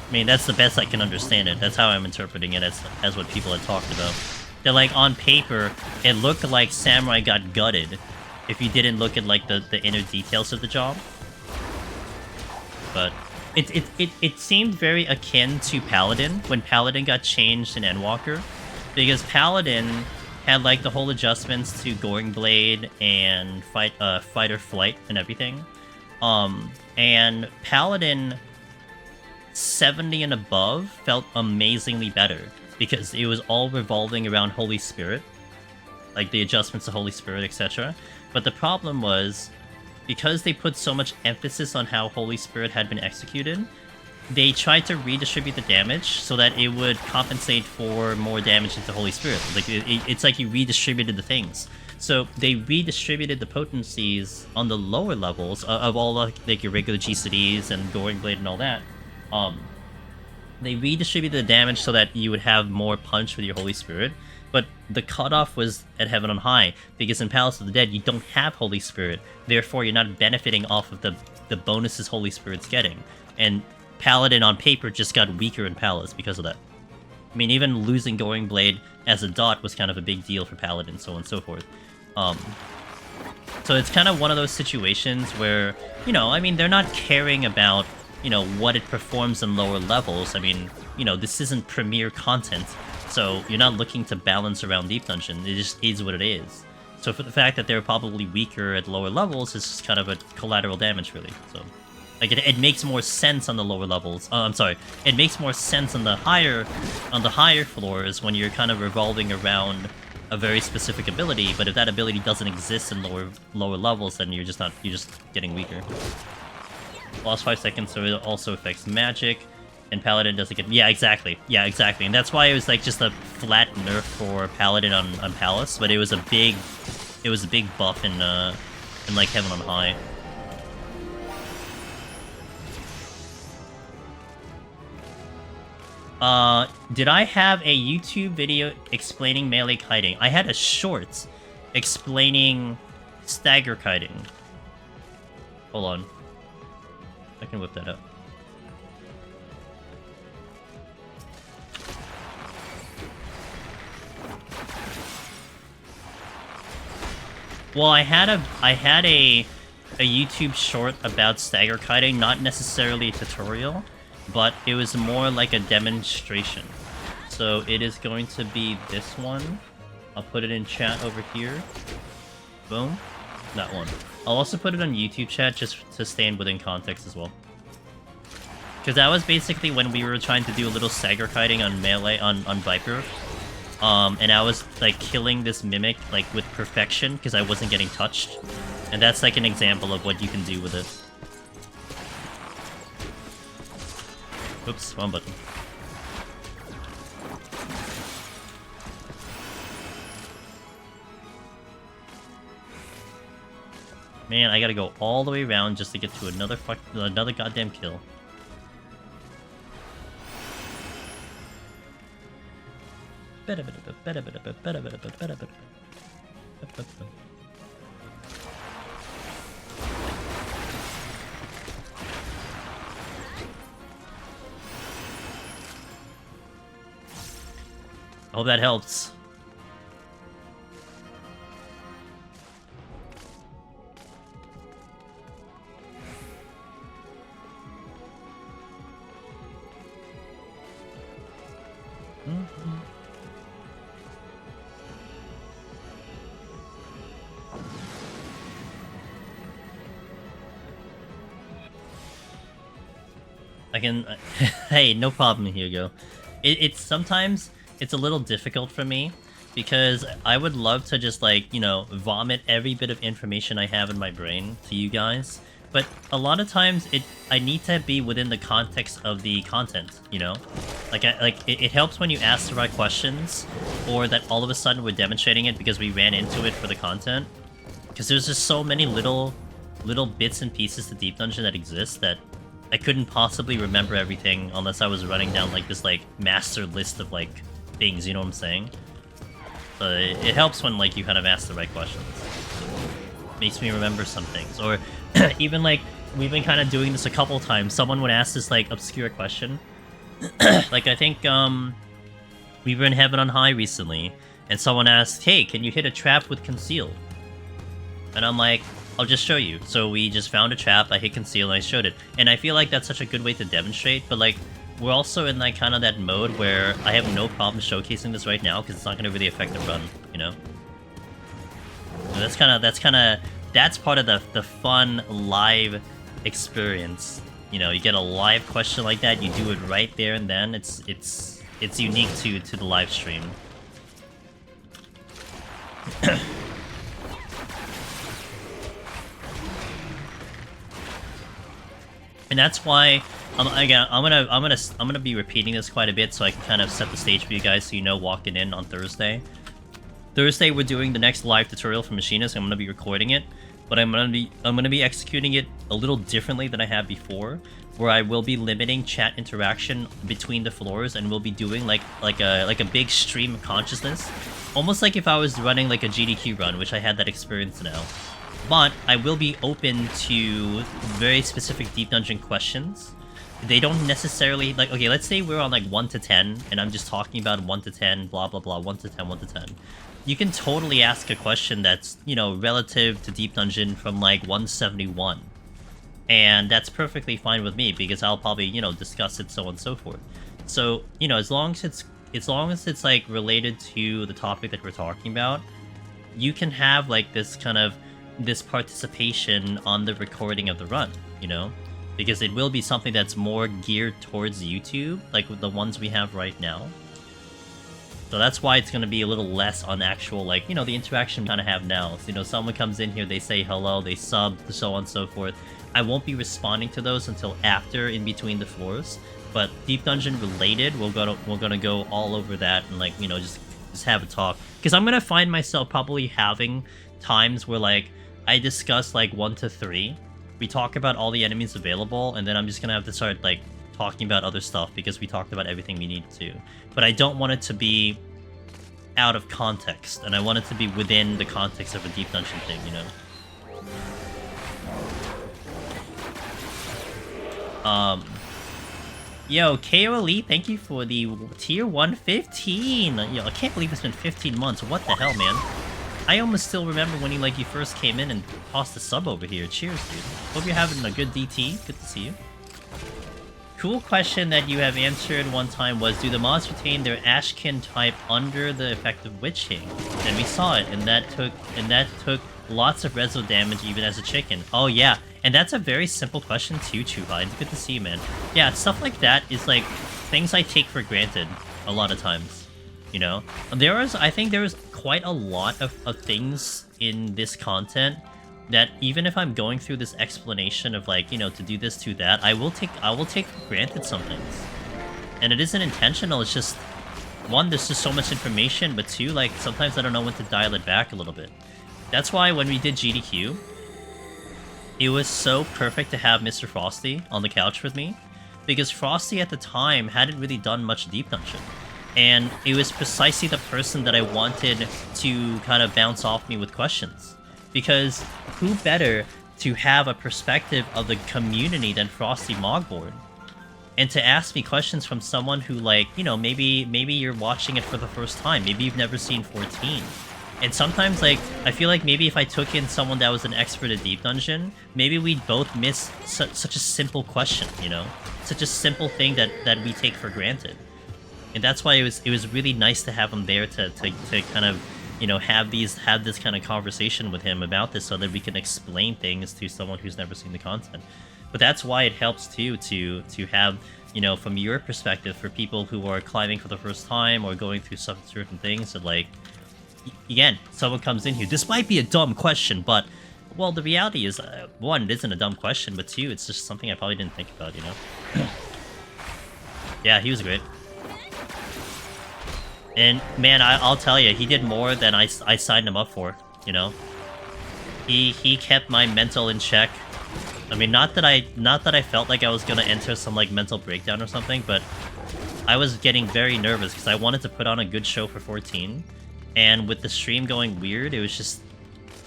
I mean, that's the best I can understand it. That's how I'm interpreting it as what people had talked about. That, like, on paper, it looked like Samurai got gutted if you didn't look at, like, the inner details of the job. But it seemed very akin to Paladin when Paladin got changed in Endwalker, because Paladin had, like, the whole adjustments to Goring Blade and Fight or Flight and everything. And Paladin 70 and above felt amazingly better because it was all revolving around Holy Spirit, like the adjustments to Holy Spirit, etc. But the problem was, because they put so much emphasis on how Holy Spirit had been executed, they tried to redistribute the damage so that it would compensate for more damage into Holy Spirit. Like it's like you redistributed the things. So they redistributed the potencies on the lower levels of all like your regular GCDs and Goring Blade and all that. They redistributed the damage so that you would have more punch with your Holy Spirit, but the cutoff was at Heaven on High, because in Palace of the Dead, you don't have Holy Spirit, therefore you're not benefiting off of the bonuses Holy Spirit's getting, and Paladin on paper just got weaker in Palace because of that. I mean, even losing Goring Blade as a dot was kind of a big deal for Paladin, so on and so forth. So it's kind of one of those situations where, you know, I mean, they're not caring about, you know, what it performs in lower levels. I mean, you know, this isn't premier content, so you're not looking to balance around Deep Dungeon. It just is what it is. So for the fact that they're probably weaker at lower levels is just kind of a collateral damage, really. So, like, it makes more sense on the lower levels. I'm sorry, it makes more sense on the higher floors when you're kind of revolving around a very specific ability. But if that ability doesn't exist in lower levels, then you're just getting weaker. Lost 5 seconds, so it also affects magic, and Paladin doesn't get... Yeah, exactly. Yeah, exactly. And that's why it was like just a flat nerf for Paladin on Palace, but it was a big buff in like Heaven on High. Did I have a YouTube video explaining melee kiting? I had a short explaining stagger kiting. Hold on. I can whip that up. Well, I had a YouTube short about stagger kiting, not necessarily a tutorial, but it was more like a demonstration. So it is going to be this one. I'll put it in chat over here. Boom. that one. I'll also put it on YouTube chat just to stay within context as well. Because that was basically when we were trying to do a little stagger kiting on melee on Viper. And I was like killing this mimic like with perfection because I wasn't getting touched. And that's like an example of what you can do with it. Oops, wrong button. Man, I gotta go all the way around just to get to another goddamn kill. I hope that helps. I can... hey, no problem, Hugo. It's sometimes it's a little difficult for me because I would love to just like, you know, vomit every bit of information I have in my brain to you guys. But a lot of times I need to be within the context of the content, you know? It helps when you ask the right questions or that all of a sudden we're demonstrating it because we ran into it for the content. Because there's just so many little bits and pieces to Deep Dungeon that exist that I couldn't possibly remember everything unless I was running down like this like master list of like things, you know what I'm saying? So it helps when like you kind of ask the right questions. Makes me remember some things. Or even like we've been kind of doing this a couple times. Someone would ask this like obscure question. Like I think we were in Heaven on High recently and someone asked, "Hey, can you hit a trap with conceal?" And I'm like, I'll just show you. So we just found a trap, I hit conceal, and I showed it. And I feel like that's such a good way to demonstrate, but like, we're also in like kind of that mode where I have no problem showcasing this right now because it's not going to really affect the run, you know? So that's part of the fun live experience. You know, you get a live question like that, you do it right there and then. It's unique to the live stream. And that's why again, I'm gonna be repeating this quite a bit so I can kind of set the stage for you guys so you know walking in on Thursday. Thursday we're doing the next live tutorial for Machinist. I'm gonna be recording it, but I'm gonna be executing it a little differently than I have before, where I will be limiting chat interaction between the floors and we'll be doing like a big stream of consciousness, almost like if I was running like a GDQ run, which I had that experience now. But I will be open to very specific Deep Dungeon questions. They don't necessarily, like, okay, let's say we're on like 1 to 10, and I'm just talking about 1 to 10, blah, blah, blah, 1 to 10, 1 to 10. You can totally ask a question that's, you know, relative to Deep Dungeon from like 171. And that's perfectly fine with me, because I'll probably, you know, discuss it, so on and so forth. So, you know, as long as it's like related to the topic that we're talking about, you can have like this participation on the recording of the run, you know? Because it will be something that's more geared towards YouTube, like the ones we have right now. So that's why it's going to be a little less on actual, like, you know, the interaction we kind of have now. So, you know, someone comes in here, they say hello, they sub, so on and so forth. I won't be responding to those until after, in between the floors. But Deep Dungeon related, we're gonna go all over that and, like, you know, just have a talk. Because I'm gonna find myself probably having times where, like, I discuss like 1 to 3. We talk about all the enemies available, and then I'm just gonna have to start like talking about other stuff because we talked about everything we needed to. But I don't want it to be out of context, and I want it to be within the context of a Deep Dungeon thing, you know? Yo, KO Elite, thank you for the tier 115. Yo, I can't believe it's been 15 months. What the hell, man? I almost still remember when you first came in and tossed the sub over here. Cheers, dude. Hope you're having a good DT. Good to see you. cool question that you have answered one time was, do the mods retain their Ashkin type under the effect of witching? And we saw it, and that took lots of reso damage even as a chicken. Oh yeah, and that's a very simple question too, Chuhai. It's good to see you, man. Yeah, stuff like that is like things I take for granted a lot of times. You know, I think there was quite a lot of things in this content that even if I'm going through this explanation of like, you know, to do this, to that, I will take for granted some things. And it isn't intentional, it's just, one, there's just so much information, but two, like, sometimes I don't know when to dial it back a little bit. That's why when we did GDQ, it was so perfect to have Mr. Frosty on the couch with me, because Frosty at the time hadn't really done much Deep Dungeon. And it was precisely the person that I wanted to kind of bounce off me with questions. Because who better to have a perspective of the community than Frosty Mogborn? And to ask me questions from someone who, like, you know, maybe you're watching it for the first time, maybe you've never seen 14. And sometimes, like, I feel like maybe if I took in someone that was an expert at Deep Dungeon, maybe we'd both miss such a simple question, you know? Such a simple thing that we take for granted. And that's why it was really nice to have him there to kind of, you know, have this kind of conversation with him about this so that we can explain things to someone who's never seen the content. But that's why it helps too to have, you know, from your perspective, for people who are climbing for the first time or going through some certain things, that, like, again, someone comes in here, this might be a dumb question, but, well, the reality is, one, it isn't a dumb question, but two, it's just something I probably didn't think about, you know? Yeah, he was great. And, man, I'll tell you, he did more than I signed him up for, you know? He kept my mental in check. I mean, not that I felt like I was gonna enter some, like, mental breakdown or something, but I was getting very nervous because I wanted to put on a good show for 14. And with the stream going weird, it was just,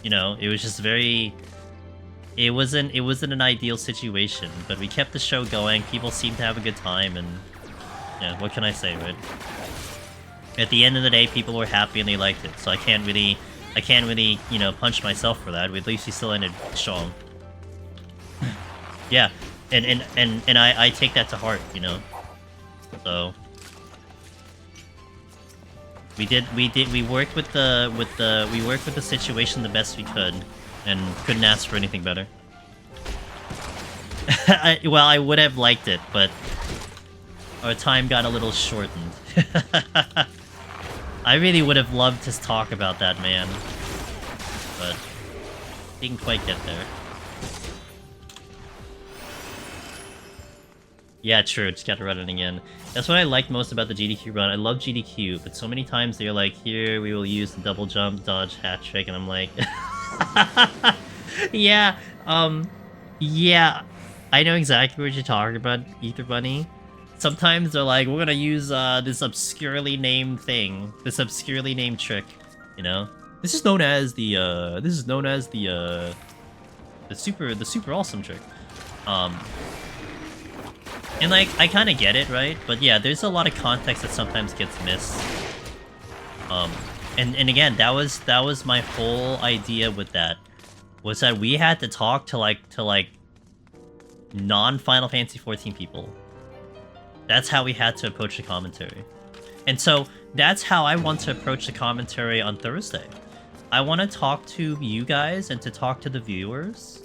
you know, it was just very... It wasn't an ideal situation, but we kept the show going, people seemed to have a good time, and... Yeah, what can I say, right? At the end of the day, people were happy and they liked it, so I can't really, you know, punch myself for that. At least we still ended strong. Yeah, and I take that to heart, you know. So we worked with the situation the best we could, and couldn't ask for anything better. Well, I would have liked it, but our time got a little shortened. I really would have loved to talk about that, man, but didn't quite get there. Yeah, true, just gotta run it again. That's what I liked most about the GDQ run. I love GDQ, but so many times they're like, here, we will use the double jump, dodge, hat trick, and I'm like... Yeah, yeah, I know exactly what you're talking about, Ether Bunny. Sometimes they're like, we're gonna use this obscurely named thing, this obscurely named trick, you know. This is known as the super awesome trick. And like, I kind of get it, right? But yeah, there's a lot of context that sometimes gets missed. And again, that was my whole idea with that, was that we had to talk to like non-Final Fantasy 14 people. That's how we had to approach the commentary. And so that's how I want to approach the commentary on Thursday. I want to talk to you guys and to talk to the viewers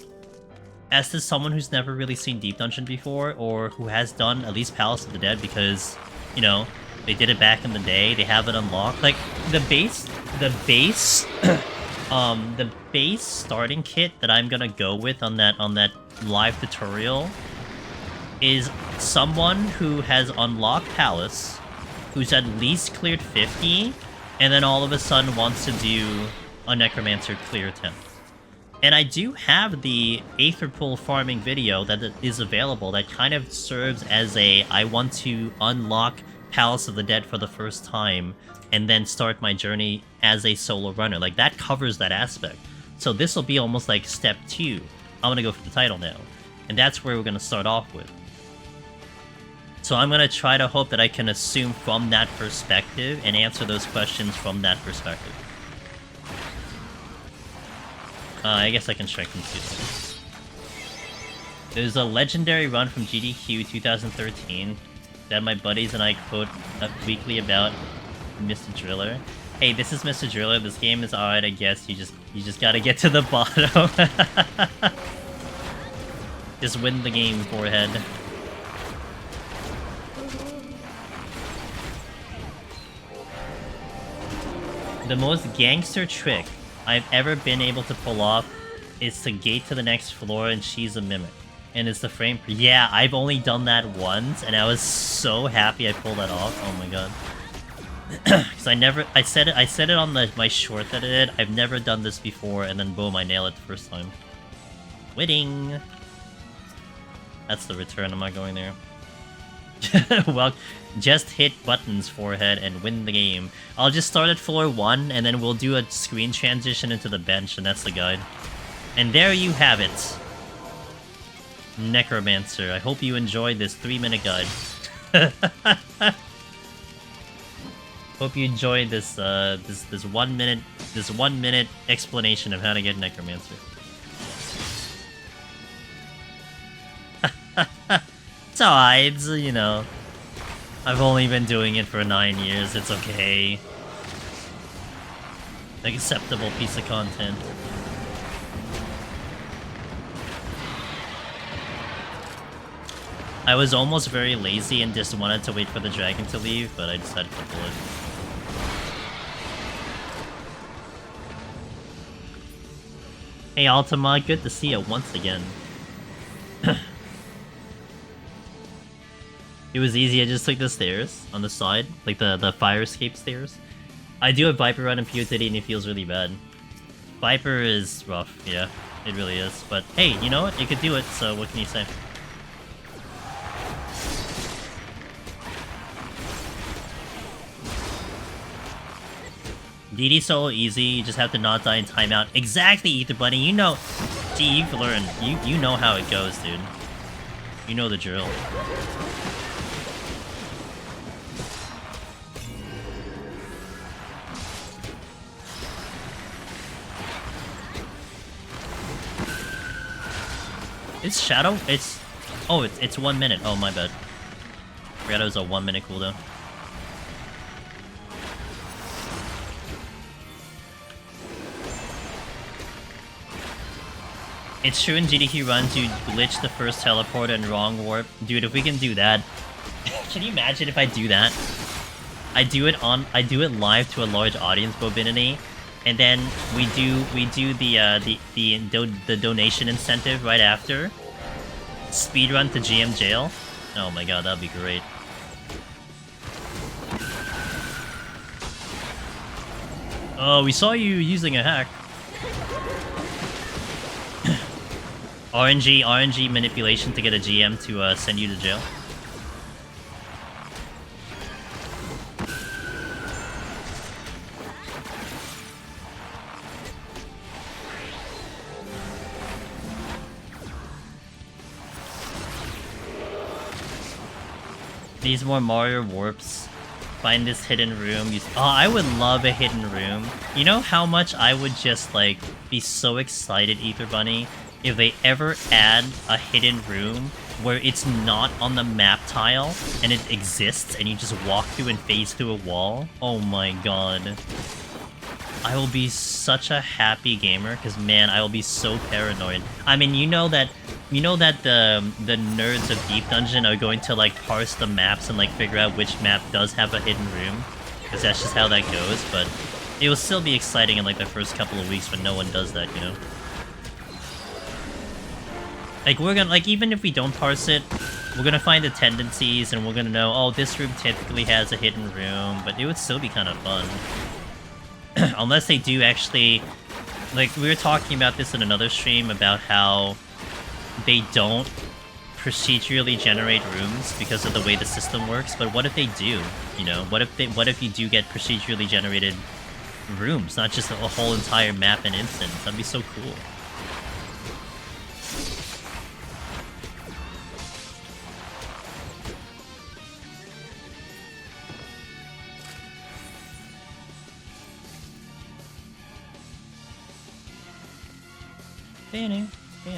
as to someone who's never really seen Deep Dungeon before, or who has done at least Palace of the Dead because, you know, they did it back in the day, they have it unlocked. Like, the base starting kit that I'm gonna go with on that live tutorial is someone who has unlocked Palace, who's at least cleared 50, and then all of a sudden wants to do a Necromancer clear 10. And I do have the Aether Pool farming video that is available that kind of serves as a, I want to unlock Palace of the Dead for the first time, and then start my journey as a solo runner. Like, that covers that aspect. So this will be almost like step 2. I'm gonna go for the title now. And that's where we're gonna start off with. So I'm gonna try to hope that I can assume from that perspective and answer those questions from that perspective. I guess I can strengthen too. There's a legendary run from GDQ 2013 that my buddies and I quote weekly about Mr. Driller. Hey, this is Mr. Driller. This game is alright, I guess. You just gotta get to the bottom. Just win the game, forehead. The most gangster trick I've ever been able to pull off is to gate to the next floor and she's a mimic. And it's the frame. Yeah, I've only done that once, and I was so happy I pulled that off. Oh my god. Because I said it on my short that I did. I've never done this before, and then boom, I nail it the first time. Winning. That's the return. I'm not going there. Well, just hit buttons, forehead, and win the game. I'll just start at floor 1, and then we'll do a screen transition into the bench, and that's the guide. And there you have it. Necromancer. I hope you enjoyed this 3-minute guide. Hope you enjoyed this this 1 minute explanation of how to get Necromancer. It's alright, you know. I've only been doing it for 9 years, it's okay. Acceptable piece of content. I was almost very lazy and just wanted to wait for the dragon to leave, but I decided to pull it. Hey Ultima, good to see you once again. It was easy, I just took the stairs on the side, like the fire escape stairs. I do a Viper run in PoTD and it feels really bad. Viper is rough, yeah, it really is. But hey, you know what? You could do it, so what can you say? DD solo easy, you just have to not die in timeout. Exactly, Ether Bunny, you know... Gee, you've learned. You know how it goes, dude. You know the drill. It's Shadow? It's... Oh, it's 1 minute. Oh, my bad. Forgot it was a 1 minute cooldown. It's true in GDQ runs you glitch the first teleporter and wrong warp. Dude, if we can do that... Can you imagine if I do that? I do it live to a large audience, Bobinity, and then we do the donation incentive right after. Speedrun to GM jail. Oh my god, that'd be great. Oh, we saw you using a hack. RNG manipulation to get a GM to send you to jail. These more Mario warps. Find this hidden room. Oh, I would love a hidden room. You know how much I would just, like, be so excited, Ether Bunny, if they ever add a hidden room where it's not on the map tile and it exists and you just walk through and phase through a wall. Oh my god. I will be such a happy gamer because, man, I will be so paranoid. I mean, you know that the nerds of Deep Dungeon are going to, like, parse the maps and, like, figure out which map does have a hidden room, because that's just how that goes, but it will still be exciting in, like, the first couple of weeks when no one does that, you know? Like, we're gonna, like, even if we don't parse it, we're gonna find the tendencies, and we're gonna know, oh, this room typically has a hidden room, but it would still be kind of fun. Unless they do actually... Like, we were talking about this in another stream, about how they don't procedurally generate rooms because of the way the system works, but what if they do, you know? What if you do get procedurally generated rooms, not just a whole entire map and instance? That'd be so cool.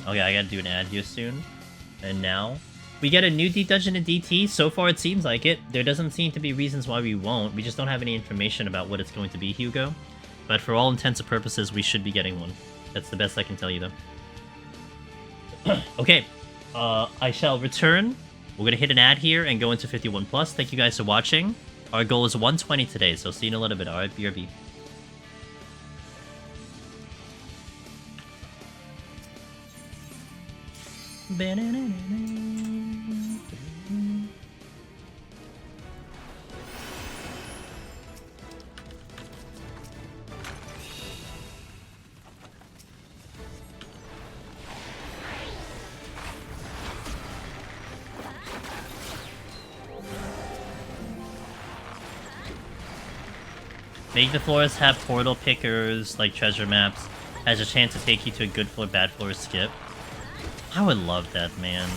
Okay, I gotta do an ad here soon. And now we get a new deep dungeon in DT. So far, it seems like it. There doesn't seem to be reasons why we won't. We just don't have any information about what it's going to be, Hugo. But for all intents and purposes, we should be getting one. That's the best I can tell you, though. Okay, I shall return. We're gonna hit an ad here and go into 51 plus. Thank you guys for watching. Our goal is 120 today, so see you in a little bit. All right, BRB. Make the floors have portal pickers, like treasure maps, has a chance to take you to a good floor, bad floor skip. I would love that, man.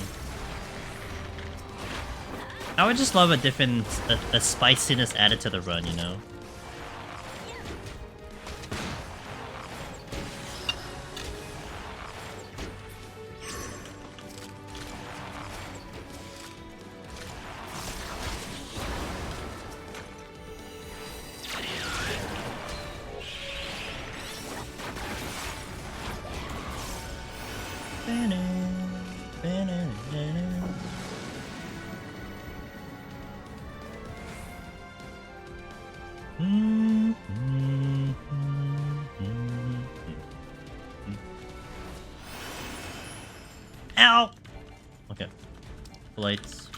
I would just love a different, a spiciness added to the run, you know? Ow! Okay. Lights.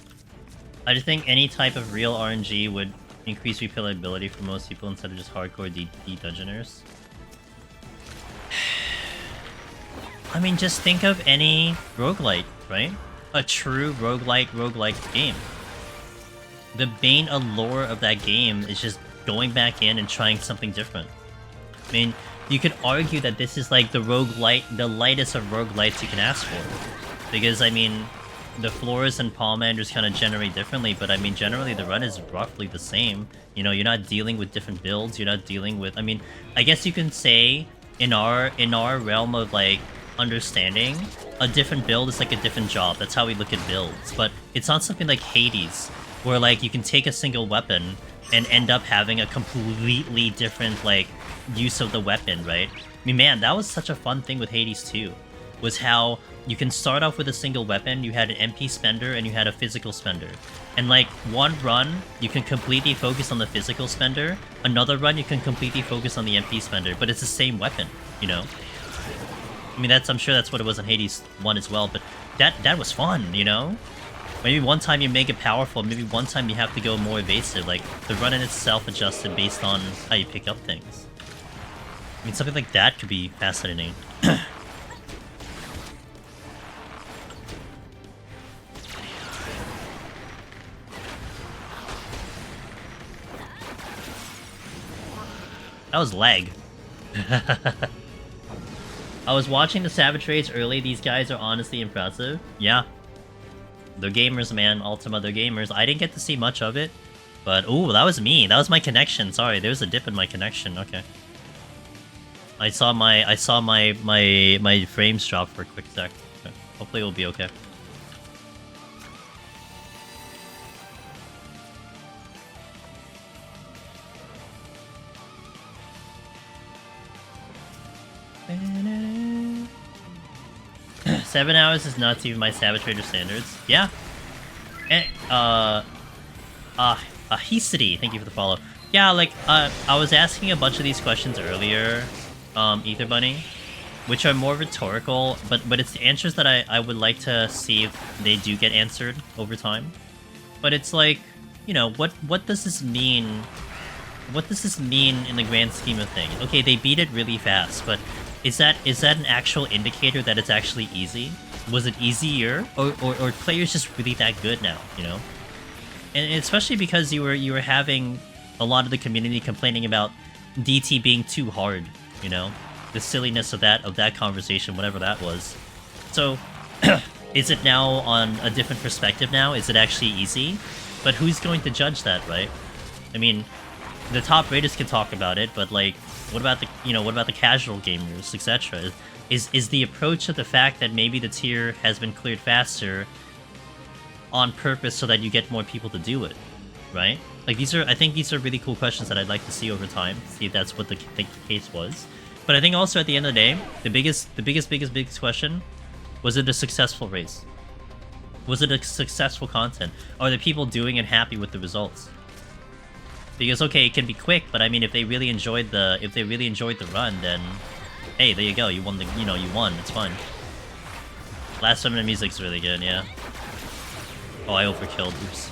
I just think any type of real RNG would increase replayability for most people instead of just hardcore D-Dungeoners. I mean, just think of any roguelite, right? A true roguelike game. The main allure of that game is just going back in and trying something different. I mean, you could argue that this is like the lightest of roguelites you can ask for. Because, I mean, the floors and Palmanders kind of generate differently, but I mean, generally the run is roughly the same. You know, you're not dealing with different builds, you're not dealing with... I mean, I guess you can say, in our realm of, like, understanding, a different build is like a different job. That's how we look at builds. But it's not something like Hades, where, like, you can take a single weapon and end up having a completely different, like, use of the weapon, right? I mean, man, that was such a fun thing with Hades 2, was how you can start off with a single weapon, you had an MP spender, and you had a physical spender. And, like, one run, you can completely focus on the physical spender, another run, you can completely focus on the MP spender, but it's the same weapon, you know? I mean, I'm sure that's what it was in Hades 1 as well, but that was fun, you know? Maybe one time you make it powerful, maybe one time you have to go more evasive, like, the run in itself adjusted based on how you pick up things. I mean, something like that could be fascinating. That was lag. I was watching the Savage Raids early. These guys are honestly impressive. Yeah. They're gamers, man. Ultima, they're gamers. I didn't get to see much of it. But, ooh, that was me. That was my connection. Sorry, there was a dip in my connection. Okay. I saw my frames drop for a quick sec. Okay. Hopefully it'll be okay. $7 hours is nuts, even my Savage Raider standards. Yeah. And, Hisidi, thank you for the follow. Yeah, like, I was asking a bunch of these questions earlier, Ether Bunny, which are more rhetorical, but it's the answers that I would like to see if they do get answered over time. But it's like, you know, what does this mean? What does this mean in the grand scheme of things? Okay, they beat it really fast, but is that an actual indicator that it's actually easy? Was it easier, or players just really that good now? You know, and especially because you were having a lot of the community complaining about DT being too hard. You know, the silliness of that conversation, whatever that was. So, is it now on a different perspective now? Is it actually easy? But who's going to judge that, right? I mean, the top raiders can talk about it, but like, What about the, you know, what about the casual gamers, etc.? Is the approach of the fact that maybe the tier has been cleared faster on purpose so that you get more people to do it, right? Like I think these are really cool questions that I'd like to see over time, see if that's what the case was. But I think also at the end of the day, the biggest question, was it a successful race? Was it a successful content? Are the people doing it happy with the results? Because okay, it can be quick, but I mean, if they really enjoyed the run, then hey, there you go, you won the, you know, you won. It's fine. Last Summoner music's really good, yeah. Oh, I overkilled. Oops.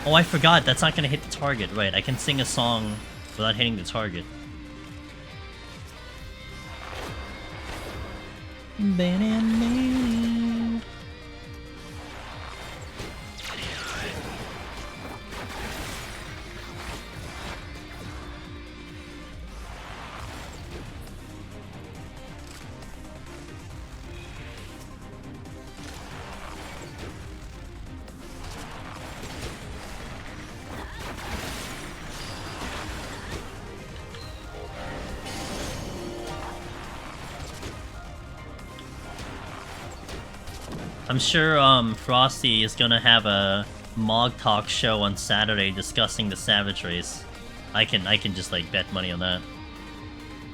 Oh, I forgot. That's not gonna hit the target. Right, I can sing a song without hitting the target. I'm sure Frosty is gonna have a Mog Talk show on Saturday discussing the Savage race. I can just like bet money on that.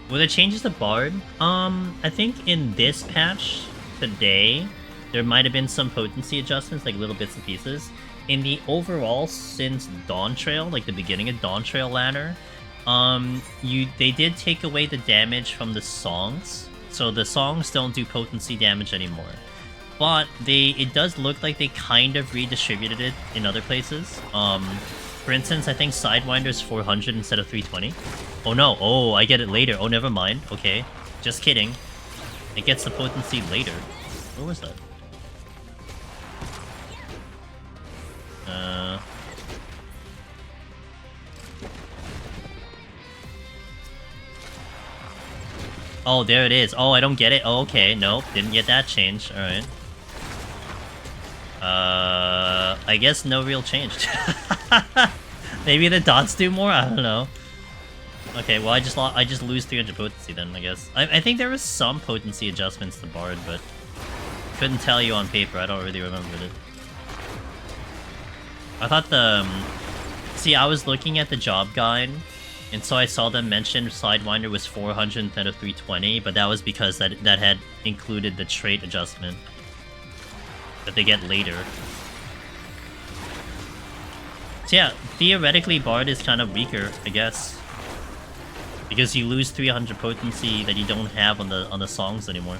Were there changes to Bard? I think in this patch today there might have been some potency adjustments, like little bits and pieces. In the overall, since Dawntrail, like the beginning of Dawntrail ladder, they did take away the damage from the songs, so the songs don't do potency damage anymore. But it does look like they kind of redistributed it in other places. For instance, I think Sidewinder's 400 instead of 320. Oh no, oh, I get it later. Oh, never mind. Okay, just kidding. It gets the potency later. Where was that? Oh, there it is. Oh, I don't get it. Oh, okay, nope, didn't get that change. Alright. I guess no real change. Maybe the dots do more? I don't know. Okay, well I just lose 300 potency then, I guess. I think there was some potency adjustments to Bard, but couldn't tell you on paper. I don't really remember it. I thought see, I was looking at the job guide, and so I saw them mention Sidewinder was 400 instead of 320, but that was because that had included the trait adjustment that they get later. So yeah, theoretically Bard is kind of weaker, I guess, because you lose 300 potency that you don't have on the songs anymore.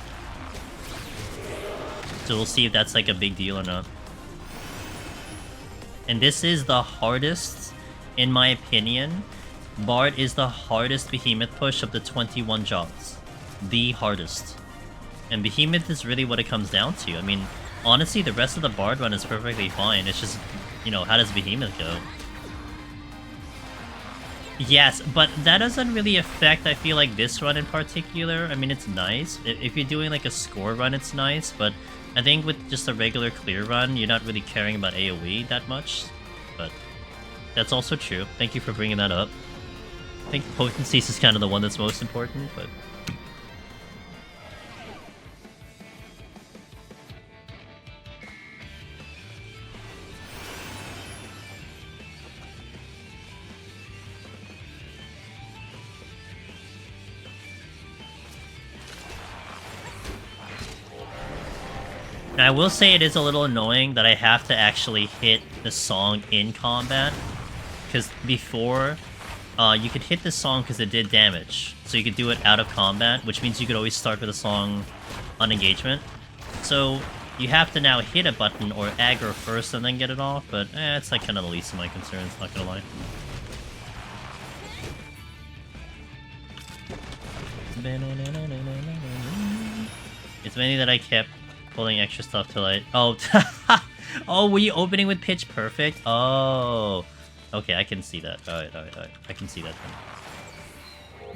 So we'll see if that's like a big deal or not. And this is the hardest, in my opinion. Bard is the hardest Behemoth push of the 21 jobs. The hardest. And Behemoth is really what it comes down to. I mean, honestly, the rest of the Bard run is perfectly fine. It's just, you know, how does Behemoth go? Yes, but that doesn't really affect, I feel like, this run in particular. I mean, it's nice. If you're doing like a score run, it's nice, but I think with just a regular clear run, you're not really caring about AoE that much. But that's also true. Thank you for bringing that up. I think potency is kind of the one that's most important, but... Now, I will say it is a little annoying that I have to actually hit the song in combat, because before, you could hit the song because it did damage, so you could do it out of combat, which means you could always start with a song on engagement. So you have to now hit a button or aggro first and then get it off, but it's like kind of the least of my concerns, not gonna lie. It's mainly that I kept pulling extra stuff till I... Oh, oh, were you opening with Pitch Perfect? Oh, okay, I can see that. Alright, I can see that then.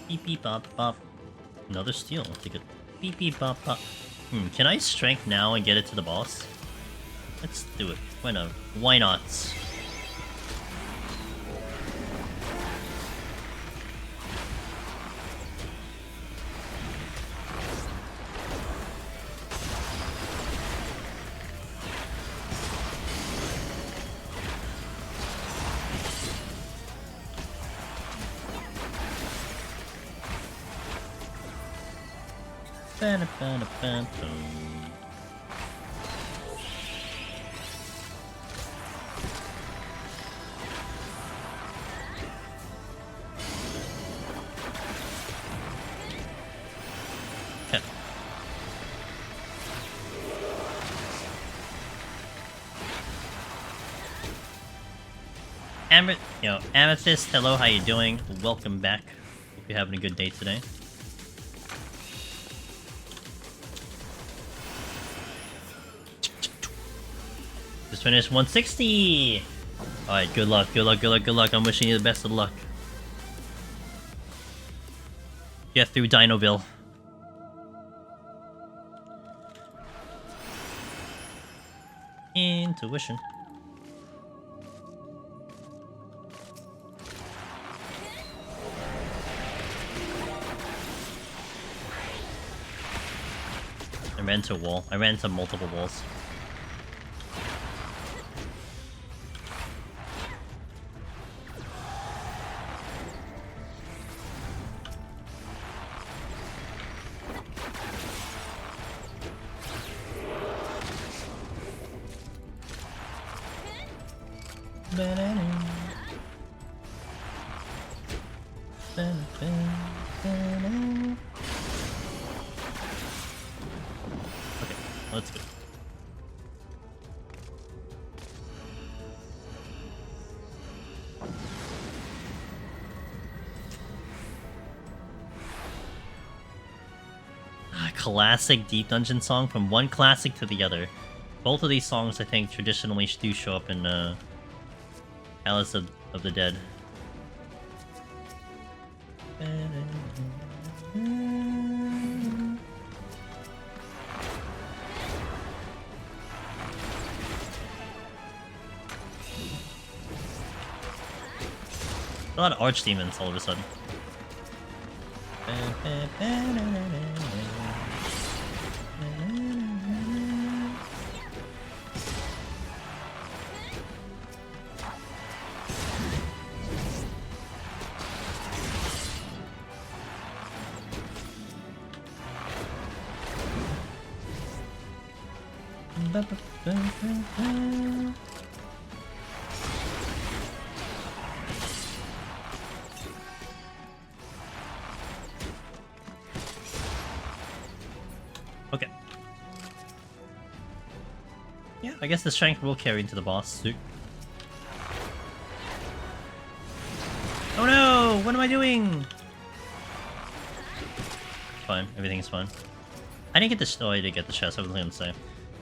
Beep beep bop bop. Another steal. I'll take it. Beep beep bop bop. Can I strength now and get it to the boss? Let's do it. Why not? Why not? Amethyst, hello, how you doing? Welcome back. Hope you're having a good day today. Just finished 160! Alright, good luck, good luck, good luck, good luck. I'm wishing you the best of luck. Get through Dinoville. Intuition. I ran into a wall. I ran into multiple walls. Okay, let's go. Classic Deep Dungeon song, from one classic to the other. Both of these songs, I think, traditionally do show up in Alice of the Dead. A lot of archdemons all of a sudden. Okay. Yeah, I guess the strength will carry into the boss suit. Oh no! What am I doing? Fine, everything's fine. I didn't get the I did get the chest, I was gonna say.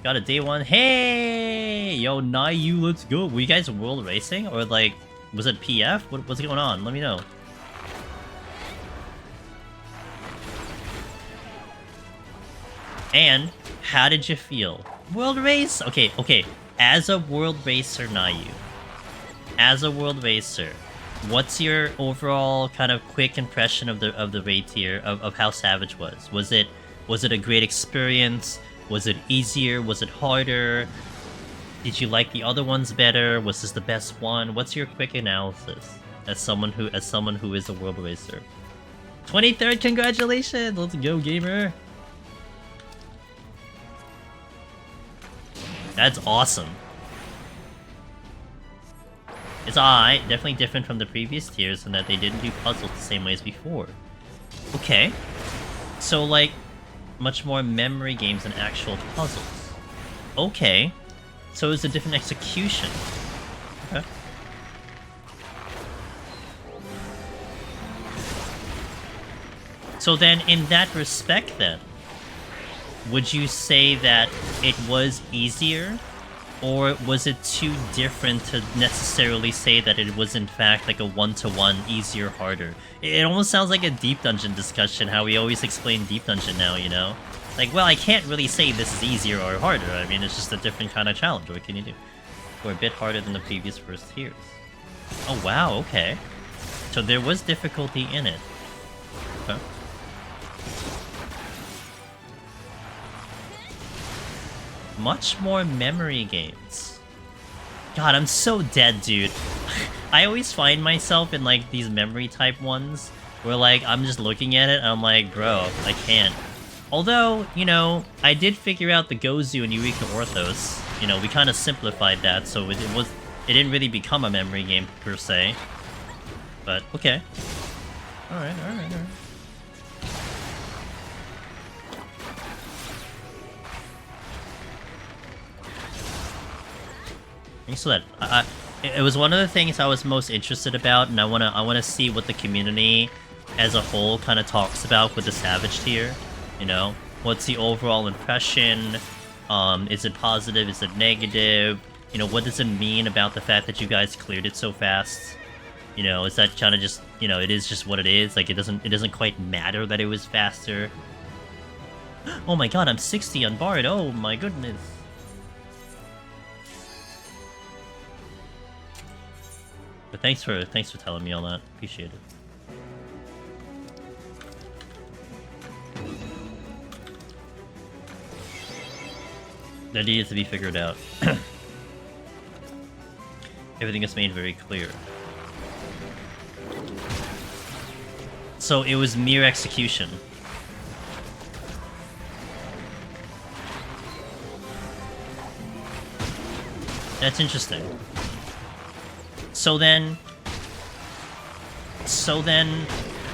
Got a day one. Hey! Yo, Nyu, let's go. Were you guys world racing? Or like, was it PF? What's going on? Let me know. And, how did you feel? World race? Okay, okay. As a world racer, Nyu. As a world racer, what's your overall kind of quick impression of the raid tier, of how Savage was? Was it a great experience? Was it easier? Was it harder? Did you like the other ones better? Was this the best one? What's your quick analysis as someone who is a world racer? 23rd, congratulations! Let's go, gamer! That's awesome. It's alright, definitely different from the previous tiers in that they didn't do puzzles the same way as before. Okay. So, like, much more memory games than actual puzzles. Okay, so it's a different execution. Okay. So then, in that respect then, would you say that it was easier? Or was it too different to necessarily say that it was in fact like a one-to-one, easier, harder? It almost sounds like a Deep Dungeon discussion, how we always explain Deep Dungeon now, you know? Like, well, I can't really say this is easier or harder. I mean, it's just a different kind of challenge. What can you do? Or a bit harder than the previous first tiers. Oh, wow, okay. So there was difficulty in it. Okay. Much more memory games. God, I'm so dead, dude. I always find myself in, like, these memory type ones where, like, I'm just looking at it and I'm like, bro, I can't. Although, you know, I did figure out the Gozu and Eureka Orthos. You know, we kind of simplified that, so it didn't really become a memory game, per se. But, okay. Alright. So that it was one of the things I was most interested about, and I wanna see what the community as a whole kind of talks about with the Savage tier. You know, what's the overall impression? Is it positive? Is it negative? You know, what does it mean about the fact that you guys cleared it so fast? You know, is that kind of just, you know, it is just what it is? Like, it doesn't quite matter that it was faster. Oh my god, I'm 60 on Bard. Oh my goodness. But thanks for telling me all that. Appreciate it. That needed to be figured out. Everything is made very clear. So it was mere execution. That's interesting. So then,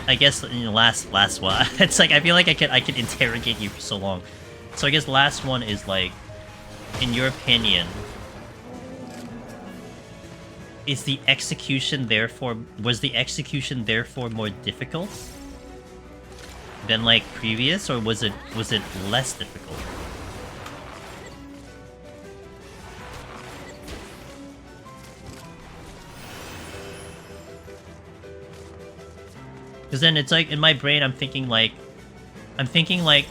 I guess in the last one, it's like I feel like I could interrogate you for so long. So I guess last one is like, in your opinion, was the execution therefore more difficult than like previous, or was it less difficult? Because then it's like, in my brain, I'm thinking like,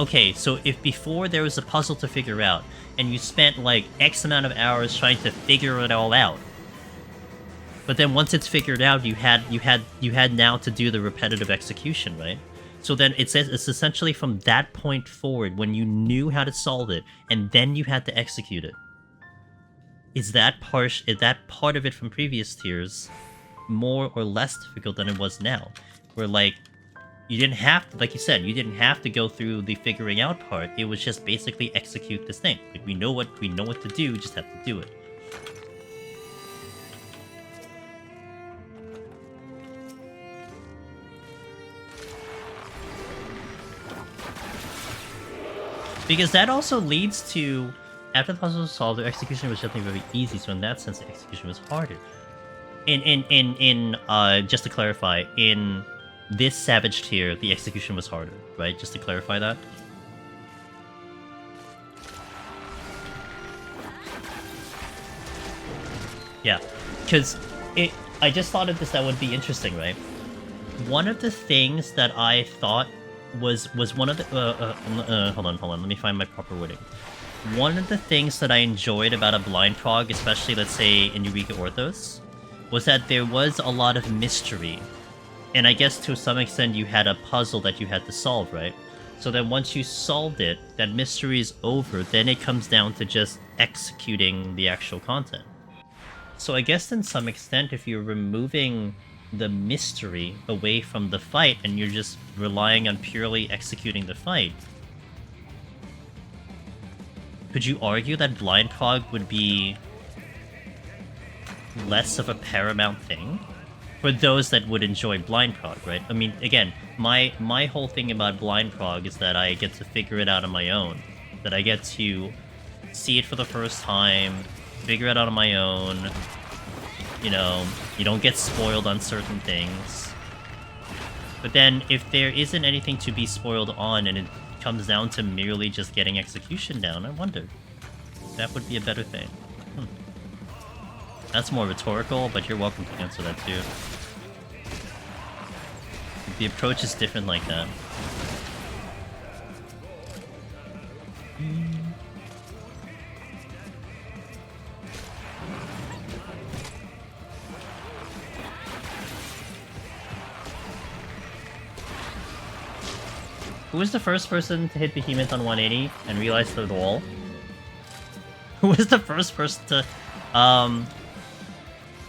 okay, so if before there was a puzzle to figure out, and you spent like X amount of hours trying to figure it all out, but then once it's figured out, you had now to do the repetitive execution, right? So then it's essentially from that point forward, when you knew how to solve it, and then you had to execute it. Is that part of it from previous tiers more or less difficult than it was now? Where, like, you didn't have to, like you said, you didn't have to go through the figuring out part. It was just basically execute this thing. Like, we know what to do, we just have to do it. Because that also leads to, after the puzzle was solved, the execution was definitely very easy, so in that sense, the execution was harder. Just to clarify, in this Savage tier, the execution was harder, right? Just to clarify that. Yeah, because I just thought of this, that would be interesting, right? One of the things that I thought was one of the... hold on, let me find my proper wording. One of the things that I enjoyed about a blind prog, especially, let's say, in Eureka Orthos, was that there was a lot of mystery. And I guess to some extent you had a puzzle that you had to solve, right? So then once you solved it, that mystery is over, then it comes down to just executing the actual content. So I guess in some extent, if you're removing the mystery away from the fight and you're just relying on purely executing the fight, could you argue that blind prog would be less of a paramount thing? for those that would enjoy blind prog, right? I mean, again, my whole thing about blind prog is that I get to figure it out on my own. That I get to see it for the first time, figure it out on my own. You know, you don't get spoiled on certain things. But then, if there isn't anything to be spoiled on, and it comes down to merely just getting execution down, I wonder. That would be a better thing. That's more rhetorical, but you're welcome to answer that too. The approach is different like that. Who was the first person to hit Behemoth on 180 and realize the wall? Who was the first person to... I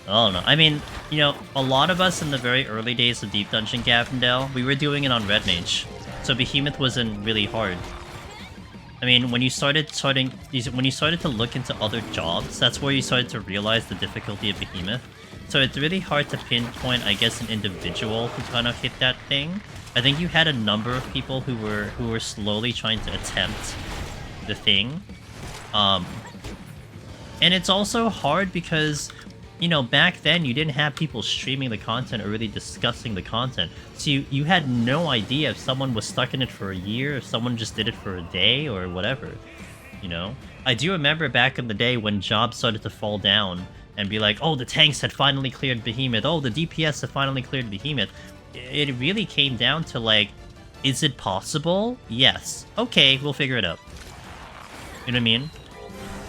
don't know. I mean, you know, a lot of us in the very early days of Deep Dungeon Gavendale, we were doing it on Red Mage. So Behemoth wasn't really hard. I mean, when you started to look into other jobs, that's where you started to realize the difficulty of Behemoth. So it's really hard to pinpoint, I guess, an individual who kind of hit that thing. I think you had a number of people who were slowly trying to attempt the thing. And it's also hard because, you know, back then you didn't have people streaming the content or really discussing the content. So you had no idea if someone was stuck in it for a year, if someone just did it for a day or whatever, you know? I do remember back in the day when jobs started to fall down and be like, oh, the tanks had finally cleared Behemoth, oh, the DPS had finally cleared Behemoth. It really came down to, like, is it possible? Yes. Okay, we'll figure it out. You know what I mean?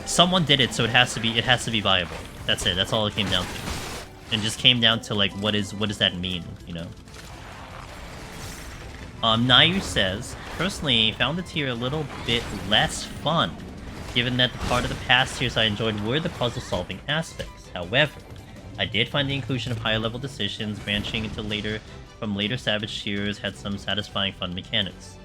Someone did it, so it has to be viable. That's it. That's all it came down to. And just came down to, like, what does that mean, you know? Nayu says, personally, found the tier a little bit less fun, given that the part of the past tiers I enjoyed were the puzzle-solving aspects. However, I did find the inclusion of higher-level decisions branching into later Savage tiers had some satisfying fun mechanics.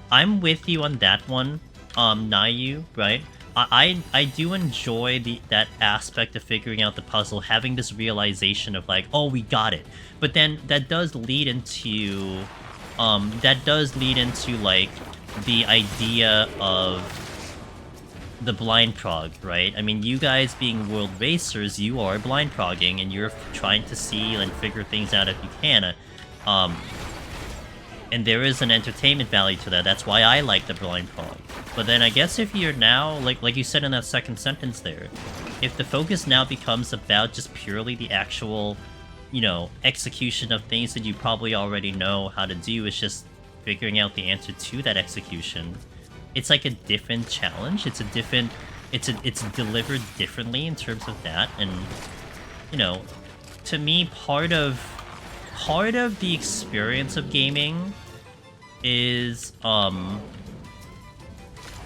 I'm with you on that one, Nayu, right? I do enjoy that aspect of figuring out the puzzle, having this realization of like, oh, we got it. But then that does lead into like the idea of the blind prog, right? I mean, you guys being world racers, you are blind progging and you're trying to see and figure things out if you can. And there is an entertainment value to that. That's why I like the blind prog. But then I guess if you're now, like you said in that second sentence there, if the focus now becomes about just purely the actual, you know, execution of things that you probably already know how to do, it's just figuring out the answer to that execution. It's like a different challenge. It's delivered differently in terms of that. And, you know, to me, part of the experience of gaming is,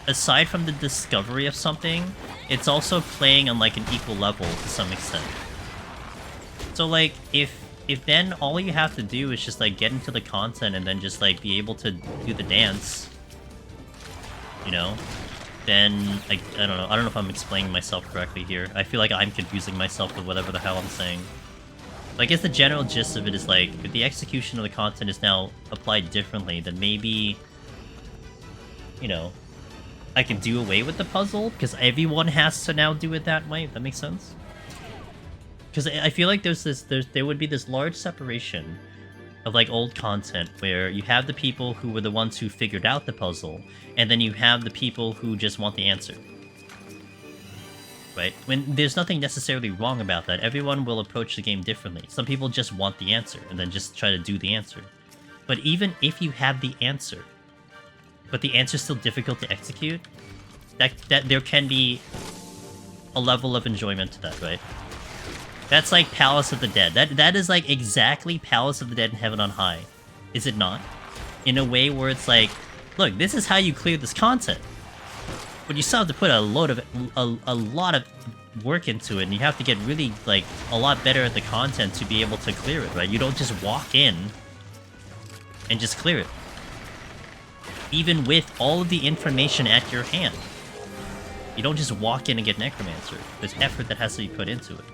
aside from the discovery of something, it's also playing on like an equal level to some extent. So like, if then all you have to do is just like get into the content and then just like be able to do the dance, you know, then I don't know. I don't know if I'm explaining myself correctly here. I feel like I'm confusing myself with whatever the hell I'm saying. I guess the general gist of it is like, if the execution of the content is now applied differently, then maybe, you know, I can do away with the puzzle, because everyone has to now do it that way, if that makes sense? Because I feel like there would be this large separation of like old content, where you have the people who were the ones who figured out the puzzle, and then you have the people who just want the answer. Right? When there's nothing necessarily wrong about that. Everyone will approach the game differently. Some people just want the answer and then just try to do the answer. But even if you have the answer, but the answer's still difficult to execute, that there can be a level of enjoyment to that, right? That's like Palace of the Dead. That is like exactly Palace of the Dead in Heaven on High. Is it not? In a way where it's like, look, this is how you clear this content. But you still have to put a lot of work into it, and you have to get really, like, a lot better at the content to be able to clear it, right? You don't just walk in and just clear it. Even with all of the information at your hand. You don't just walk in and get Necromancer. There's effort that has to be put into it.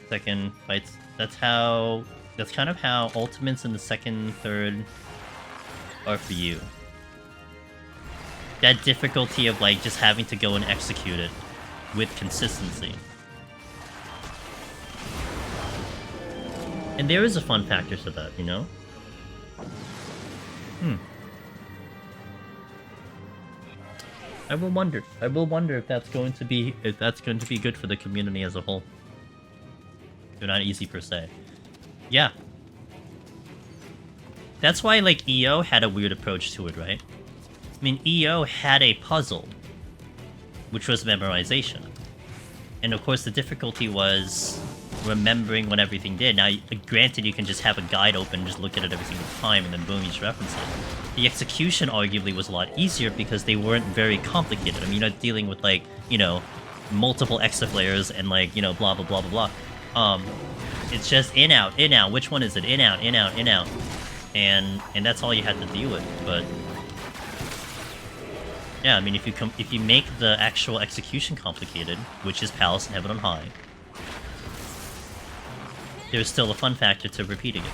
Second fights. That's kind of how ultimates in the second, third are for you. That difficulty of like just having to go and execute it with consistency. And there is a fun factor to that, you know? I will wonder if that's going to be good for the community as a whole. They're not easy per se. Yeah. That's why like EO had a weird approach to it, right? I mean, EO had a puzzle, which was memorization. And of course the difficulty was remembering what everything did. Now, granted, you can just have a guide open and just look at it every single time, and then boom, you just reference it. The execution, arguably, was a lot easier because they weren't very complicated. I mean, you're not dealing with, like, you know, multiple extra layers and, like, you know, blah, blah, blah, blah, blah. It's just in, out, which one is it? In, out, in, out, in, out. And that's all you had to deal with, but... yeah, I mean, if you make the actual execution complicated, which is Palace and Heaven on High, there's still a fun factor to repeating it.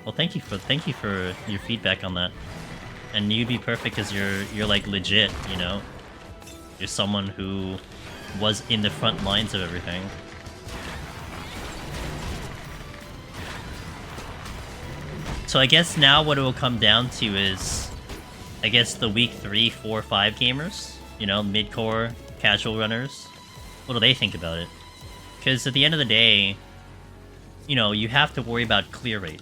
Well, thank you for your feedback on that. And you'd be perfect because you're like legit, you know? You're someone who was in the front lines of everything. So I guess now what it will come down to is, I guess the week 3, 4, 5 gamers, you know, mid-core, casual runners. What do they think about it? Because at the end of the day, you know, you have to worry about clear rate.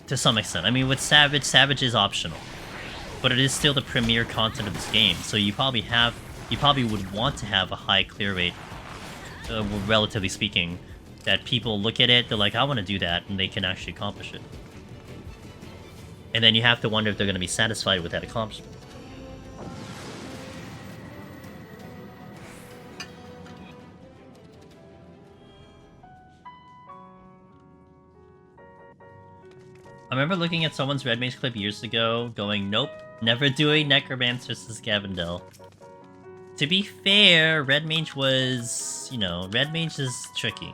To some extent. I mean, with Savage is optional. But it is still the premier content of this game, so you probably would want to have a high clear rate, relatively speaking, that people look at it, they're like, I want to do that, and they can actually accomplish it. And then you have to wonder if they're going to be satisfied with that accomplishment. I remember looking at someone's Red Mage clip years ago, going, nope, never doing Necromancers as Gavendel. To be fair, Red Mage was, you know, Red Mage is tricky.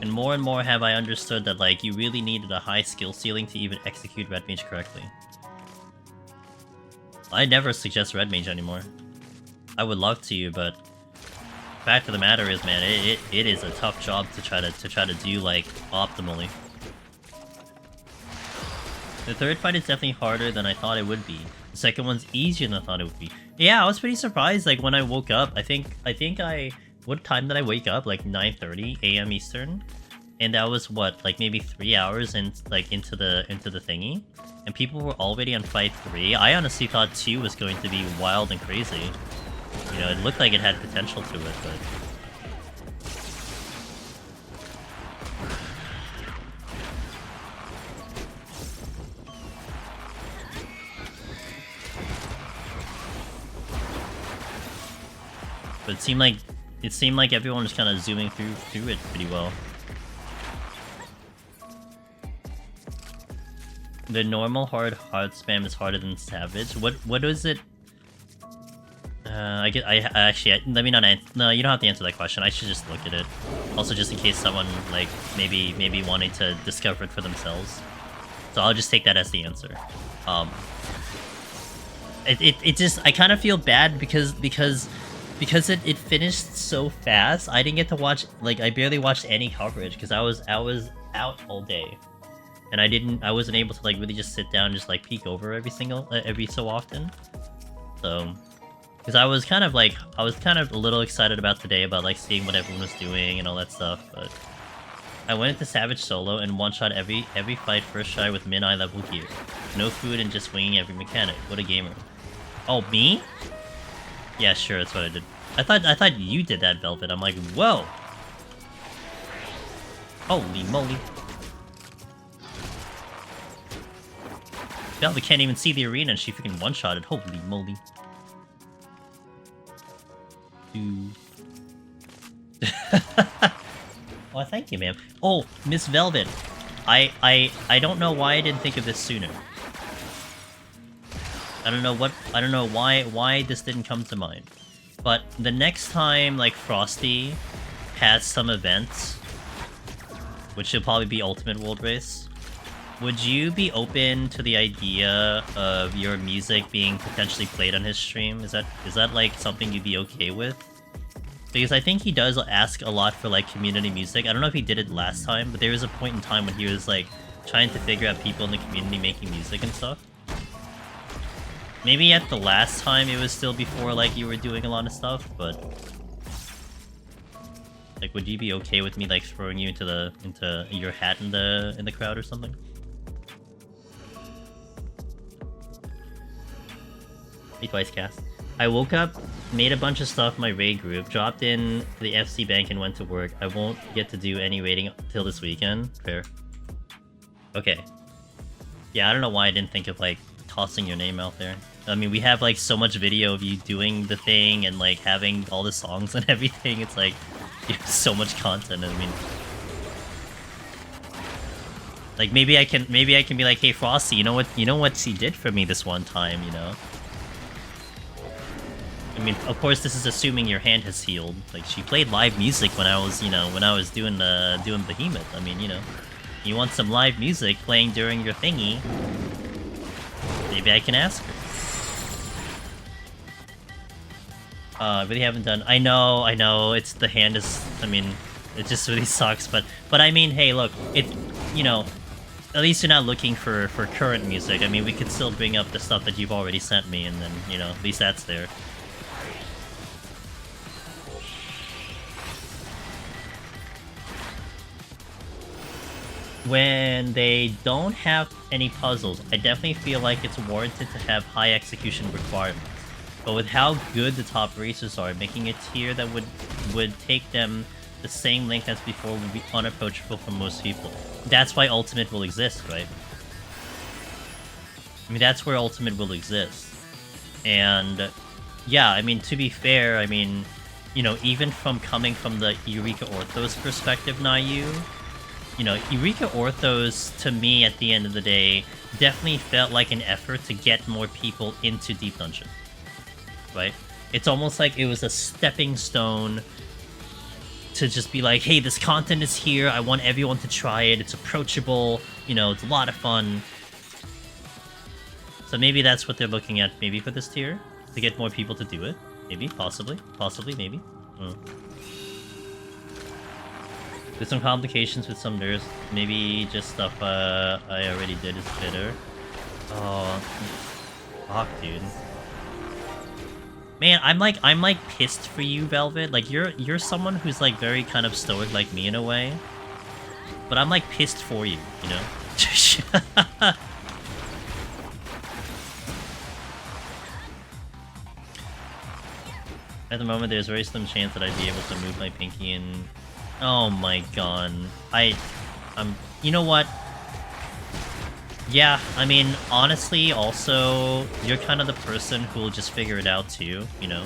And more have I understood that, like, you really needed a high skill ceiling to even execute Red Mage correctly. I never suggest Red Mage anymore. I would love to, but fact of the matter is, man, it is a tough job to try to do, like, optimally. The third fight is definitely harder than I thought it would be. The second one's easier than I thought it would be. Yeah, I was pretty surprised, like, when I woke up. I think what time did I wake up? Like 9:30 AM Eastern? And that was what, like maybe 3 hours into the thingy? And people were already on fight 3. I honestly thought 2 was going to be wild and crazy. You know, it looked like it had potential to it, but... but it seemed like everyone was kind of zooming through it pretty well. The normal hard spam is harder than Savage. What is it? Let me not answer. No, you don't have to answer that question. I should just look at it. Also, just in case someone like maybe wanting to discover it for themselves. So I'll just take that as the answer. It just, I kind of feel bad because it finished so fast. I didn't get to watch, like, I barely watched any coverage because I was out all day, and I wasn't able to like really just sit down and just like peek over every so often. So, because I was kind of a little excited about today about like seeing what everyone was doing and all that stuff, but I went into Savage solo and one-shot every fight first try with mid-eye level gear. No food and just winging every mechanic. What a gamer. Oh, me? Yeah, sure, that's what I did. I thought you did that, Velvet. I'm like, whoa! Holy moly. Velvet can't even see the arena and she freaking one-shotted. Holy moly. Oh, thank you, ma'am. Oh, Miss Velvet. I don't know why I didn't think of this sooner. I don't know why this didn't come to mind. But the next time, like, Frosty has some events, which will probably be Ultimate World Race, would you be open to the idea of your music being potentially played on his stream? Is that like something you'd be okay with? Because I think he does ask a lot for like community music. I don't know if he did it last time, but there was a point in time when he was like trying to figure out people in the community making music and stuff. Maybe at the last time it was still before like you were doing a lot of stuff, but like would you be okay with me like throwing you into your hat in the crowd or something? Hey, Twice Cast. I woke up, made a bunch of stuff in my raid group, dropped in the FC bank and went to work. I won't get to do any raiding till this weekend. Fair. Okay. Yeah, I don't know why I didn't think of like tossing your name out there. I mean, we have like so much video of you doing the thing and like having all the songs and everything. It's like you have so much content. I mean, like maybe I can be like, hey Frosty, you know what she did for me this one time, you know? I mean, of course, this is assuming your hand has healed. Like, she played live music when I was, doing Behemoth. I mean, you know, you want some live music playing during your thingy, maybe I can ask her. I really haven't done... I know, it's the hand is... I mean, it just really sucks, but I mean, hey, look, it, you know, at least you're not looking for current music. I mean, we could still bring up the stuff that you've already sent me, and then, you know, at least that's there. When they don't have any puzzles, I definitely feel like it's warranted to have high execution requirements. But with how good the top racers are, making a tier that would take them the same length as before would be unapproachable for most people. That's why Ultimate will exist, right? I mean, that's where Ultimate will exist. And yeah, I mean, to be fair, I mean, you know, even from coming from the Eureka Orthos perspective, Nayu, you know, Eureka Orthos, to me, at the end of the day, definitely felt like an effort to get more people into Deep Dungeon. Right? It's almost like it was a stepping stone to just be like, hey, this content is here, I want everyone to try it, it's approachable, you know, it's a lot of fun. So maybe that's what they're looking at, maybe for this tier, to get more people to do it. Maybe, possibly, maybe. There's some complications with some nerfs. Maybe just stuff I already did is bitter. Oh, fuck, dude. Man, I'm like pissed for you, Velvet. Like you're someone who's like very kind of stoic like me in a way. But I'm like pissed for you, you know? At the moment, there's a very slim chance that I'd be able to move my pinky in. Oh my god. You know what? Yeah, I mean, honestly, also, you're kind of the person who will just figure it out too, you know?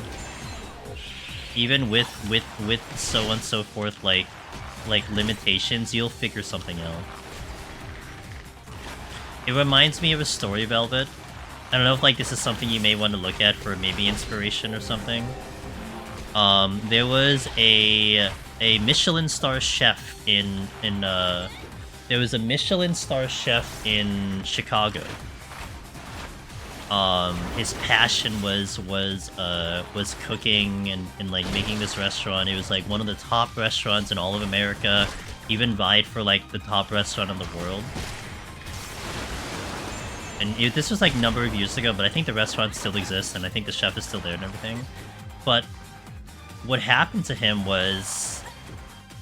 Even with so on and so forth, like limitations, you'll figure something out. It reminds me of a story, Velvet. I don't know if, like, this is something you may want to look at for maybe inspiration or something. There was a Michelin star chef in there was a Michelin star chef in Chicago. His passion was cooking and like making this restaurant. It was like one of the top restaurants in all of America, even vied for like the top restaurant in the world. And this was like a number of years ago, but I think the restaurant still exists, and I think the chef is still there and everything. But what happened to him was,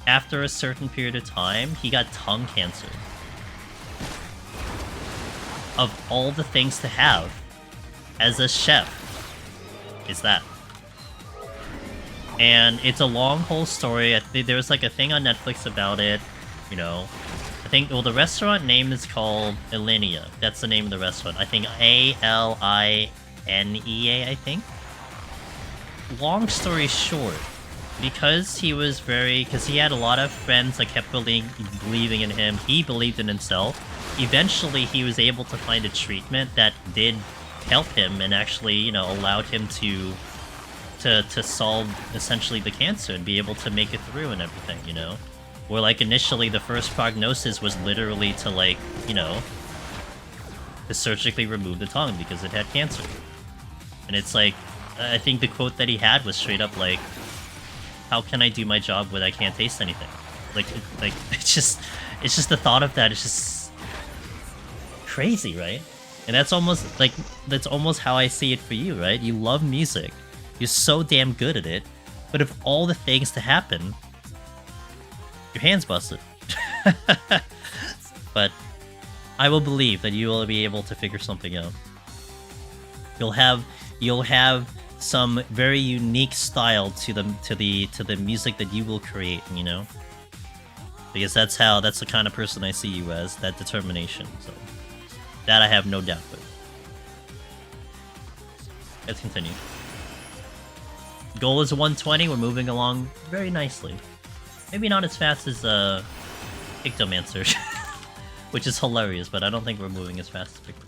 after a certain period of time, he got tongue cancer. Of all the things to have as a chef, is that. And it's a long whole story. I think there was like a thing on Netflix about it, you know. I think, well, the restaurant name is called Alinea. That's the name of the restaurant. I think Alinea, I think. Long story short, because he had a lot of friends that kept believing in him, he believed in himself. Eventually, he was able to find a treatment that did help him and actually, you know, allowed him to to solve essentially the cancer and be able to make it through and everything, you know? Where like initially the first prognosis was literally to like, you know, to surgically remove the tongue because it had cancer. And it's like, I think the quote that he had was straight up like, how can I do my job when I can't taste anything? Like, it's just the thought of that is just crazy, right? And that's almost how I see it for you, right? You love music. You're so damn good at it. But of all the things to happen, your hand's busted. But I will believe that you will be able to figure something out. You'll have some very unique style to the music that you will create, you know? Because that's the kind of person I see you as, that determination. So that I have no doubt with. Let's continue. Goal is 120, we're moving along very nicely. Maybe not as fast as Ictomancer, which is hilarious, but I don't think we're moving as fast as Ictomancer.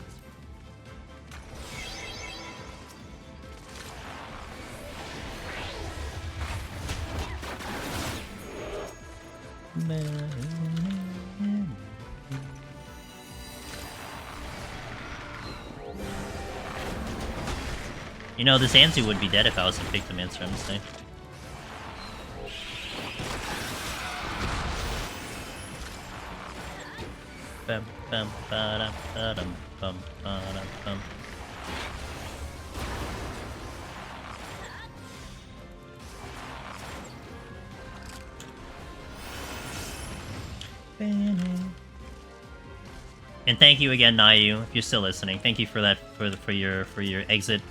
You know, this Anzu would be dead if I was a Ictomancer, I'm just saying. Bum, bum, ba-dum, ba-dum, bum, ba-dum, bum. And thank you again, Nayu, if you're still listening. Thank you for that, for your exit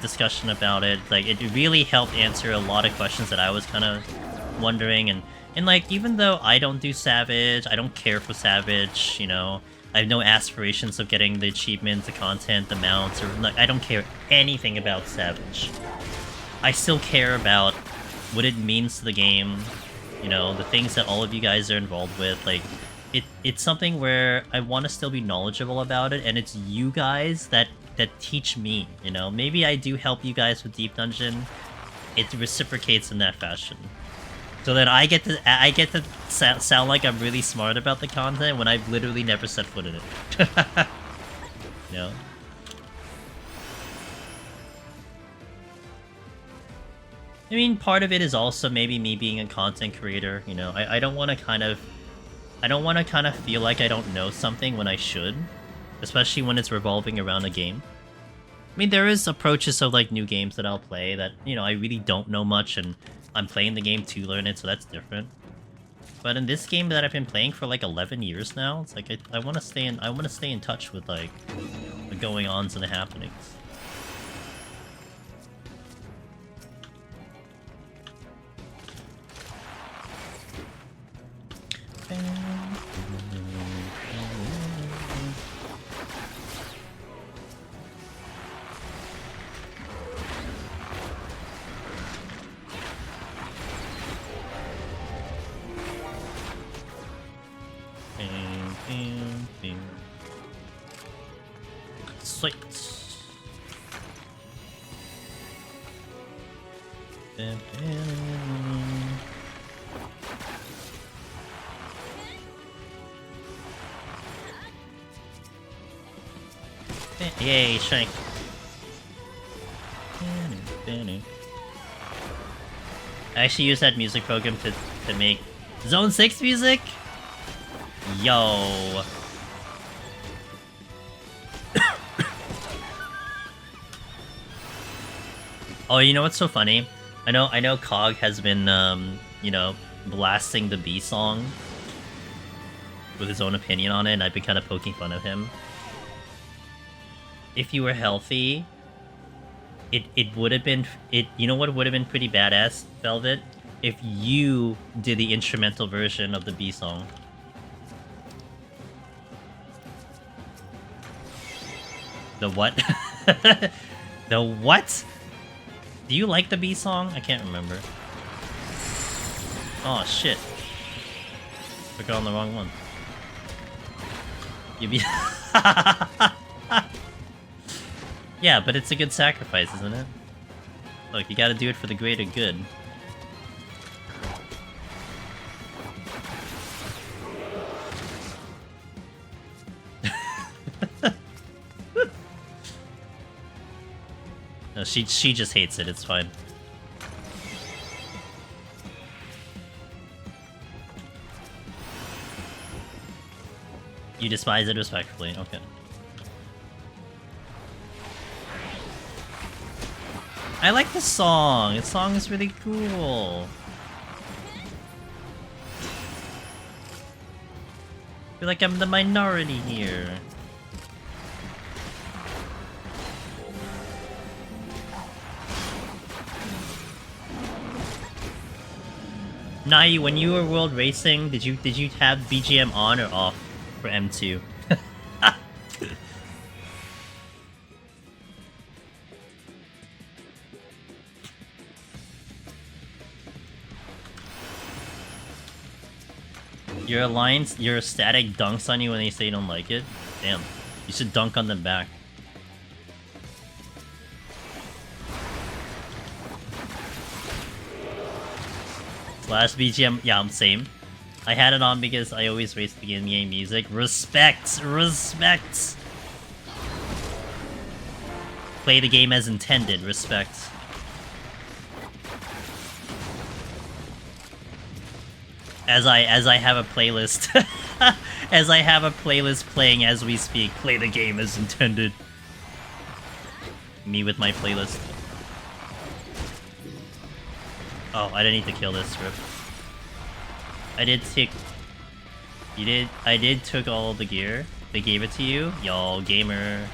discussion about it. Like, it really helped answer a lot of questions that I was kind of wondering. And like, even though I don't do Savage, I don't care for Savage, you know, I have no aspirations of getting the achievements, the content, the mounts, or like, I don't care anything about Savage. I still care about what it means to the game, you know, the things that all of you guys are involved with. Like, it's something where I want to still be knowledgeable about it, and it's you guys that teach me, you know. Maybe I do help you guys with Deep Dungeon. It reciprocates in that fashion. So then I get to sound like I'm really smart about the content when I've literally never set foot in it. You know? I mean, part of it is also maybe me being a content creator, you know. I don't want to kind of feel like I don't know something when I should, especially when it's revolving around a game. I mean, there is approaches of like new games that I'll play that, you know, I really don't know much, and I'm playing the game to learn it, so that's different. But in this game that I've been playing for like 11 years now, it's like I want to stay in touch with like the going-ons and the happenings. Sweet. Yay, shank. I actually use that music program to make Zone 6 music? Yo. Oh, you know what's so funny? I know Cog has been, you know, blasting the B song with his own opinion on it, and I've been kind of poking fun of him. If you were healthy, it would have been, you know what would have been pretty badass, Velvet? If you did the instrumental version of the B song. The what? The what? Do you like the B song? I can't remember. Oh shit. Clicked on the wrong one. You be Yeah, but it's a good sacrifice, isn't it? Look, you gotta do it for the greater good. No, she just hates it, it's fine. You despise it respectfully, okay. I like the song. The song is really cool. I feel like I'm the minority here. Nai, when you were world racing, did you have BGM on or off for M2? Your alliance, your static dunks on you when they say you don't like it? Damn. You should dunk on them back. Last BGM, yeah, I'm same. I had it on because I always race the in-game music. Respect! Respect! Play the game as intended. Respect. As I have a playlist. As I have a playlist playing as we speak. Play the game as intended. Me with my playlist. Oh, I didn't need to kill this, Rip. I did take... You did... I did took all the gear. They gave it to you? Y'all, gamer.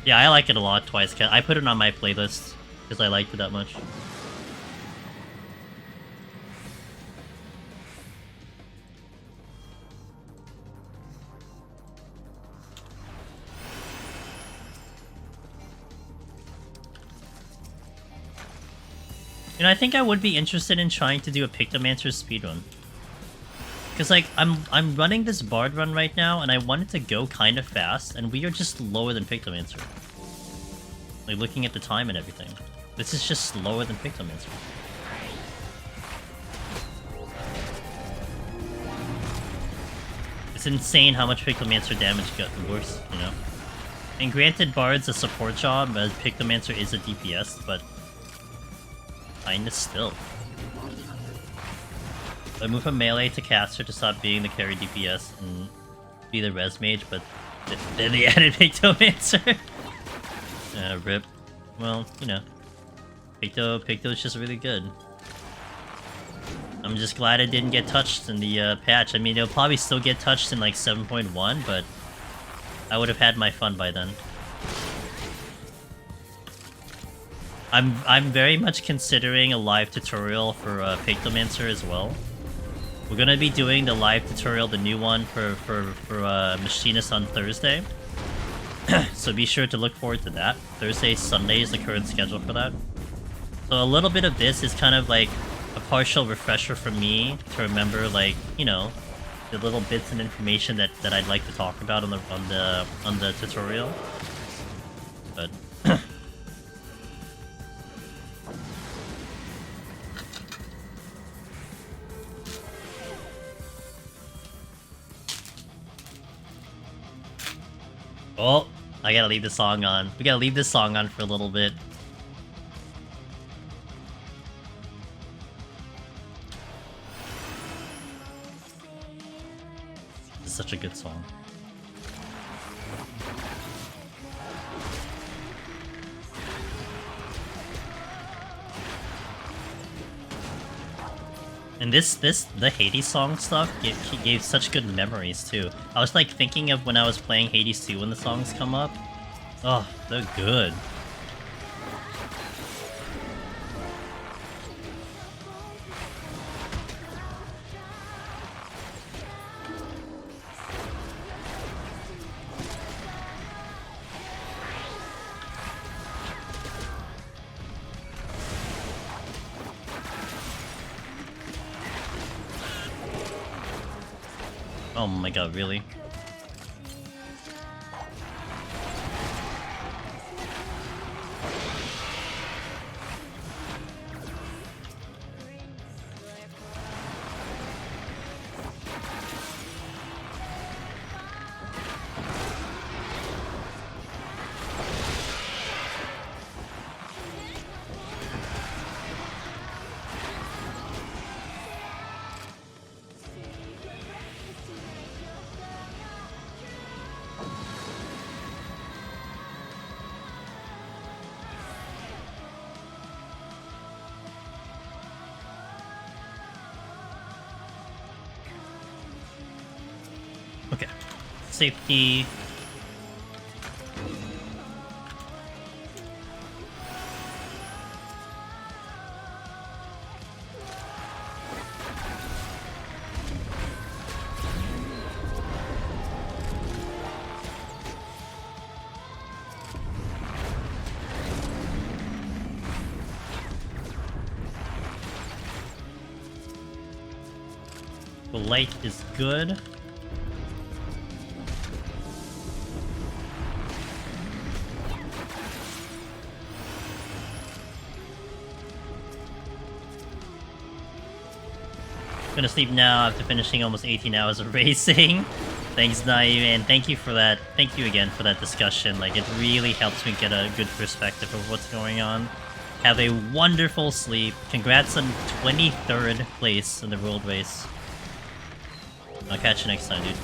Yeah, I like it a lot, Twice Cat. I put it on my playlist, because I liked it that much. You know, I think I would be interested in trying to do a Pictomancer speedrun. Because, like, I'm running this Bard run right now, and I want it to go kind of fast, and we are just lower than Pictomancer. Like, looking at the time and everything. This is just slower than Pictomancer. It's insane how much Pictomancer damage got worse, you know? And granted, Bard's a support job, as Pictomancer is a DPS, but... kinda still. I moved from melee to caster to stop being the carry DPS and be the res mage, but then they added Pictomancer. Rip. Well, you know. Picto's just really good. I'm just glad it didn't get touched in the patch. I mean, it'll probably still get touched in like 7.1, but I would have had my fun by then. I'm very much considering a live tutorial for Pictomancer as well. We're gonna be doing the live tutorial, the new one for Machinist on Thursday. So be sure to look forward to that. Thursday, Sunday is the current schedule for that. So a little bit of this is kind of like a partial refresher for me to remember, like, you know, the little bits and information that I'd like to talk about on the tutorial. But oh, I gotta leave the song on. We gotta leave this song on for a little bit. It's such a good song. And the Hades song stuff gave such good memories too. I was like thinking of when I was playing Hades 2 when the songs come up. Oh, they're good. Oh my god, really? Okay. Safety. The light is good. Gonna sleep now after finishing almost 18 hours of racing. Thanks, Naive, and thank you for that. Thank you again for that discussion. Like, it really helps me get a good perspective of what's going on. Have a wonderful sleep. Congrats on 23rd place in the world race. I'll catch you next time, dude.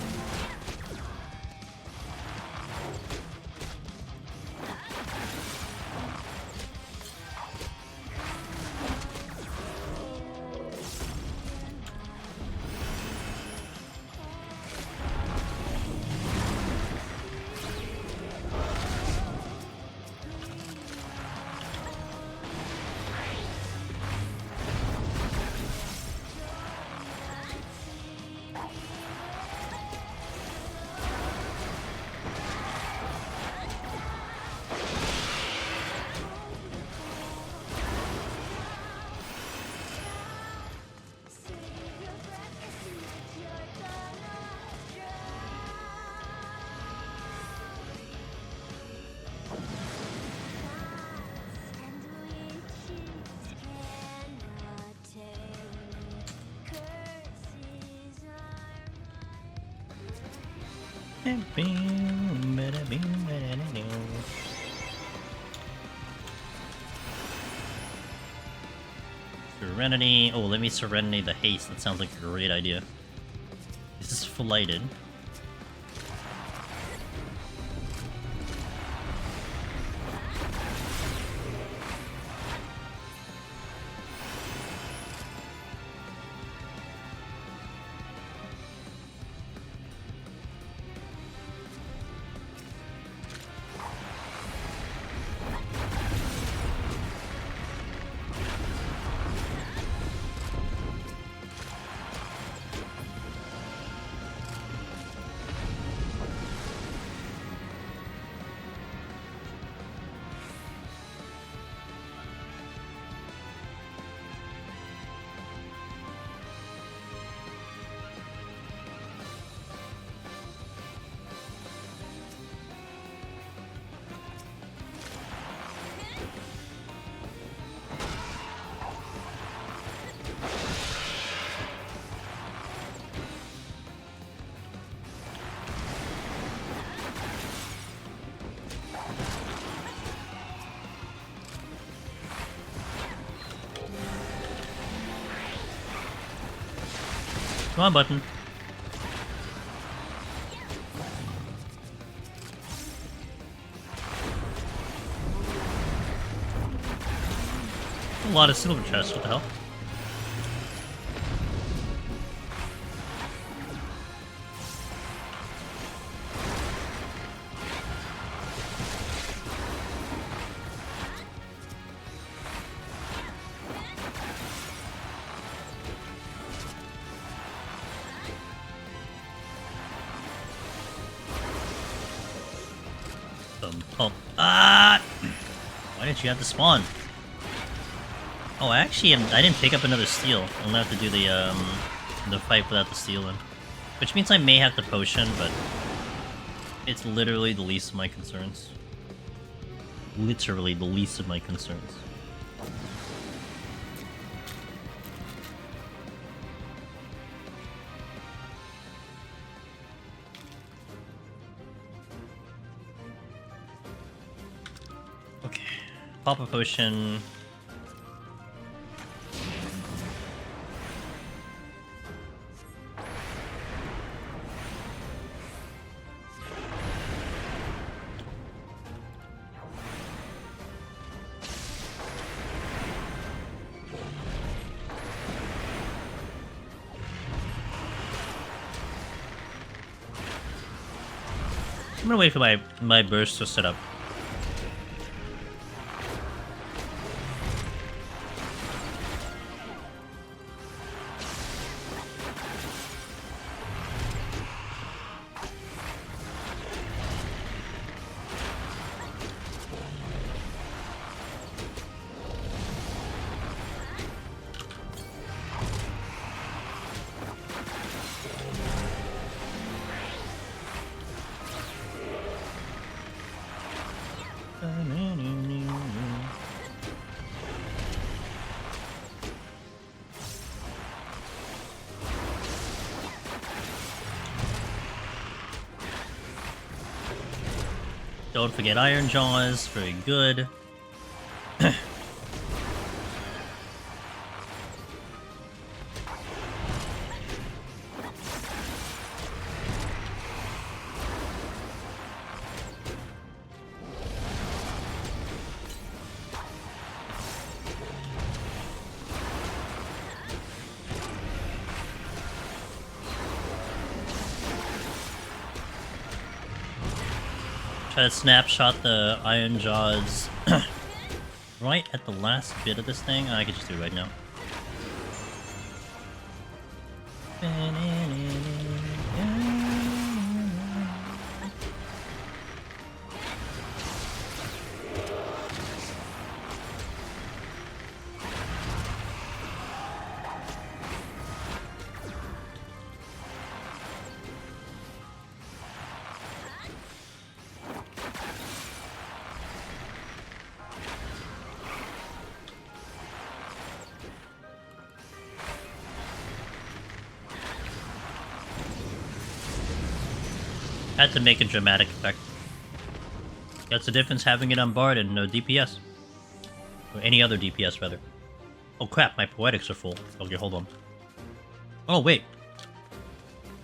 Serenity. Oh, let me Serenity the haste. That sounds like a great idea. This is flighted. Come on, button. A lot of silver chests, what the hell? Why didn't you have to spawn? Oh, actually, I didn't pick up another steel. I'm gonna have to do the fight without the steel in. Which means I may have to potion, but it's literally the least of my concerns. Literally the least of my concerns. Okay, pop a potion. gonna wait for my burst to set up. Don't forget Iron Jaws, very good. Try to snapshot the Iron Jaws right at the last bit of this thing. I could just do it right now. Had to make a dramatic effect. That's the difference having it on Bard and no DPS. Or any other DPS, rather. Oh crap, my poetics are full. Okay, hold on. Oh, wait.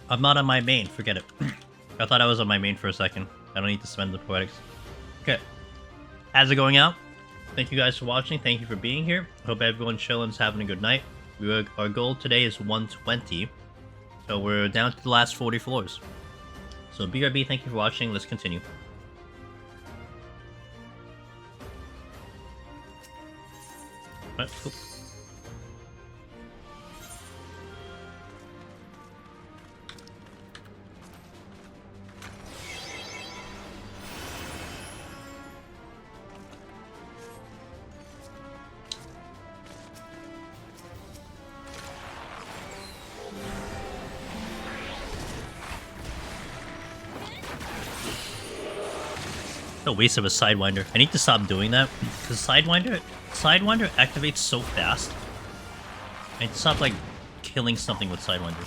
I'm not on my main, forget it. I thought I was on my main for a second. I don't need to spend the poetics. Okay. How's it going out? Thank you guys for watching, thank you for being here. Hope everyone chilling's having a good night. Our goal today is 120. So we're down to the last 40 floors. So BRB, thank you for watching. Let's continue. Alright, cool. A waste of a Sidewinder. I need to stop doing that because Sidewinder activates so fast. I need to stop like killing something with Sidewinder.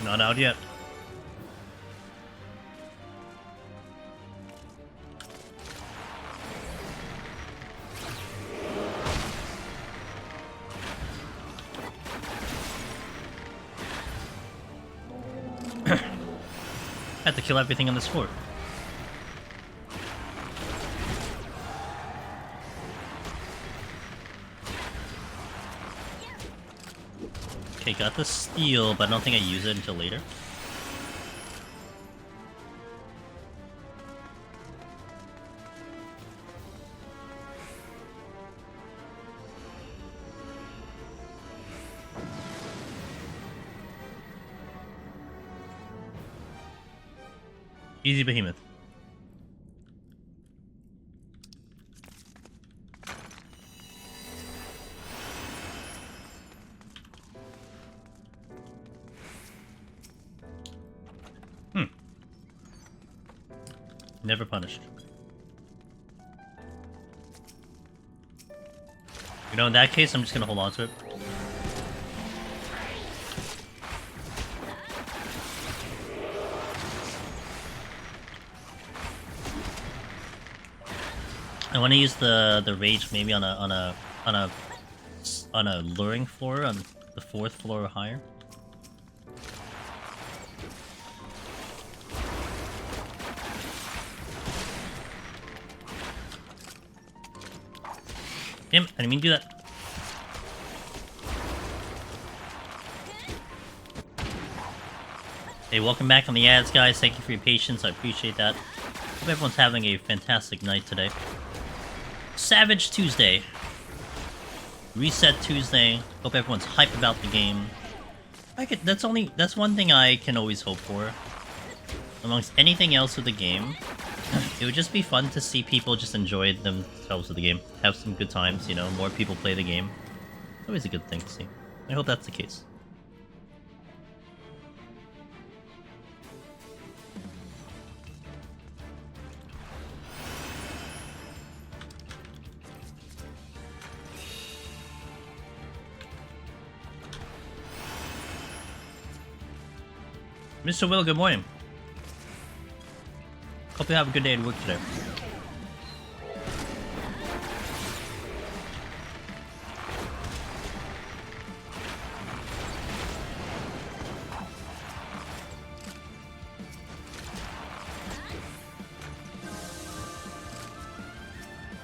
Not out yet. Had to kill everything on this floor. Okay, got the steal, but I don't think I use it until later. Easy behemoth. Never punished. You know, in that case, I'm just gonna hold on to it. I want to use the rage maybe on a luring floor, on the 4th floor or higher. Damn, I didn't mean to do that. Hey, welcome back on the ads, guys. Thank you for your patience. I appreciate that. Hope everyone's having a fantastic night today. Savage Tuesday. Reset Tuesday. Hope everyone's hyped about the game. That's one thing I can always hope for. Amongst anything else with the game, it would just be fun to see people just enjoy themselves with the game. Have some good times, you know, more people play the game. It's always a good thing to see. I hope that's the case. Mr. Will, good morning. Hope you have a good day at work today.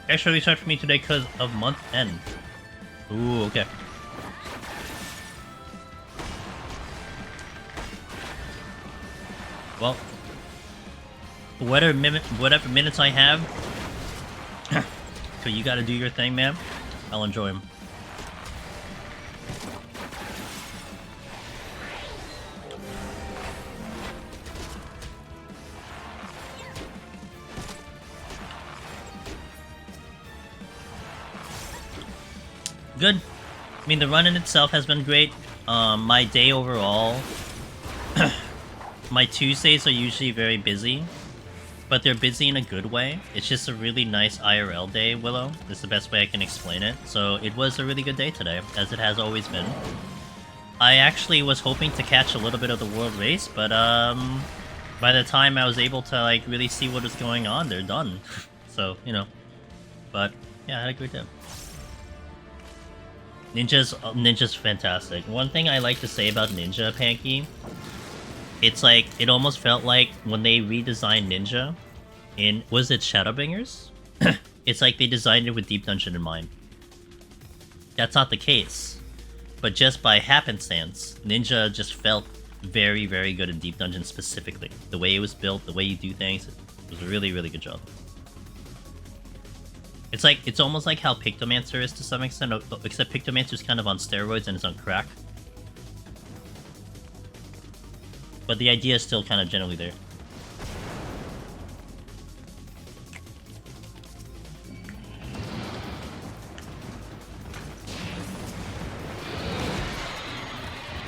Extra restart for me today because of month end. Ooh, okay. Well, whatever minutes I have, so you gotta do your thing, man. I'll enjoy them. Good. I mean, the run in itself has been great. My day overall... My Tuesdays are usually very busy, but they're busy in a good way. It's just a really nice IRL day, Willow. That's the best way I can explain it. So it was a really good day today, as it has always been. I actually was hoping to catch a little bit of the world race, but by the time I was able to like really see what was going on, they're done. So, you know. But yeah, I had a great day. Ninja's fantastic. One thing I like to say about Ninja, Panky, it's like, it almost felt like when they redesigned Ninja in, was it Shadowbringers? It's like they designed it with Deep Dungeon in mind. That's not the case. But just by happenstance, Ninja just felt very, very good in Deep Dungeon specifically. The way it was built, the way you do things, it was a really, really good job. It's almost like how Pictomancer is to some extent, except Pictomancer's kind of on steroids and is on crack. But the idea is still kind of generally there.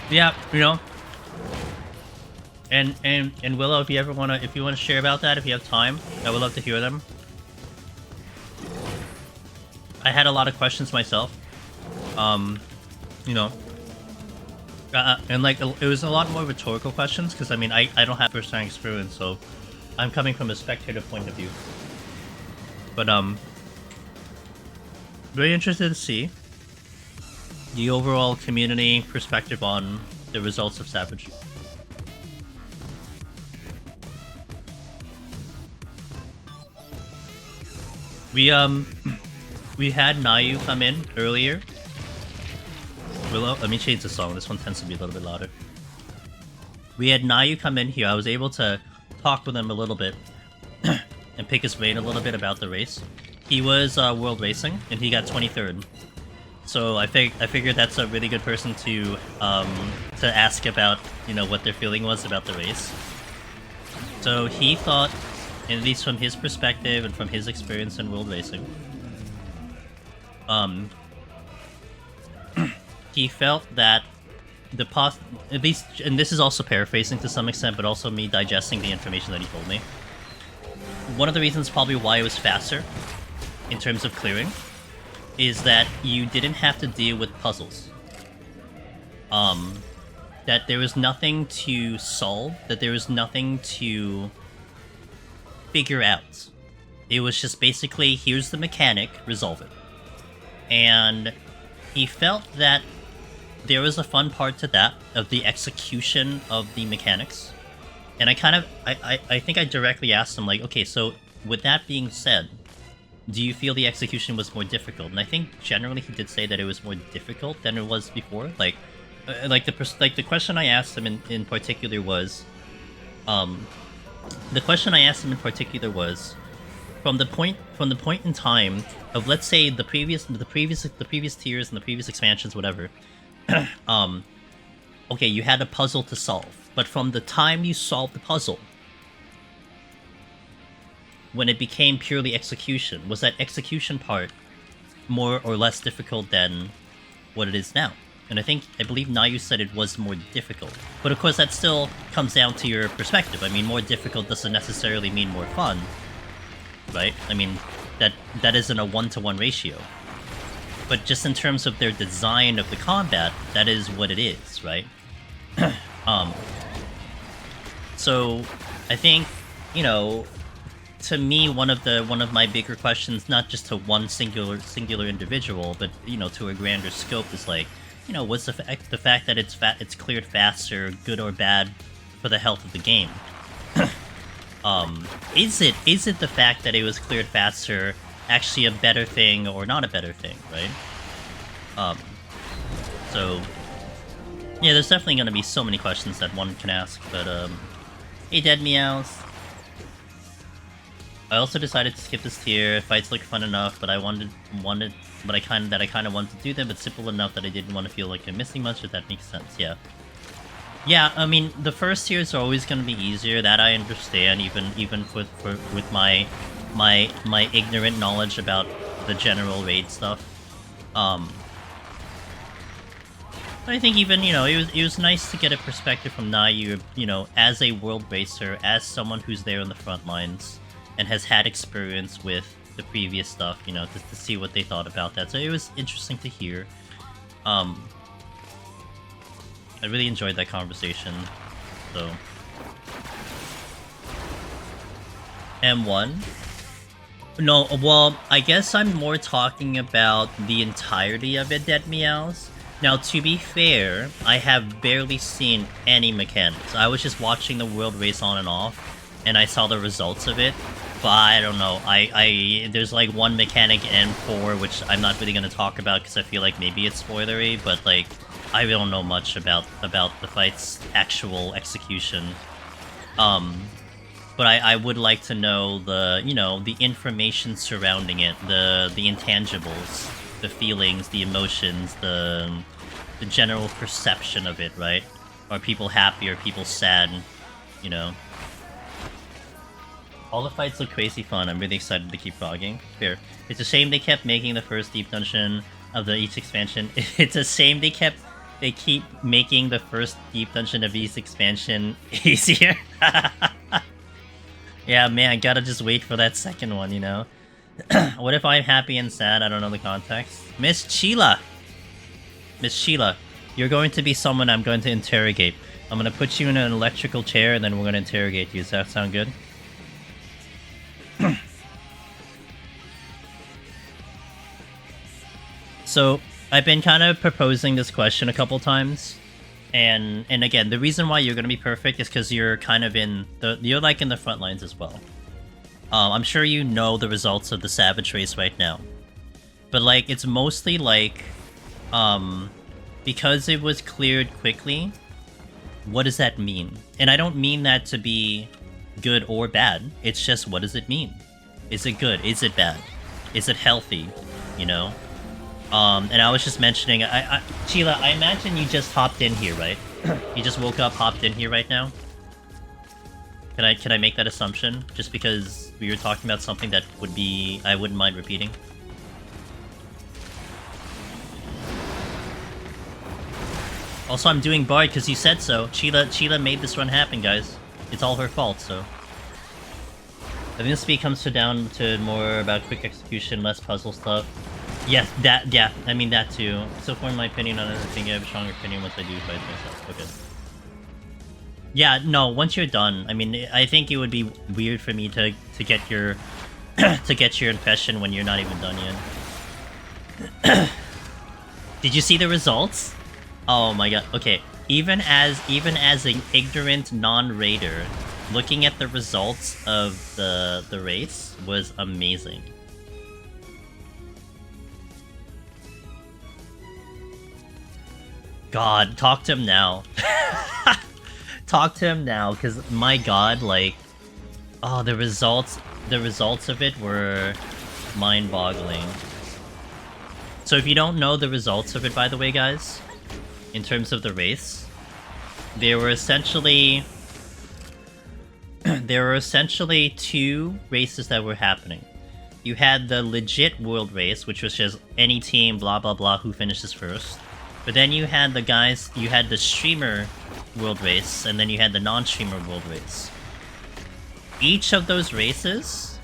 Yeah, you know. And Willow, if you want to share about that, if you have time, I would love to hear them. I had a lot of questions myself. You know. And like, it was a lot more rhetorical questions, because I mean, I don't have first-hand experience, so I'm coming from a spectator point of view. But very interested to see the overall community perspective on the results of Savage. We had Nayu come in earlier. Let me change the song. This one tends to be a little bit louder. We had Nayu come in here. I was able to talk with him a little bit and pick his brain a little bit about the race. He was World Racing, and he got 23rd. So I figured that's a really good person to ask about, you know, what their feeling was about the race. So he thought, at least from his perspective and from his experience in World Racing, he felt that at least, and this is also paraphrasing to some extent, but also me digesting the information that he told me. One of the reasons probably why it was faster in terms of clearing is that you didn't have to deal with puzzles. That there was nothing to solve, that there was nothing to figure out. It was just basically, here's the mechanic, resolve it. And he felt that there was a fun part to that, of the execution of the mechanics. And I think I directly asked him, like, okay, so with that being said, do you feel the execution was more difficult? And I think generally he did say that it was more difficult than it was before. The question I asked him in particular was, from the point in time of, let's say, the previous tiers and the previous expansions, whatever. Okay, you had a puzzle to solve, but from the time you solved the puzzle, when it became purely execution, was that execution part more or less difficult than what it is now? And I believe Nayu said it was more difficult. But of course that still comes down to your perspective. I mean, more difficult doesn't necessarily mean more fun, right? I mean, that isn't a 1-to-1 ratio. But just in terms of their design of the combat, that is what it is, right? So I think, you know, to me, one of my bigger questions, not just to one singular individual, but, you know, to a grander scope, is like, you know, what's the fact that it's cleared faster, good or bad, for the health of the game? Is it the fact that it was cleared faster actually a better thing or not a better thing, right? So yeah, there's definitely going to be so many questions that one can ask, but hey, Dead Meows. I also decided to skip this tier. Fights look fun enough, but I kind of wanted to do them, but simple enough that I didn't want to feel like I'm missing much, if that makes sense. Yeah. Yeah, I mean, the first tiers are always going to be easier. That I understand, even with my ignorant knowledge about the general raid stuff. I think even, you know, it was nice to get a perspective from Nayu, you know, as a world racer, as someone who's there on the front lines, and has had experience with the previous stuff, you know, to see what they thought about that. So it was interesting to hear. I really enjoyed that conversation, so... M1? No, well, I guess I'm more talking about the entirety of it, Dead Meows. Now, to be fair, I have barely seen any mechanics. I was just watching the world race on and off, and I saw the results of it. But I don't know, there's like one mechanic in M4, which I'm not really going to talk about because I feel like maybe it's spoilery, but like, I don't know much about the fight's actual execution. But I would like to know the, you know, the information surrounding it, the intangibles, the feelings, the emotions, the general perception of it, right? Are people happy? Are people sad? You know? All the fights look crazy fun. I'm really excited to keep frogging. Fair. It's a shame they kept making the first deep dungeon of each expansion. It's a shame they keep making the first deep dungeon of each expansion easier. Yeah, man, gotta just wait for that second one, you know? What if I'm happy and sad? I don't know the context. Miss Sheila! Miss Sheila, you're going to be someone I'm going to interrogate. I'm gonna put you in an electrical chair and then we're gonna interrogate you. Does that sound good? So, I've been kind of proposing this question a couple times. And again, the reason why you're gonna be perfect is because you're kind of you're like in the front lines as well. I'm sure you know the results of the Savage race right now. But like, it's mostly like, because it was cleared quickly, what does that mean? And I don't mean that to be good or bad, it's just, what does it mean? Is it good? Is it bad? Is it healthy? You know? And I was just mentioning, Sheila, I imagine you just hopped in here, right? You just woke up, hopped in here right now? Can I make that assumption? Just because we were talking about something that I wouldn't mind repeating. Also, I'm doing Bard because you said so. Sheila made this run happen, guys. It's all her fault, so. I think this speed comes down to more about quick execution, less puzzle stuff. Yeah, I mean that too. So for my opinion on it, I think I have a stronger opinion once I do fight myself. Okay. Yeah, no, once you're done, I mean, I think it would be weird for me to get your to get your impression when you're not even done yet. Did you see the results? Oh my god. Okay, even as an ignorant non-raider, looking at the results of the race was amazing. God, talk to him now. Talk to him now, because my god, like, oh, the results of it were mind-boggling. So if you don't know the results of it, by the way, guys, in terms of the race, there were essentially two races that were happening. You had the legit world race, which was just any team, blah blah blah, who finishes first. But then you had the streamer world race, and then you had the non-streamer world race. Each of those races,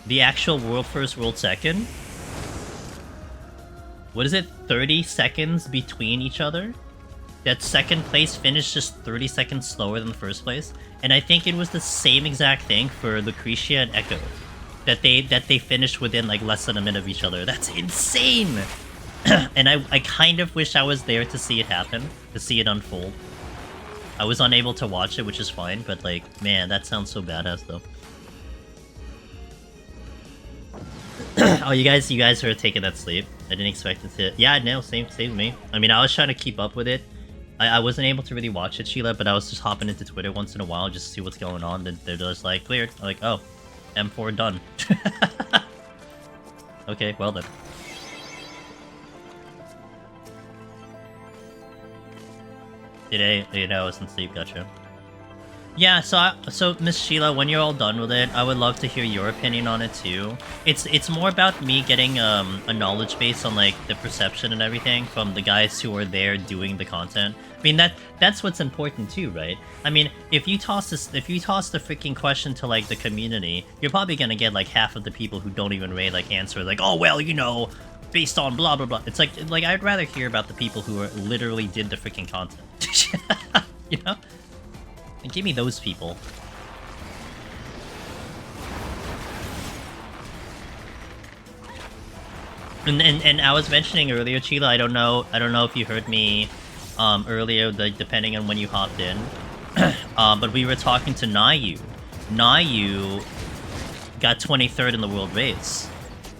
the actual world first, world second, what is it, 30 seconds between each other? That second place finished just 30 seconds slower than the first place. And I think it was the same exact thing for Lucretia and Echo. That they finished within like less than a minute of each other. That's insane! And I kind of wish I was there to see it happen, to see it unfold. I was unable to watch it, which is fine, but like, man, that sounds so badass though. Oh, you guys are taking that sleep. I didn't expect it to. Yeah, no, same with me. I mean, I was trying to keep up with it. I wasn't able to really watch it, Sheila, but I was just hopping into Twitter once in a while just to see what's going on. Then they're just like, cleared. I'm like, oh, M4 done. Okay, well then. Today, I was in sleep, gotcha. Yeah, so Miss Sheila, when you're all done with it, I would love to hear your opinion on it too. It's more about me getting a knowledge base on like the perception and everything from the guys who are there doing the content. I mean that's what's important too, right? I mean, if you toss the freaking question to like the community, you're probably gonna get like half of the people who don't even really like answer like, oh well, you know, based on blah blah blah. It's like I'd rather hear about the people who are literally did the freaking content. You know? And give me those people. And I was mentioning earlier, Sheila, I don't know if you heard me earlier, like depending on when you hopped in. But we were talking to Nayu. Nayu got 23rd in the world race.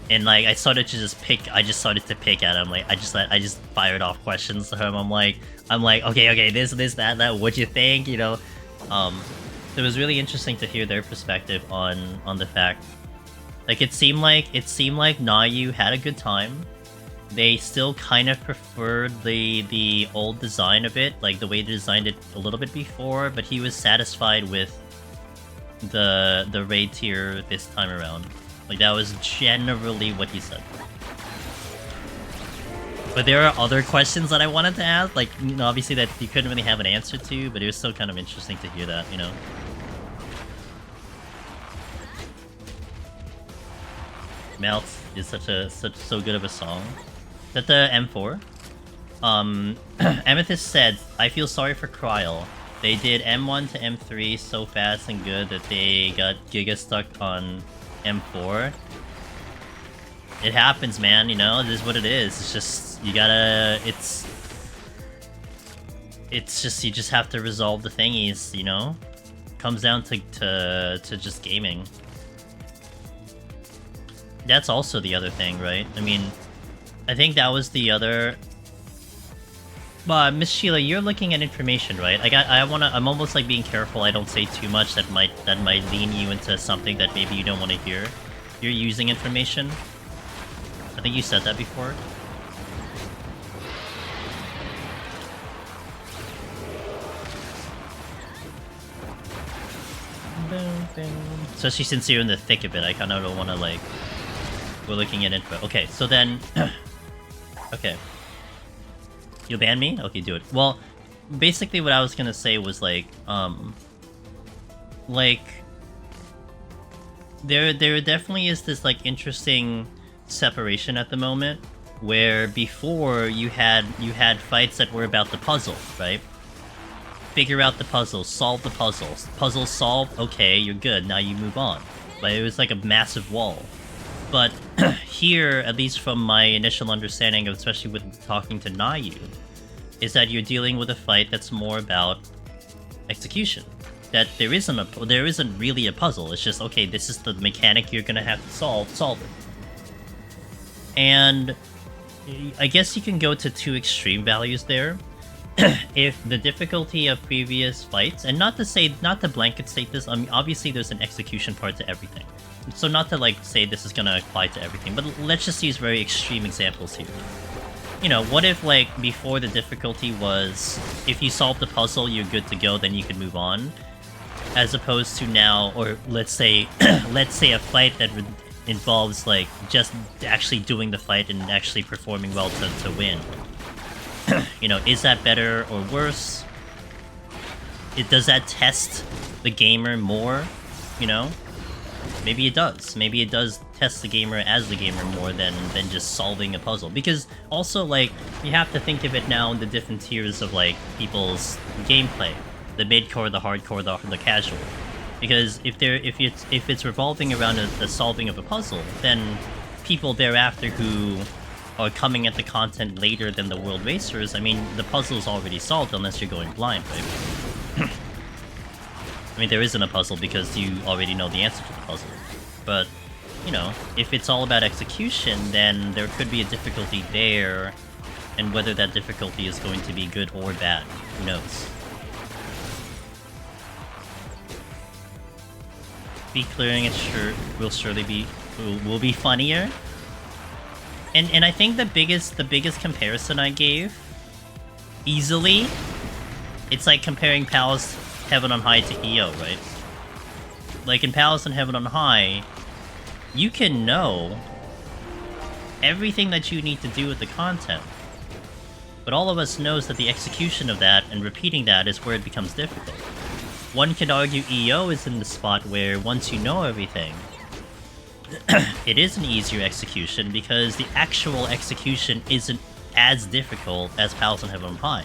And like I started to pick at him. Like I just fired off questions to him. I'm like, okay, this, that, what'd you think? You know? It was really interesting to hear their perspective on the fact. Like it seemed like Nayu had a good time. They still kind of preferred the old design of it, like the way they designed it a little bit before, but he was satisfied with the raid tier this time around. Like that was generally what he said. But there are other questions that I wanted to ask, like, you know, obviously that you couldn't really have an answer to, but it was still kind of interesting to hear that, you know. Melt is so good of a song. Is that the M4? Amethyst said, I feel sorry for Cryle. They did M1 to M3 so fast and good that they got giga stuck on M4. It happens, man, you know, it is what it is. It's just, you gotta, it's just, you just have to resolve the thingies, you know? Comes down to just gaming. That's also the other thing, right? I mean, I think that was the other... Miss Sheila, you're looking at information, right? I'm almost like being careful I don't say too much that might lean you into something that maybe you don't want to hear. You're using information. I think you said that before. Especially since you're in the thick of it, I kind of don't want to like... We're looking at info. Okay, so then... Okay. You'll ban me? Okay, do it. Well, basically what I was gonna say was like, there definitely is this like interesting separation at the moment Where before you had fights that were about the puzzle, right? Figure out the puzzle, solve the puzzles. Puzzle solved, okay, you're good, now you move on. Like, it was like a massive wall. But here, at least from my initial understanding, especially with talking to Nayu, is that you're dealing with a fight that's more about execution. That there isn't really a puzzle. It's just, okay, this is the mechanic you're gonna have to solve it. And I guess you can go to two extreme values there. If the difficulty of previous fights, and not to blanket state this, I mean, obviously there's an execution part to everything. So not to, like, say this is gonna apply to everything, but let's just use very extreme examples here. You know, what if, like, before the difficulty was, if you solve the puzzle, you're good to go, then you can move on? As opposed to now, or let's say, a fight that involves, like, just actually doing the fight and actually performing well to win. You know, is that better or worse? Does that test the gamer more, you know? Maybe it does. Maybe it does test the gamer as the gamer more than just solving a puzzle. Because also, like, you have to think of it now in the different tiers of, like, people's gameplay. The mid-core, the hardcore, the casual. Because if it's revolving around the solving of a puzzle, then people thereafter who are coming at the content later than the world racers, I mean, the puzzle's already solved unless you're going blind, right? I mean, there isn't a puzzle because you already know the answer to the puzzle. But, you know, if it's all about execution, then there could be a difficulty there, and whether that difficulty is going to be good or bad, who knows? Speed clearing it will surely be will be funnier. And I think the biggest comparison I gave, easily, it's like comparing Palace Heaven on High to EO, right? Like in Palace and Heaven on High, you can know everything that you need to do with the content. But all of us knows that the execution of that and repeating that is where it becomes difficult. One could argue EO is in the spot where once you know everything, it is an easier execution because the actual execution isn't as difficult as Palace and Heaven on High.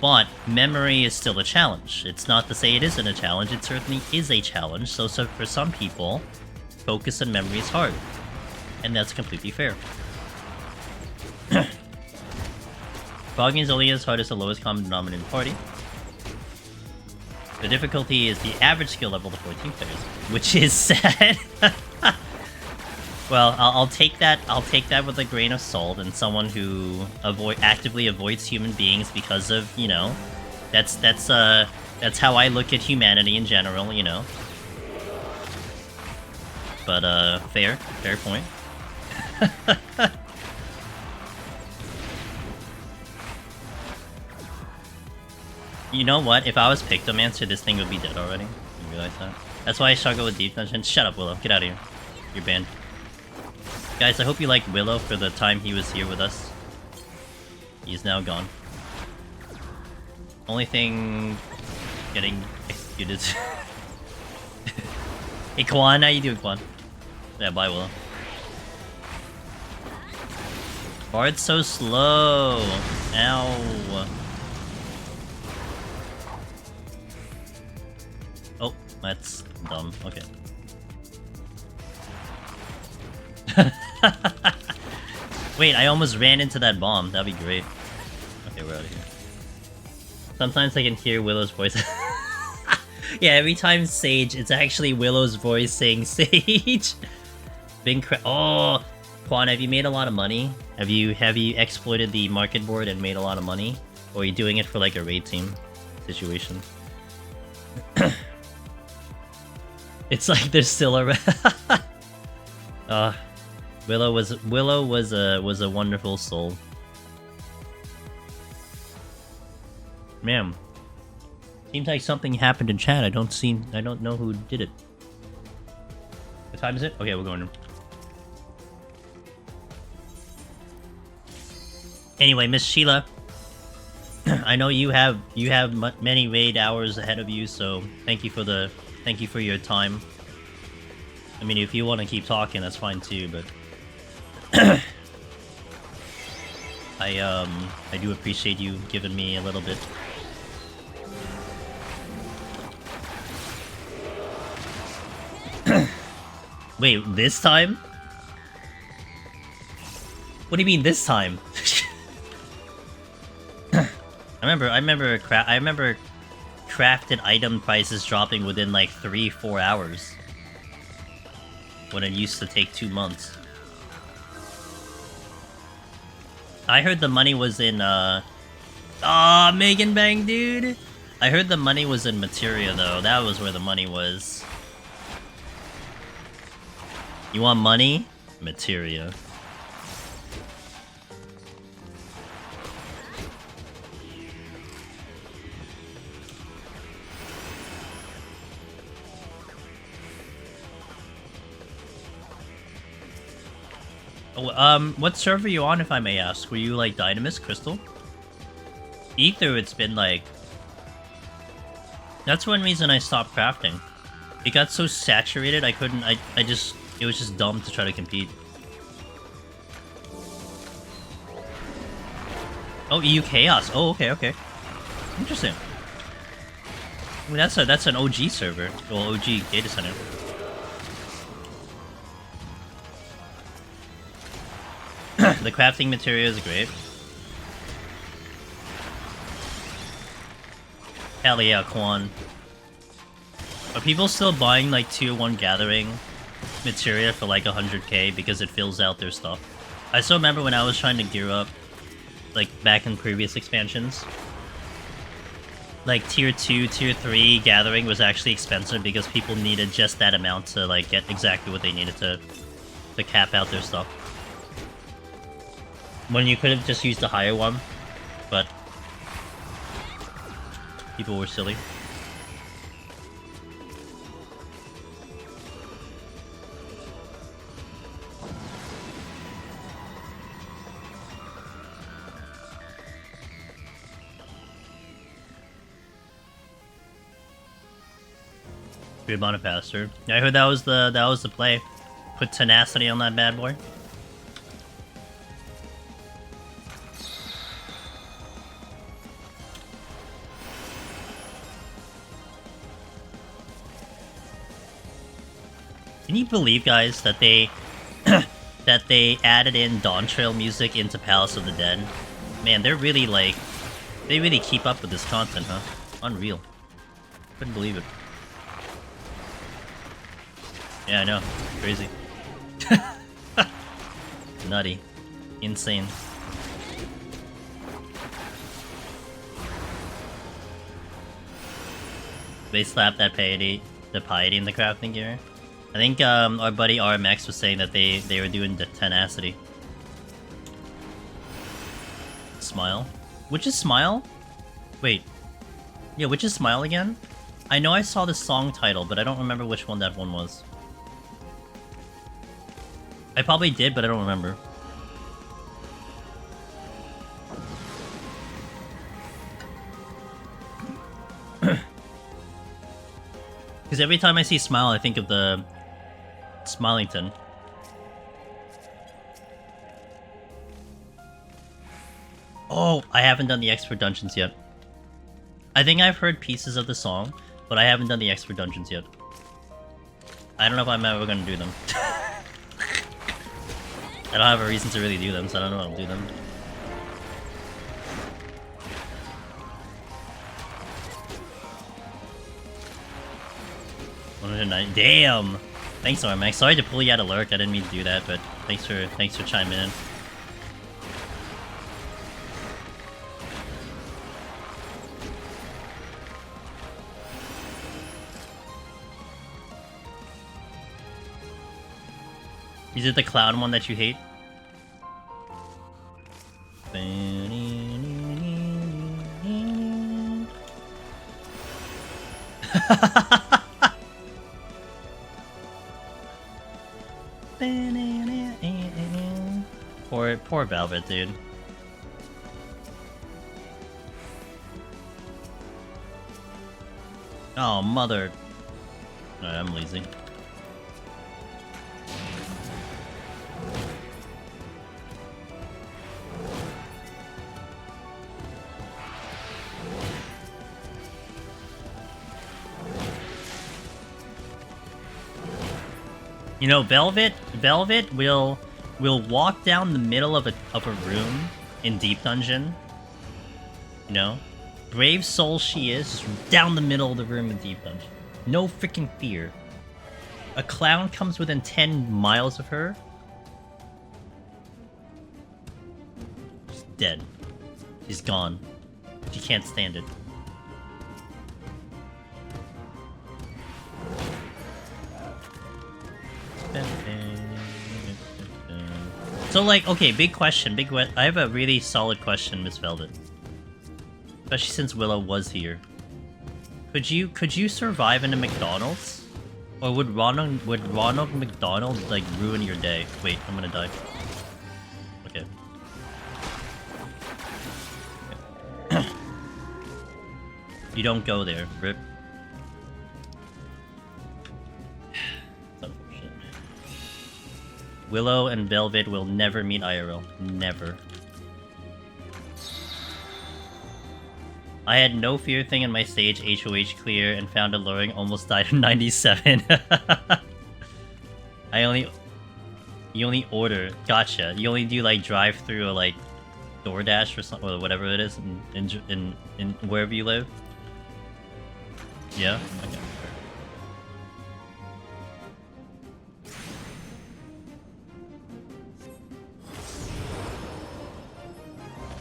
But memory is still a challenge. It's not to say it isn't a challenge, it certainly is a challenge. So for some people, focus on memory is hard. And that's completely fair. Fogging is only as hard as the lowest common denominator in the party. The difficulty is the average skill level of 14 players, which is sad. Well, I'll take that. I'll take that with a grain of salt. And someone who actively avoids human beings because of, you know, that's how I look at humanity in general, you know. But fair point. You know what? If I was Pictomancer, this thing would be dead already. You realize that? That's why I struggle with Deep Dungeon. Shut up, Willow. Get out of here. You're banned. Guys, I hope you liked Willow for the time he was here with us. He's now gone. Only thing getting executed. Hey, Quan, how you doing, Quan? Yeah, bye, Willow. Bard's so slow. Ow. Oh, that's dumb. Okay. Wait, I almost ran into that bomb. That'd be great. Okay, we're out of here. Sometimes I can hear Willow's voice. Yeah, every time Sage, it's actually Willow's voice saying Sage. Oh, Quan, have you made a lot of money? Have you exploited the market board and made a lot of money? Or are you doing it for like a raid team situation? It's like they're still around. Willow was a wonderful soul. Man, seems like something happened in chat. I don't know who did it. What time is it? Okay, we're going in. Anyway, Miss Sheila, I know you have many raid hours ahead of you, so thank you for your time. I mean, if you want to keep talking, that's fine too, but I do appreciate you giving me a little bit. Wait, this time? What do you mean this time? I remember crafted item prices dropping within like 3-4 hours. When it used to take 2 months. I heard the money was in, Megan Bang, dude! I heard the money was in materia, though. That was where the money was. You want money? Materia. Oh, what server are you on, if I may ask? Were you, like, Dynamis, Crystal? Ether, it's been, like... That's one reason I stopped crafting. It got so saturated, I couldn't... I just... It was just dumb to try to compete. Oh, EU Chaos. Oh, okay, okay. Interesting. I mean, that's an OG server. Well, OG data center. The crafting material is great. Hell yeah, Quan. Are people still buying like tier 1 gathering materia for like 100k because it fills out their stuff? I still remember when I was trying to gear up, like back in previous expansions. Like tier 2, tier 3 gathering was actually expensive because people needed just that amount to like get exactly what they needed to cap out their stuff. When you could have just used the higher one, but people were silly. Good Bonifacer. Yeah, I heard that was the play. Put tenacity on that bad boy. Can you believe, guys, that they that they added in Dawntrail music into Palace of the Dead? Man, they're really like they really keep up with this content, huh? Unreal. Couldn't believe it. Yeah, I know. Crazy. Nutty. Insane. They slapped that piety in the crafting gear. I think our buddy RMX was saying that they were doing the tenacity. Smile? Which is Smile? Wait. Yeah, which is Smile again? I know I saw the song title, but I don't remember which one that one was. I probably did, but I don't remember. Because every time I see Smile, I think of the Smilington. Oh, I haven't done the expert dungeons yet. I think I've heard pieces of the song, but I haven't done the expert dungeons yet. I don't know if I'm ever gonna do them. I don't have a reason to really do them, so I don't know how to do them. Damn! Thanks, RMX. Sorry to pull you out of lurk. I didn't mean to do that, but thanks for chiming in. Is it the clown one that you hate? Poor Velvet, dude. Oh, mother. Alright, I'm lazy. You know, Velvet will walk down the middle of a room in Deep Dungeon. You know? Brave soul she is, just down the middle of the room in Deep Dungeon. No freaking fear. A clown comes within 10 miles of her. She's dead. She's gone. She can't stand it. So, like, okay, big question. I have a really solid question, Miss Velvet. Especially since Willow was here. Could you survive in a McDonald's? Or would Ronald McDonald, like, ruin your day? Wait, I'm gonna die. Okay. You don't go there, Rip. Willow and Velvet will never meet IRL. Never. I had no fear thing in my stage HOH clear and found alluring, almost died in 97. You only order. Gotcha. You only do like drive through or like DoorDash or something or whatever it is in wherever you live. Yeah? Okay.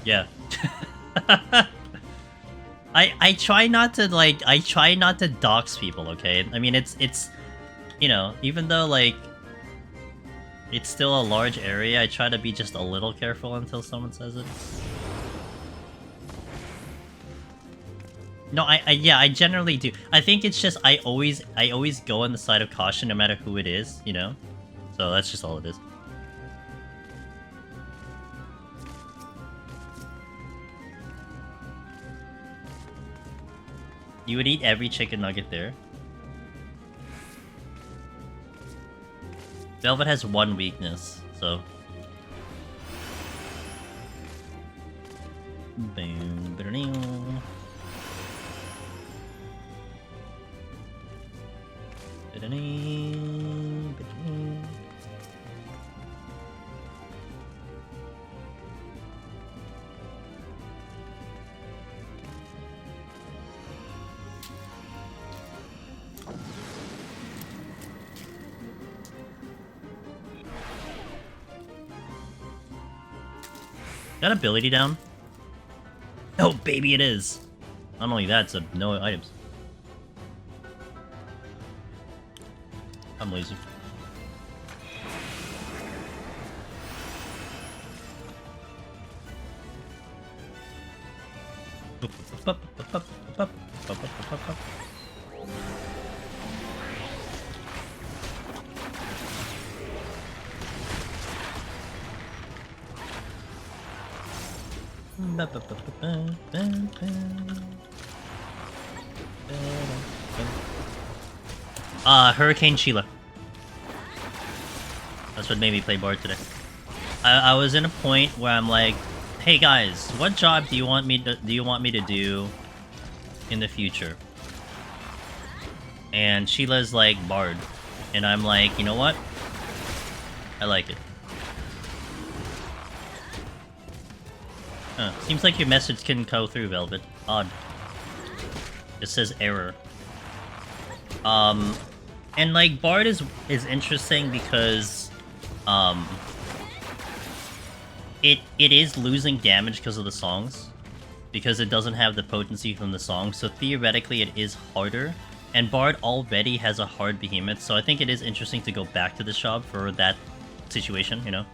Yeah. I try not to dox people, okay? I mean it's you know, even though like it's still a large area, I try to be just a little careful until someone says it. No, I generally do. I think it's just I always go on the side of caution no matter who it is, you know? So that's just all it is. You would eat every chicken nugget there. Velvet has one weakness, so... That ability down? Oh, baby, it is. Not only that, it's no items. I'm lazy. Hurricane Sheila. That's what made me play Bard today. I was in a point where I'm like, hey guys, what job do you want me to do in the future? And Sheila's like Bard. And I'm like, you know what? I like it. Huh. Seems like your message couldn't go through, Velvet. Odd. It says error. And like Bard is interesting because it is losing damage because of the songs. Because it doesn't have the potency from the song, so theoretically it is harder. And Bard already has a hard behemoth, so I think it is interesting to go back to the shop for that situation, you know?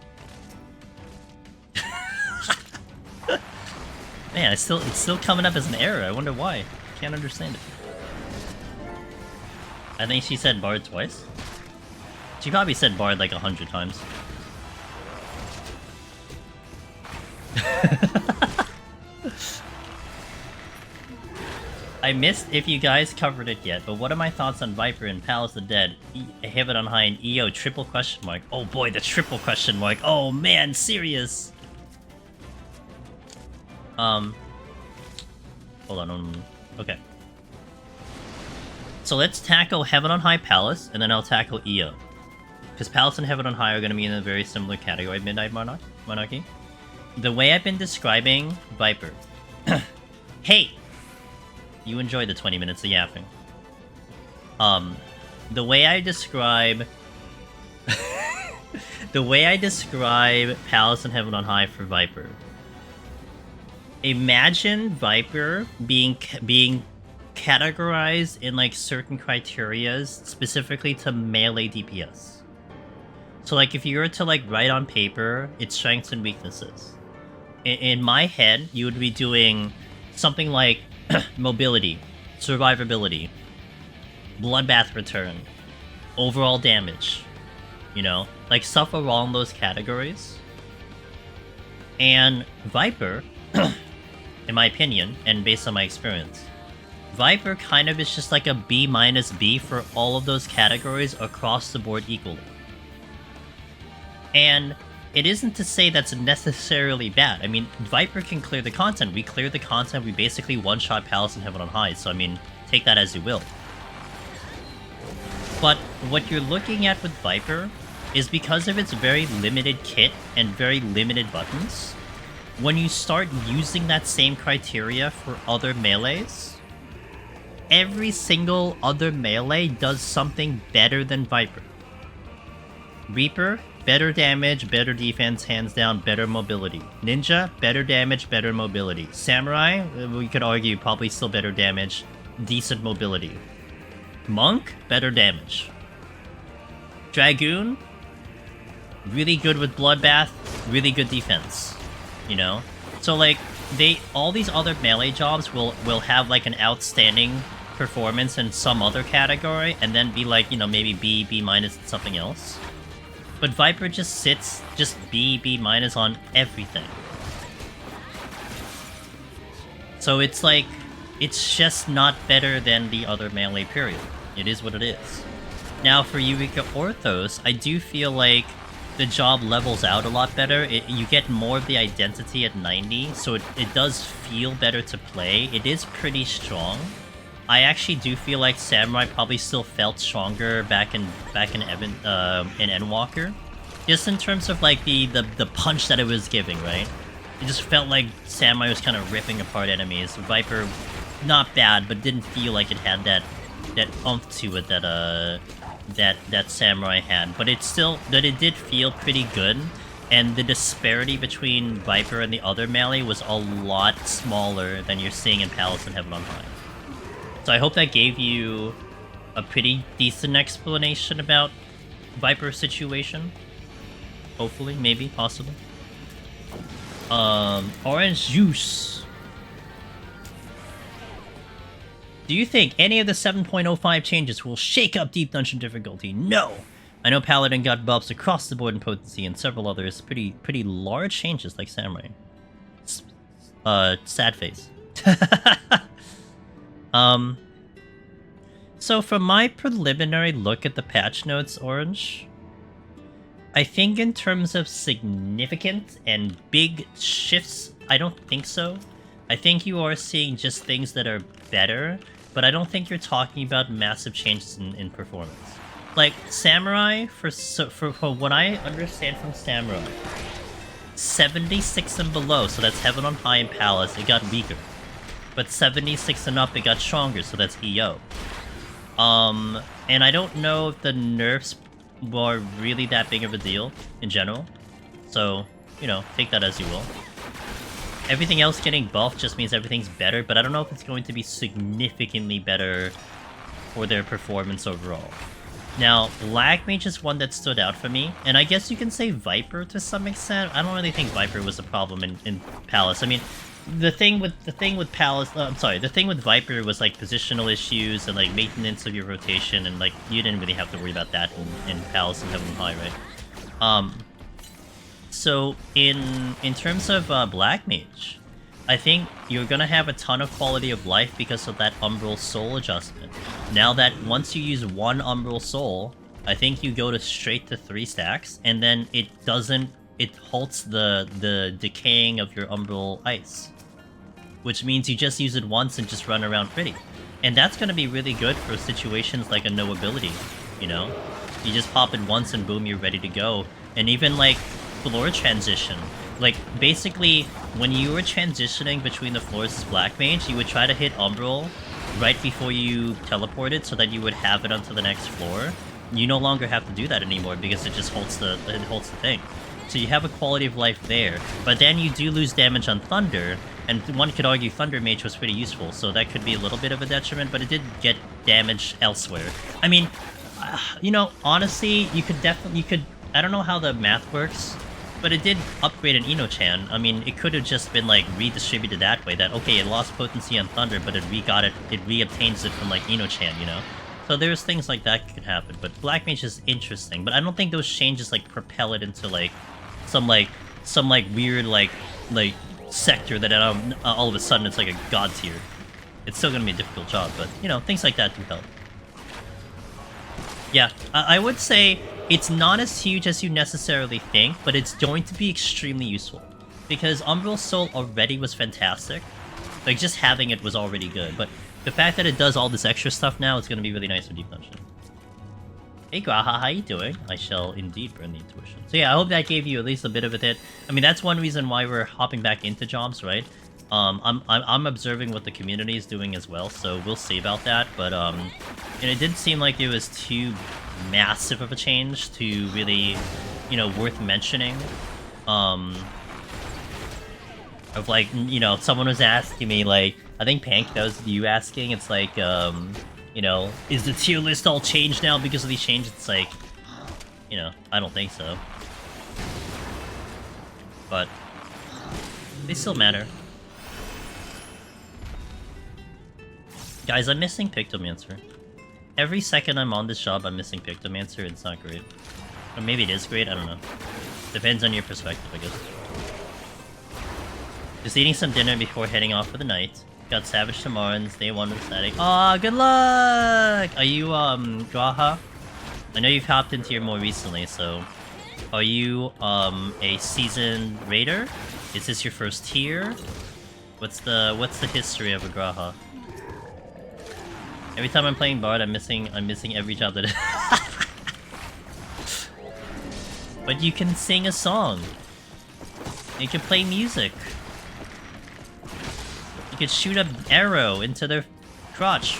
Man, it's still coming up as an error. I wonder why. Can't understand it. I think she said Bard twice. She probably said Bard like 100 times. I missed if you guys covered it yet, but what are my thoughts on Viper and Palace of the Dead? Heaven on High and EO triple question mark. Oh boy, the triple question mark. Oh man, serious. Hold on. Okay. So let's tackle Heaven on High Palace, and then I'll tackle EO. because Palace and Heaven on High are going to be in a very similar category, Midnight Monarchy. The way I've been describing Viper... Hey! You enjoyed the 20 minutes of yapping. The way I describe... the way I describe Palace and Heaven on High for Viper... Imagine Viper being categorized in, like, certain criterias, specifically to melee DPS. So, like, if you were to, like, write on paper its strengths and weaknesses, in my head, you would be doing something like mobility, survivability, bloodbath return, overall damage, you know? Like, stuff along those categories. And Viper, in my opinion, and based on my experience, Viper kind of is just like a B-B for all of those categories across the board equally. And it isn't to say that's necessarily bad. I mean, Viper can clear the content. We cleared the content, we basically one-shot Palace and Heaven on High, so I mean, take that as you will. But what you're looking at with Viper is because of its very limited kit and very limited buttons, when you start using that same criteria for other melees, every single other melee does something better than Viper. Reaper, better damage, better defense, hands down, better mobility. Ninja, better damage, better mobility. Samurai, we could argue probably still better damage, decent mobility. Monk, better damage. Dragoon, really good with Bloodbath, really good defense. You know? So, like, all these other melee jobs will have, like, an outstanding performance in some other category, and then be, like, you know, maybe B minus something else. But Viper just sits just B minus on everything. So it's like, it's just not better than the other melee, period. It is what it is. Now for Eureka Orthos, I do feel like the job levels out a lot better. You get more of the identity at 90, so it does feel better to play. It is pretty strong. I actually do feel like Samurai probably still felt stronger back in Endwalker, just in terms of like the punch that it was giving, right? It just felt like Samurai was kind of ripping apart enemies. Viper, not bad, but didn't feel like it had that oomph to it that Samurai had. But it did feel pretty good, and the disparity between Viper and the other melee was a lot smaller than you're seeing in Palace and Heaven on High. So I hope that gave you a pretty decent explanation about Viper's situation. Hopefully, maybe, possibly. Orange juice. Do you think any of the 7.05 changes will shake up Deep Dungeon difficulty? No! I know Paladin got buffs across the board in potency and several others pretty large changes like Samurai. Sad face. So from my preliminary look at the patch notes, Orange, I think in terms of significant and big shifts, I don't think so. I think you are seeing just things that are better, but I don't think you're talking about massive changes in performance. Like, Samurai, for what I understand from Samurai, 76 and below, so that's Heaven on High and Palace, it got weaker. But 76 and up, it got stronger, so that's EO. And I don't know if the nerfs were really that big of a deal in general. So, you know, take that as you will. Everything else getting buffed just means everything's better, but I don't know if it's going to be significantly better for their performance overall. Now, Black Mage is one that stood out for me, and I guess you can say Viper to some extent. I don't really think Viper was a problem in Palace. I mean, the thing with Palace, the thing with Viper was like positional issues and like maintenance of your rotation, and like you didn't really have to worry about that in Palace and Heaven and High, right? So in terms of Black Mage, I think you're gonna have a ton of quality of life because of that Umbral Soul adjustment. Now that once you use one Umbral Soul, I think you go straight to 3 stacks, and then it halts the decaying of your Umbral Ice. Which means you just use it once and just run around pretty. And that's gonna be really good for situations like a no ability, you know? You just pop it once and boom, you're ready to go. And even like floor transition. Like basically when you were transitioning between the floors as Black Mage, you would try to hit Umbral right before you teleported so that you would have it onto the next floor. You no longer have to do that anymore because it just holds the thing. So you have a quality of life there. But then you do lose damage on Thunder, and one could argue Thunder Mage was pretty useful, so that could be a little bit of a detriment, but it did get damage elsewhere. I mean, you know, honestly, you could, I don't know how the math works, but it did upgrade an Ino-chan. I mean, it could have just been, like, redistributed that way, that, okay, it lost potency on Thunder, but it re-obtains it from, like, Ino-chan, you know? So there's things like that could happen, but Black Mage is interesting, but I don't think those changes, like, propel it into, like, some weird, like, sector that all of a sudden it's like a god tier. It's still gonna be a difficult job, but, you know, things like that do help. Yeah, I would say it's not as huge as you necessarily think, but it's going to be extremely useful. Because Umbral Soul already was fantastic. Like, just having it was already good, but the fact that it does all this extra stuff now is going to be really nice for Deep Dungeon. Hey Graha, how you doing? I shall indeed burn the intuition. So yeah, I hope that gave you at least a bit of a hit. I mean, that's one reason why we're hopping back into jobs, right? I'm observing what the community is doing as well, so we'll see about that. But and it didn't seem like it was too massive of a change to really, you know, worth mentioning. Of like, you know, someone was asking me, like, I think Pank, that was you asking. It's like, you know, is the tier list all changed now because of these changes? It's like, you know, I don't think so. But they still matter. Guys, I'm missing Pictomancer. Every second I'm on this job, I'm missing Pictomancer. It's not great. Or maybe it is great, I don't know. Depends on your perspective, I guess. Just eating some dinner before heading off for the night. Got Savage Tamarans, day 1 with static. Aw, good luck! Are you, Graha? I know you've hopped into here more recently, so... Are you, a seasoned raider? Is this your first tier? What's the history of a Graha? Every time I'm playing Bard, I'm missing every job that But you can sing a song. You can play music. You could shoot an arrow into their crotch.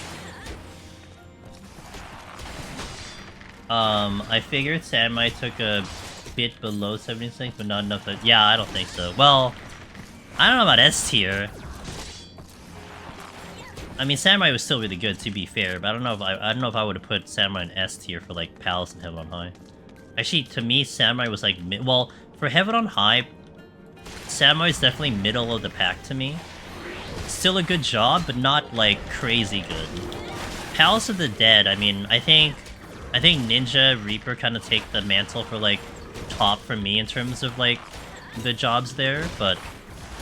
I figured Samurai took a bit below 76, but not enough that... Yeah, I don't think so. Well, I don't know about S tier. I mean, Samurai was still really good, to be fair, but I don't know if I would have put Samurai in S tier for like Palace and Heaven on High. Actually, to me, Samurai was like well, for Heaven on High, Samurai is definitely middle of the pack to me. Still a good job, but not like crazy good. Palace of the Dead, I mean, I think Ninja, Reaper kind of take the mantle for like top for me in terms of like the jobs there, but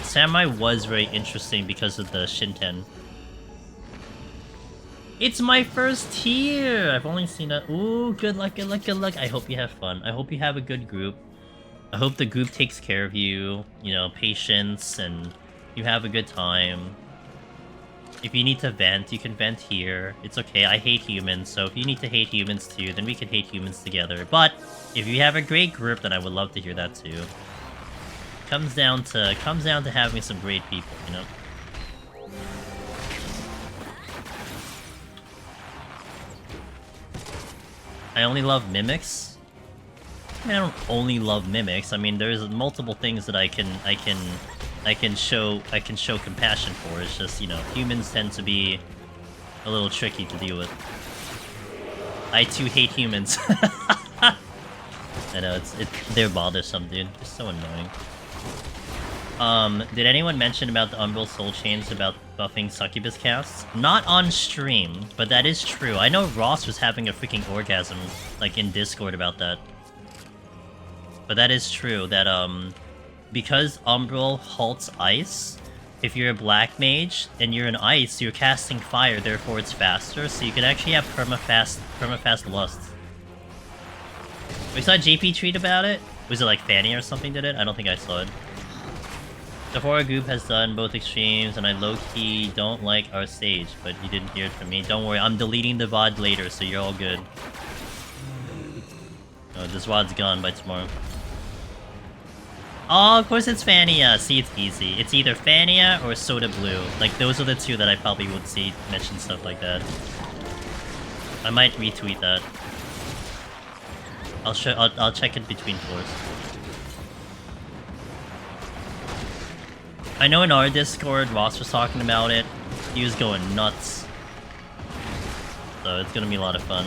Samurai was very interesting because of the Shinten. It's my first tier! I've only seen a... Ooh, good luck, good luck, good luck. I hope you have fun. I hope you have a good group. I hope the group takes care of you. You know, patience, and you have a good time. If you need to vent, you can vent here. It's okay, I hate humans, so if you need to hate humans too, then we can hate humans together. But, if you have a great group, then I would love to hear that too. Comes down to having some great people, you know? I only love mimics. I mean, I don't only love mimics. I mean, there's multiple things that I can show compassion for. It's just, you know, humans tend to be a little tricky to deal with. I too hate humans. I know they're bothersome, dude. They're so annoying. Did anyone mention about the Umbral Soul change about buffing succubus casts? Not on stream, but that is true. I know Ross was having a freaking orgasm, like, in Discord about that. But that is true, that, because Umbral halts ice, if you're a black mage, and you're in ice, you're casting fire, therefore it's faster, so you can actually have permafast lust. We saw JP tweet about it? Was it like Fanny or something did it? I don't think I saw it. The horror group has done both extremes, and I low-key don't like our stage, but you didn't hear it from me. Don't worry, I'm deleting the VOD later, so you're all good. Oh, this WOD's gone by tomorrow. Oh, of course it's Fania. See, it's easy. It's either Fania or Soda Blue. Like, those are the two that I probably would see mention stuff like that. I might retweet that. I'll check it between floors. I know in our Discord, Ross was talking about it. He was going nuts. So it's gonna be a lot of fun.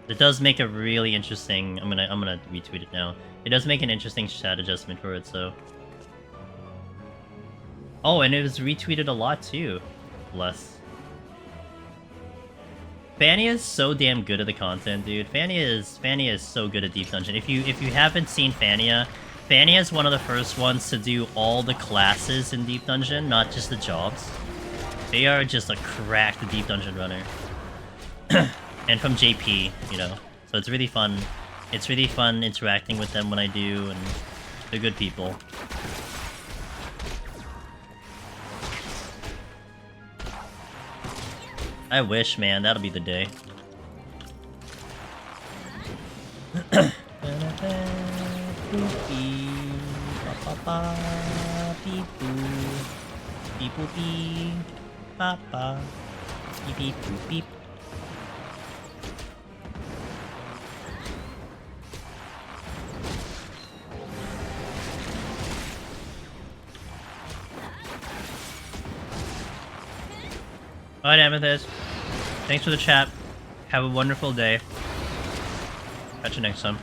It does make a really interesting... I'm gonna retweet it now. It does make an interesting stat adjustment for it, so... Oh, and it was retweeted a lot too. Bless. Fania is so damn good at the content, dude. Fania is so good at Deep Dungeon. If you haven't seen Fania is one of the first ones to do all the classes in Deep Dungeon, not just the jobs. They are just a cracked Deep Dungeon runner. And from JP, you know. So it's really fun. It's really fun interacting with them when I do, and they're good people. I wish, man. That'll be the day. Alright, Amethyst. Thanks for the chat. Have a wonderful day. Catch you next time.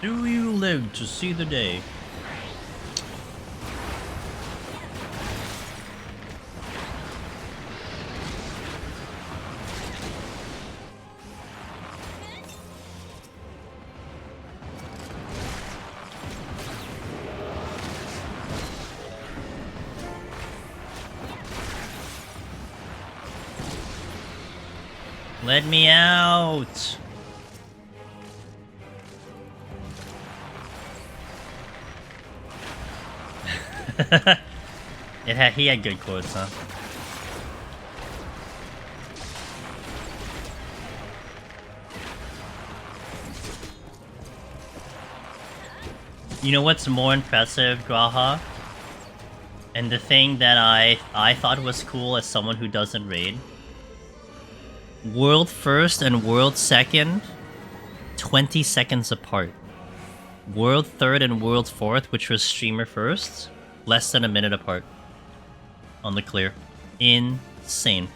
Do you live to see the day? Let me out! He had good quotes, huh? You know what's more impressive, Graha? And the thing that I thought was cool as someone who doesn't raid? World first and world second, 20 seconds apart. World third and world fourth, which was streamer first, less than a minute apart. On the clear. Insane.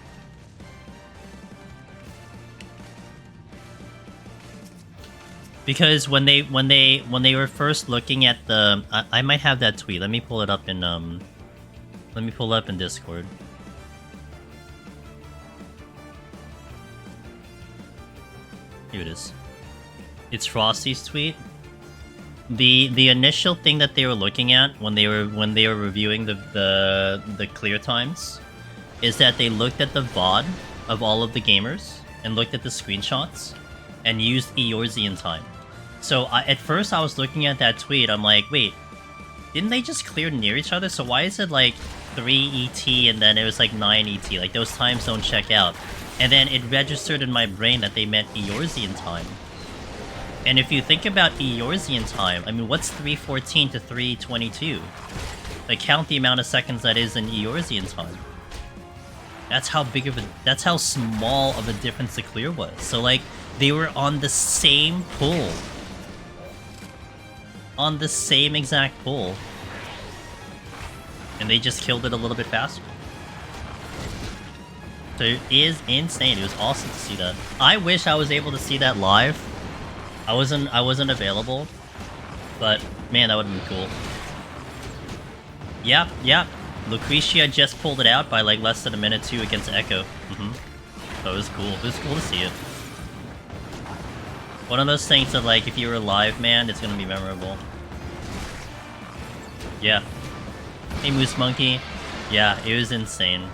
Because when they were first looking at the... I might have that tweet. Let me pull it up in Discord. Here it is. It's Frosty's tweet. The initial thing that they were looking at when they were reviewing the clear times is that they looked at the VOD of all of the gamers and looked at the screenshots and used Eorzean time. So at first I was looking at that tweet, I'm like, wait, didn't they just clear near each other? So why is it like 3 ET and then it was like 9 ET? Like those times don't check out. And then it registered in my brain that they meant Eorzean time. And if you think about Eorzean time, I mean, what's 3:14 to 3:22? Like, count the amount of seconds that is in Eorzean time. That's how that's how small of a difference the clear was. So, like, they were on the same pull. On the same exact pull. And they just killed it a little bit faster. So it is insane. It was awesome to see that. I wish I was able to see that live. I wasn't available, but man, that would have been cool. Yep. Lucretia just pulled it out by like less than a minute too against Echo. So it was cool. It was cool to see it. One of those things that like if you were live, man, it's gonna be memorable. Yeah. Hey Moose Monkey. Yeah, it was insane.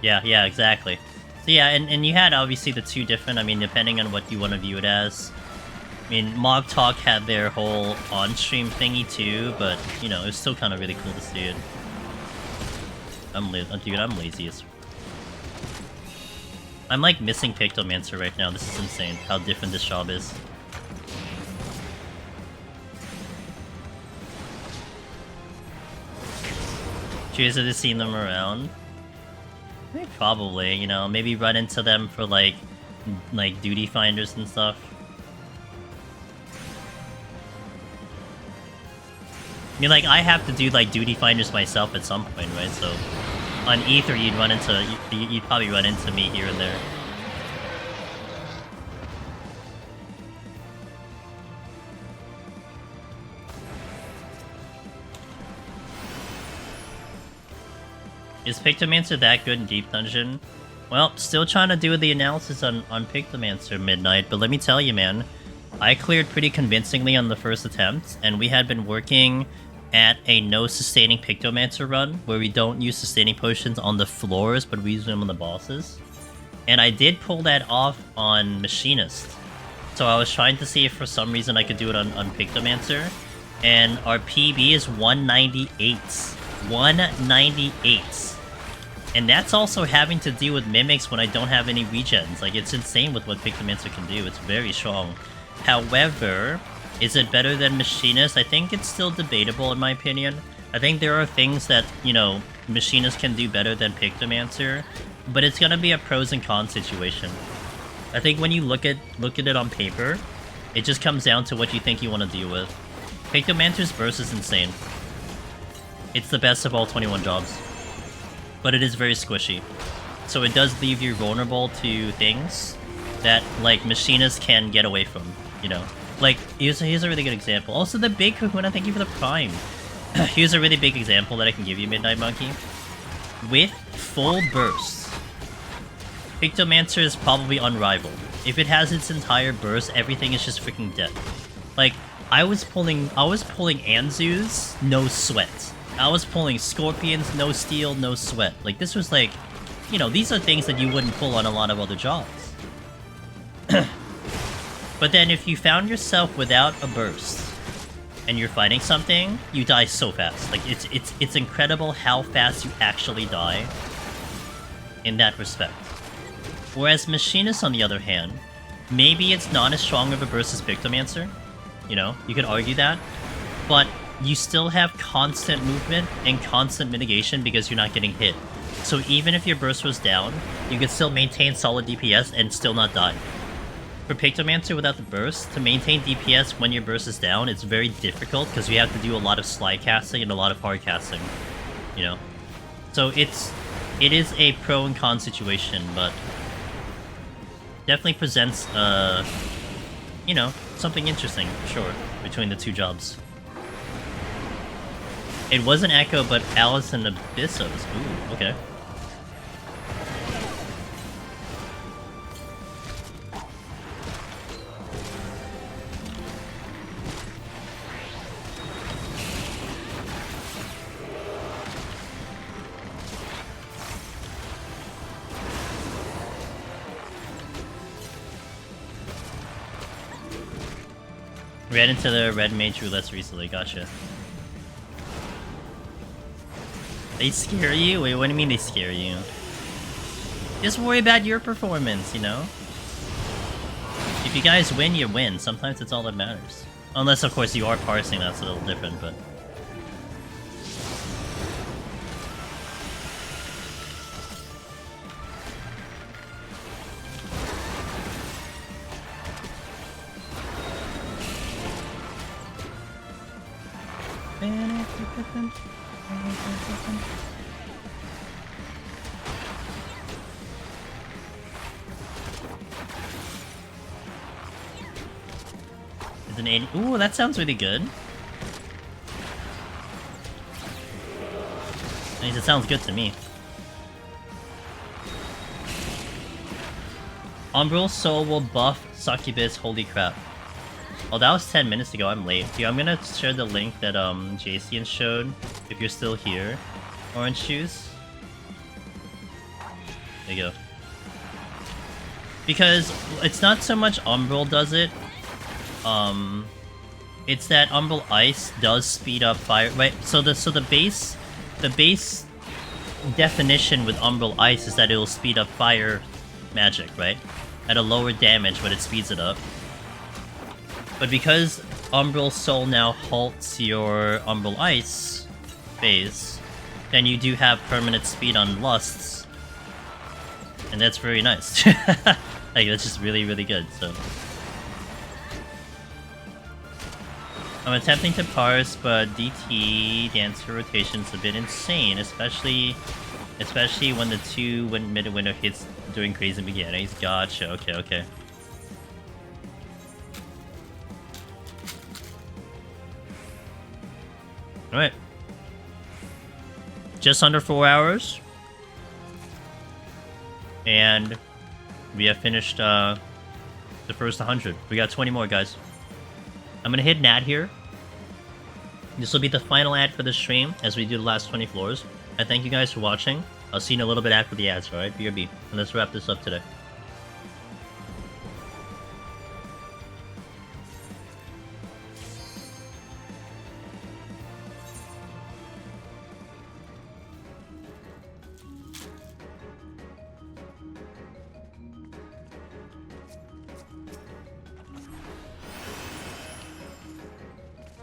Yeah, exactly. So yeah, and you had obviously the two different, I mean, depending on what you want to view it as. I mean, Mog Talk had their whole on-stream thingy too, but, you know, it was still kind of really cool to see it. Dude, I'm lazy as... I'm like missing Pictomancer right now, this is insane, how different this job is. Curious if you've seen them around. Probably, you know, maybe run into them for like duty finders and stuff. I mean, like, I have to do like duty finders myself at some point, right? So on Ether, you'd probably run into me here and there. Is Pictomancer that good in Deep Dungeon? Well, still trying to do the analysis on Pictomancer Midnight, but let me tell you, man, I cleared pretty convincingly on the first attempt, and we had been working at a no-sustaining Pictomancer run, where we don't use sustaining potions on the floors, but we use them on the bosses. And I did pull that off on Machinist. So I was trying to see if for some reason I could do it on Pictomancer, and our PB is 198. 198. And that's also having to deal with mimics when I don't have any regens. Like, it's insane with what Pictomancer can do. It's very strong. However, is it better than Machinist? I think it's still debatable in my opinion. I think there are things that, you know, Machinist can do better than Pictomancer, but it's gonna be a pros and cons situation. I think when you look at it on paper, it just comes down to what you think you want to deal with. Pictomancer's burst is insane. It's the best of all 21 jobs. But it is very squishy. So it does leave you vulnerable to things that, like, Machinists can get away from, you know? Like, here's a really good example. Also, the big Kahuna, thank you for the Prime. Here's a really big example that I can give you, Midnight Monkey. With full burst, Pictomancer is probably unrivaled. If it has its entire burst, everything is just freaking dead. Like, I was pulling Anzus, no sweat. I was pulling Scorpions, no steel, no sweat. Like, this was like, you know, these are things that you wouldn't pull on a lot of other jobs. But then if you found yourself without a burst, and you're fighting something, you die so fast. Like, it's incredible how fast you actually die in that respect. Whereas Machinist, on the other hand, maybe it's not as strong of a burst as Pictomancer. You know, you could argue that. But you still have constant movement and constant mitigation because you're not getting hit. So even if your burst was down, you could still maintain solid DPS and still not die. For Pictomancer without the burst, to maintain DPS when your burst is down, it's very difficult because you have to do a lot of slide casting and a lot of hard casting, you know? So it is a pro and con situation, but definitely presents, you know, something interesting, for sure, between the two jobs. It wasn't Echo, but Alice and Abyssos. Ooh, okay. Ran into the red mage roulettes recently, gotcha. They scare you? Wait, what do you mean they scare you? Just worry about your performance, you know? If you guys win, you win. Sometimes it's all that matters. Unless, of course, you are parsing, that's a little different, but... It's an 80. Ooh, that sounds really good. At least it sounds good to me. Umbral Soul will buff Succubus, holy crap. Oh, that was 10 minutes ago, I'm late. Here, I'm gonna share the link that Jacian showed, if you're still here. Orange Shoes. There you go. Because it's not so much Umbral does it. It's that Umbral Ice does speed up fire. Right. So the base definition with Umbral Ice is that it will speed up fire magic, right? At a lower damage, but it speeds it up. But because Umbral Soul now halts your Umbral Ice phase, then you do have permanent speed on Lusts. And that's very nice. Like, that's just really, really good, so... I'm attempting to parse, but DT, the answer rotation's a bit insane, especially when the 2 mid window hits doing crazy beginnings. Gotcha, okay. Alright. Just under 4 hours. And we have finished the first 100. We got 20 more, guys. I'm gonna hit an ad here. This will be the final ad for the stream as we do the last 20 floors. I thank you guys for watching. I'll see you in a little bit after the ads, alright? BRB. And let's wrap this up today.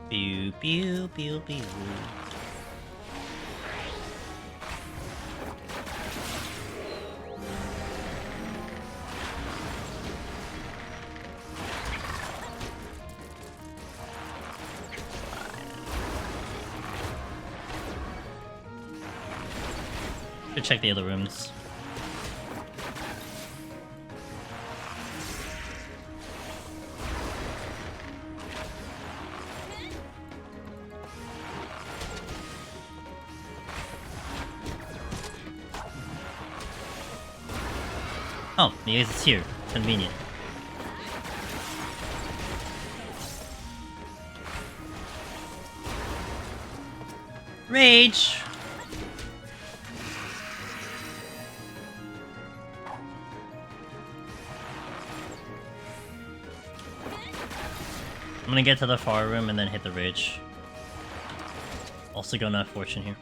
Pew, pew, pew, pew. Should check the other rooms. Oh, the ace is here. Convenient. Rage! I'm gonna get to the far room and then hit the rage. Also gonna have fortune here.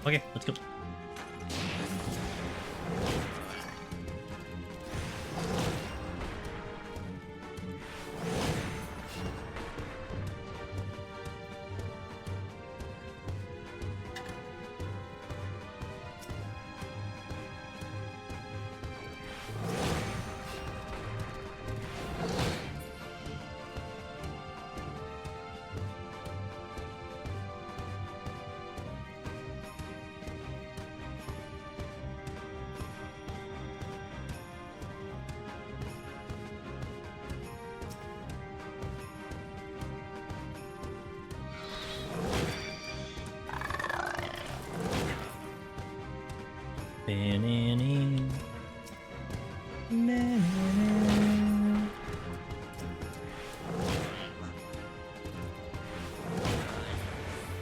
Okay, let's go.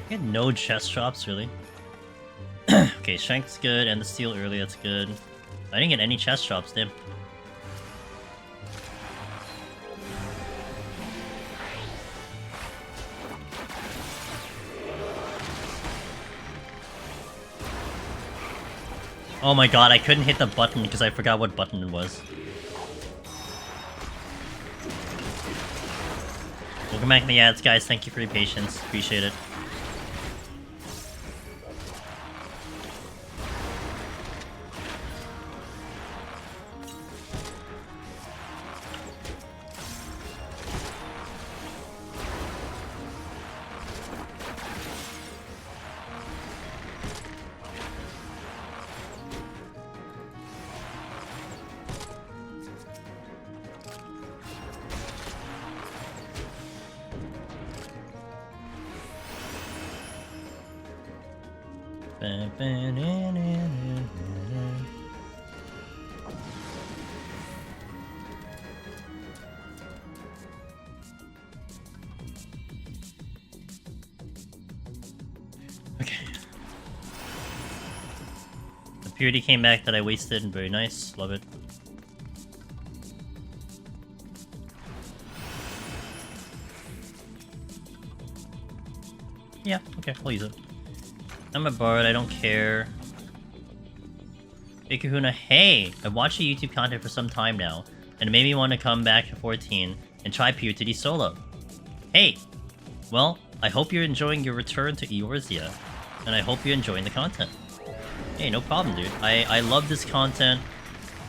Get no chest drops, really. Okay, strength's good, and the steel early, that's good. I didn't get any chest drops, damn. Oh my god, I couldn't hit the button because I forgot what button it was. Welcome back to the ads, guys. Thank you for your patience. Appreciate it. Okay. The purity came back that I wasted. Very nice. Love it. Yeah, okay, I'll use it. I'm a bard, I don't care. Hey Kahuna, hey! I've watched your YouTube content for some time now, and it made me want to come back to 14 and try PoTD solo. Hey! Well, I hope you're enjoying your return to Eorzea, and I hope you're enjoying the content. Hey, no problem, dude. I love this content.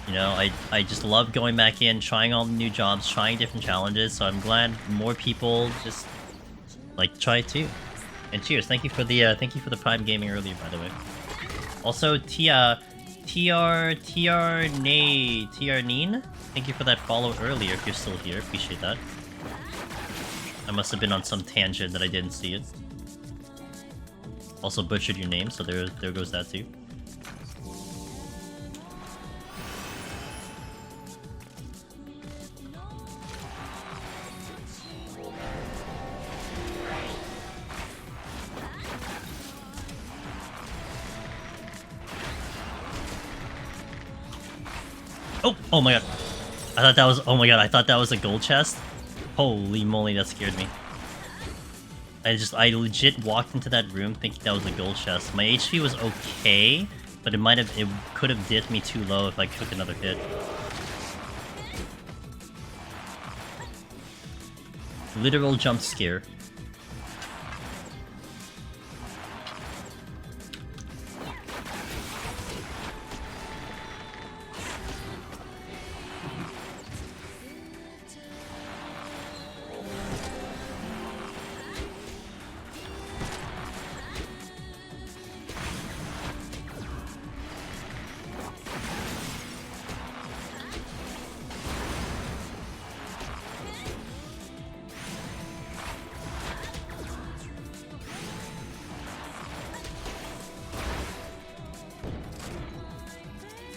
You know, I just love going back in, trying all the new jobs, trying different challenges, so I'm glad more people just like to try it too. And cheers, thank you for the Prime Gaming earlier, by the way. Also, TR Neen, thank you for that follow earlier if you're still here, appreciate that. I must have been on some tangent that I didn't see it. Also butchered your name, so there goes that too. Oh my god. I thought that was, oh my god, I thought that was a gold chest. Holy moly, that scared me. I legit walked into that room thinking that was a gold chest. My HP was okay, but it could have dipped me too low if I took another hit. Literal jump scare.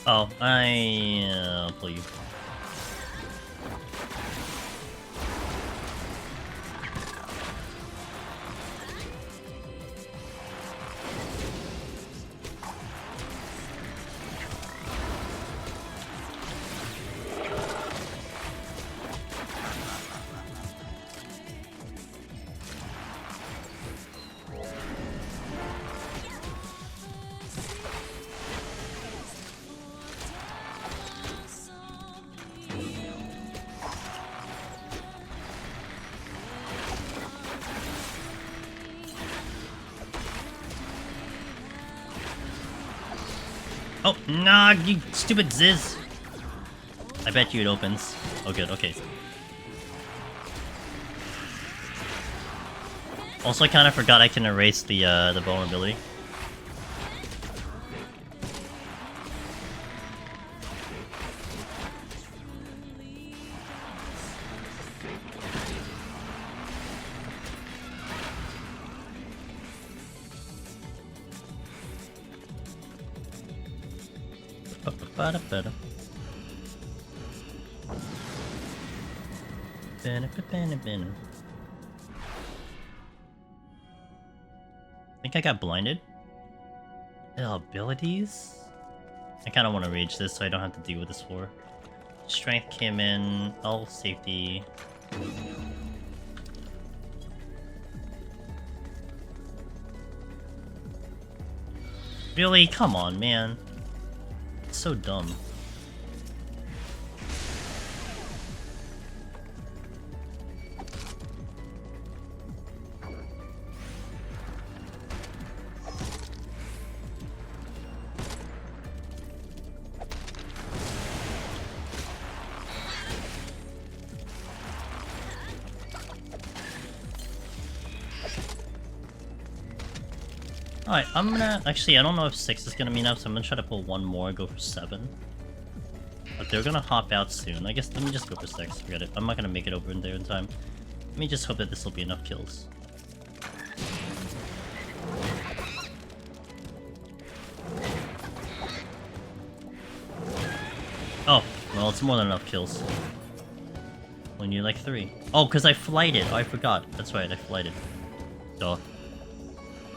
Oh, I'll pull you. Oh, nah, you stupid Ziz. I bet you it opens. Oh, good, okay. Also, I kind of forgot I can erase the vulnerability. Ba-da-ba-da. Ba-da-ba-ba-ba-ba. I think I got blinded. Abilities? I kind of want to rage this so I don't have to deal with this floor. Strength came in, all safety. Really? Come on, man. It's so dumb. Alright, I'm gonna... Actually, I don't know if 6 is gonna be enough, so I'm gonna try to pull one more, go for 7. But they're gonna hop out soon. I guess, let me just go for 6, forget it. I'm not gonna make it over in there in time. Let me just hope that this will be enough kills. Well, it's more than enough kills. We need like 3. Oh, because I flighted. Oh, I forgot. That's right, I flighted. Duh.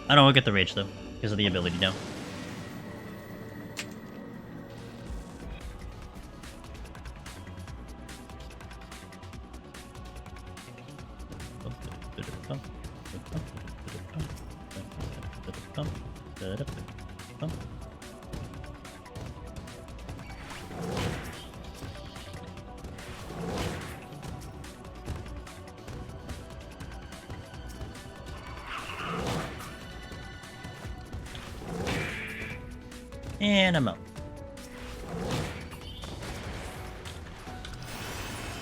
I don't get the rage though, because of the ability now. And I'm out.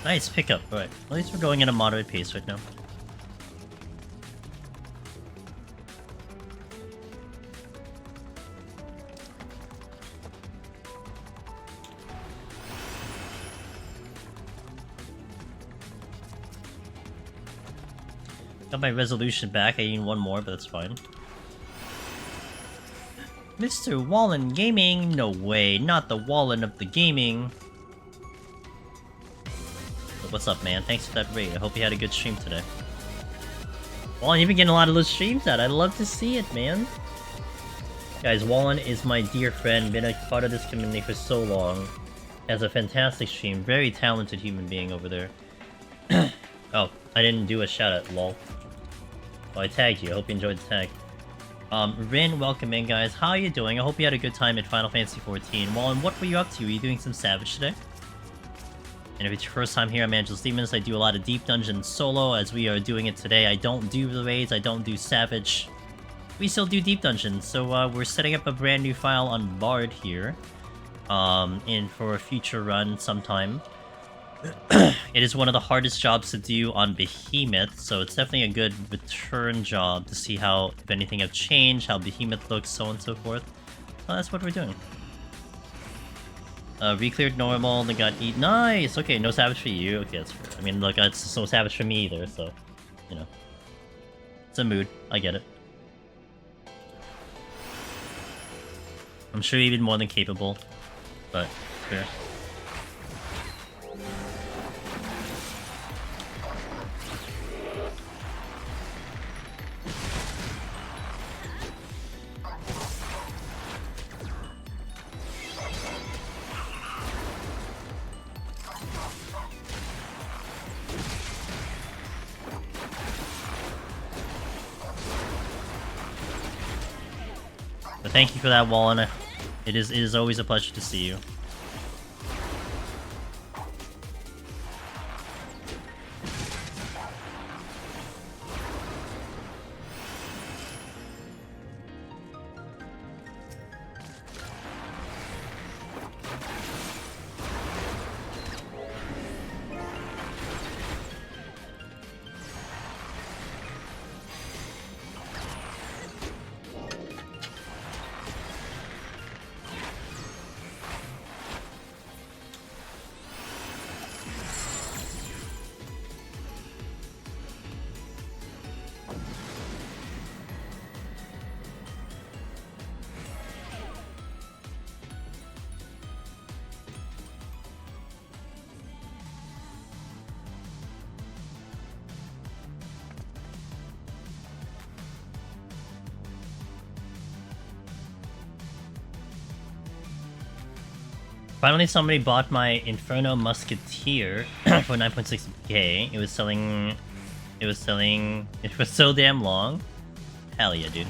Nice pickup. Alright, at least we're going at a moderate pace right now. Got my resolution back. I need one more, but that's fine. Mr. Wallen Gaming? No way, not the Wallen of the gaming. But what's up, man? Thanks for that raid. I hope you had a good stream today. Wallen, you've been getting a lot of those streams out. I'd love to see it, man. Guys, Wallen is my dear friend, been a part of this community for so long. Has a fantastic stream, very talented human being over there. Oh, I didn't do a shout out, lol. Oh, I tagged you. I hope you enjoyed the tag. Rin, welcome in, guys. How are you doing? I hope you had a good time at Final Fantasy XIV. Wallen, what were you up to? Were you doing some Savage today? And if it's your first time here on Angela's Demons, I do a lot of Deep Dungeon solo, as we are doing it today. I don't do the raids, I don't do Savage. We still do Deep Dungeon, so we're setting up a brand new file on Bard here. In for a future run sometime. It is one of the hardest jobs to do on Behemoth, so it's definitely a good return job to see how, if anything have changed, how Behemoth looks, so on and so forth. So that's what we're doing. Recleared normal, they got eat. Nice! Okay, no Savage for you. Okay, that's fair. I mean, look, it's no Savage for me either, so, you know. It's a mood. I get it. I'm sure you've been more than capable, but fair. But thank you for that, Wallen. It is always a pleasure to see you. Finally, somebody bought my Inferno Musketeer for 9.6k. It was selling. It was so damn long. Hell yeah, dude.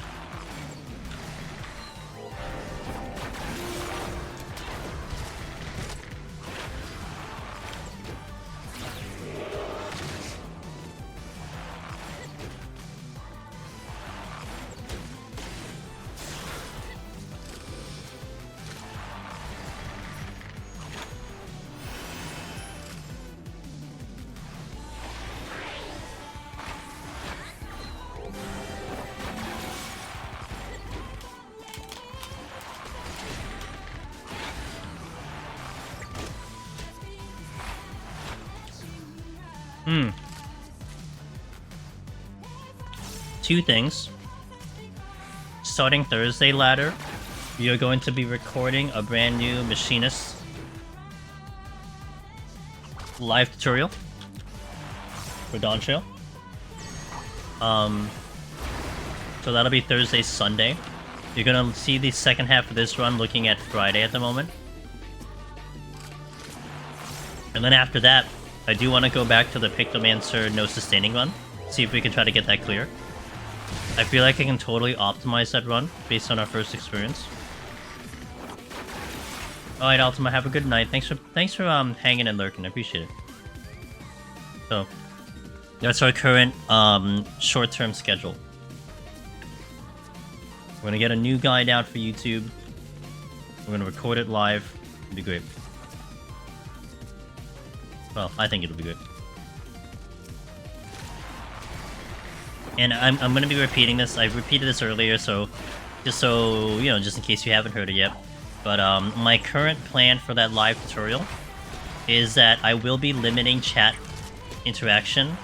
Two things. Starting Thursday, ladder, we are going to be recording a brand new Machinist live tutorial for Dawntrail. So that'll be Thursday, Sunday. You're gonna see the second half of this run looking at Friday at the moment. And then after that, I do want to go back to the Pictomancer no sustaining run. See if we can try to get that clear. I feel like I can totally optimize that run based on our first experience. Alright, Ultima, have a good night. Thanks for hanging and lurking. I appreciate it. So that's our current short-term schedule. We're gonna get a new guide out for YouTube. We're gonna record it live. It'll be great. Well, I think it'll be good. And I'm gonna be repeating this. I repeated this earlier, so just so you know, just in case you haven't heard it yet. But my current plan for that live tutorial is that I will be limiting chat interaction,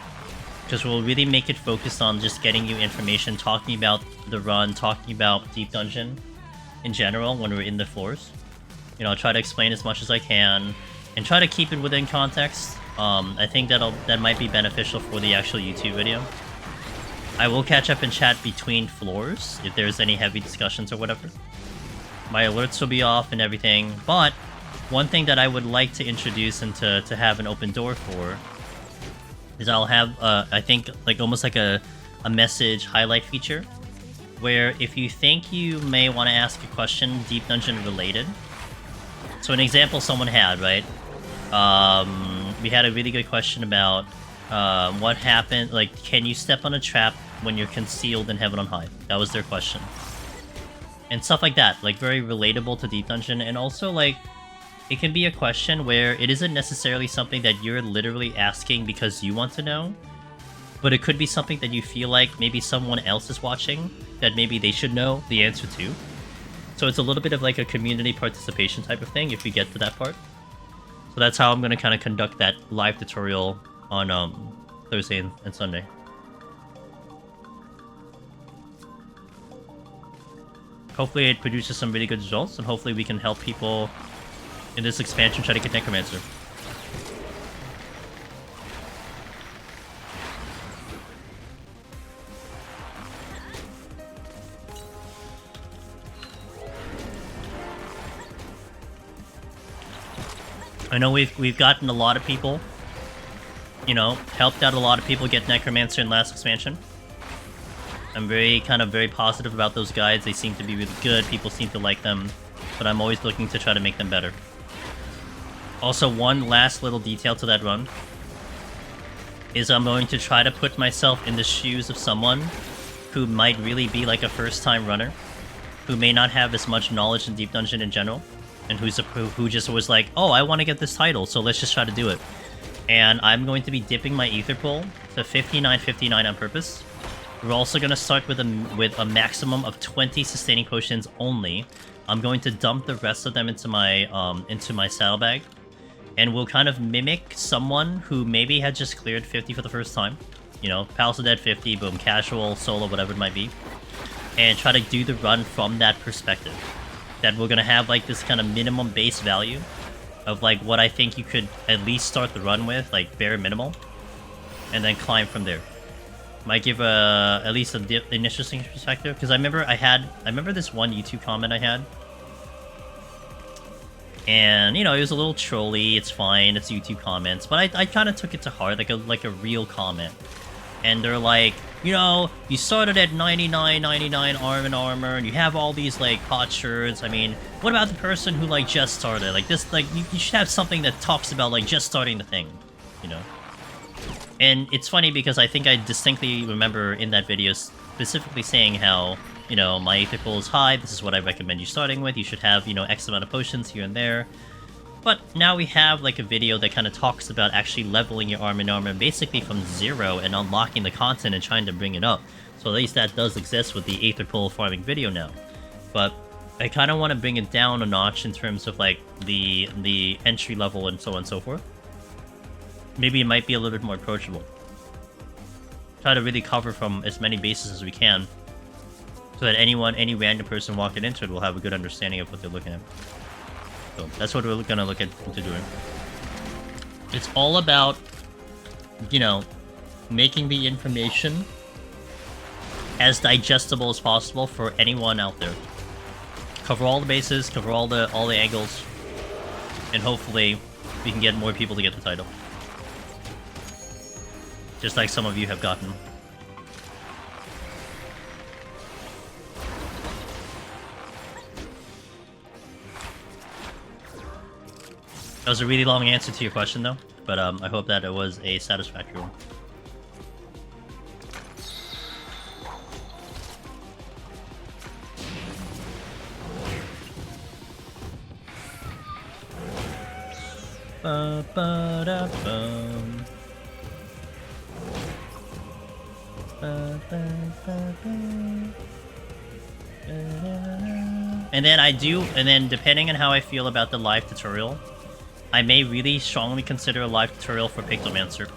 because we'll really make it focused on just getting you information, talking about the run, talking about Deep Dungeon in general when we're in the floors. You know, I'll try to explain as much as I can and try to keep it within context. I think that might be beneficial for the actual YouTube video. I will catch up in chat between floors if there's any heavy discussions or whatever. My alerts will be off and everything, but one thing that I would like to introduce and to have an open door for is I'll have, I think, like almost like a message highlight feature, where if you think you may want to ask a question Deep Dungeon related. So an example someone had, right? We had a really good question about what happened, like, can you step on a trap when you're concealed in Heaven on High? That was their question. And stuff like that, like very relatable to Deep Dungeon, and also like, it can be a question where it isn't necessarily something that you're literally asking because you want to know, but it could be something that you feel like maybe someone else is watching that maybe they should know the answer to. So it's a little bit of like a community participation type of thing if we get to that part. So that's how I'm going to kind of conduct that live tutorial on Thursday and Sunday. Hopefully it produces some really good results, and hopefully we can help people in this expansion try to get Necromancer. I know we've gotten a lot of people, you know, helped out a lot of people get Necromancer in last expansion. I'm very positive about those guides. They seem to be really good. People seem to like them, but I'm always looking to try to make them better. Also, one last little detail to that run is I'm going to try to put myself in the shoes of someone who might really be like a first-time runner, who may not have as much knowledge in Deep Dungeon in general, and who just was like, oh, I want to get this title, so let's just try to do it. And I'm going to be dipping my Ether Pool to 59.59 on purpose. We're also going to start with a maximum of 20 sustaining potions only. I'm going to dump the rest of them into my saddlebag, and we'll kind of mimic someone who maybe had just cleared 50 for the first time. You know, Palace of Dead 50, boom, casual, solo, whatever it might be, and try to do the run from that perspective. That we're going to have like this kind of minimum base value of like what I think you could at least start the run with, like bare minimal, and then climb from there. Might give at least an interesting perspective, because I remember this one YouTube comment I had, and you know, it was a little trolly. It's fine, it's YouTube comments, but I kind of took it to heart, like a real comment. And they're like, you know, you started at 99 armor, and you have all these like hot shirts. I mean, what about the person who like just started? Like this, like you should have something that talks about like just starting the thing, you know. And it's funny because I think I distinctly remember in that video specifically saying how, you know, my Ether Pool is high, this is what I recommend you starting with, you should have, you know, X amount of potions here and there. But now we have like a video that kind of talks about actually leveling your armor basically from 0 and unlocking the content and trying to bring it up. So at least that does exist with the Aether Pool farming video now. But I kind of want to bring it down a notch in terms of like the entry level and so on and so forth. Maybe it might be a little bit more approachable. Try to really cover from as many bases as we can, so that any random person walking into it will have a good understanding of what they're looking at. So that's what we're gonna look into doing. It's all about, you know, making the information as digestible as possible for anyone out there. Cover all the bases, cover all the angles, and hopefully we can get more people to get the title. Just like some of you have gotten. That was a really long answer to your question, though, but I hope that it was a satisfactory one. Ba-ba-da-bum. Ba-ba-ba-bum. And then depending on how I feel about the live tutorial, I may really strongly consider a live tutorial for Pictomancer.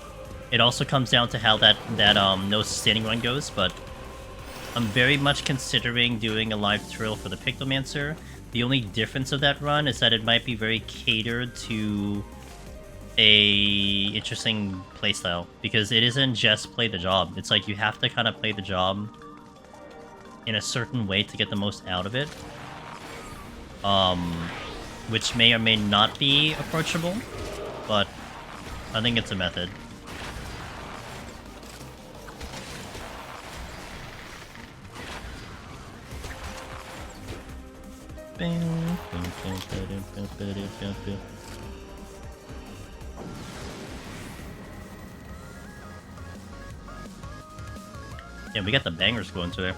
It also comes down to how that no sustaining run goes, but I'm very much considering doing a live tutorial for the Pictomancer. The only difference of that run is that it might be very catered to a interesting playstyle, because it isn't just play the job. It's like you have to kind of play the job in a certain way to get the most out of it. Which may or may not be approachable, but I think it's a method. Yeah, we got the bangers going today.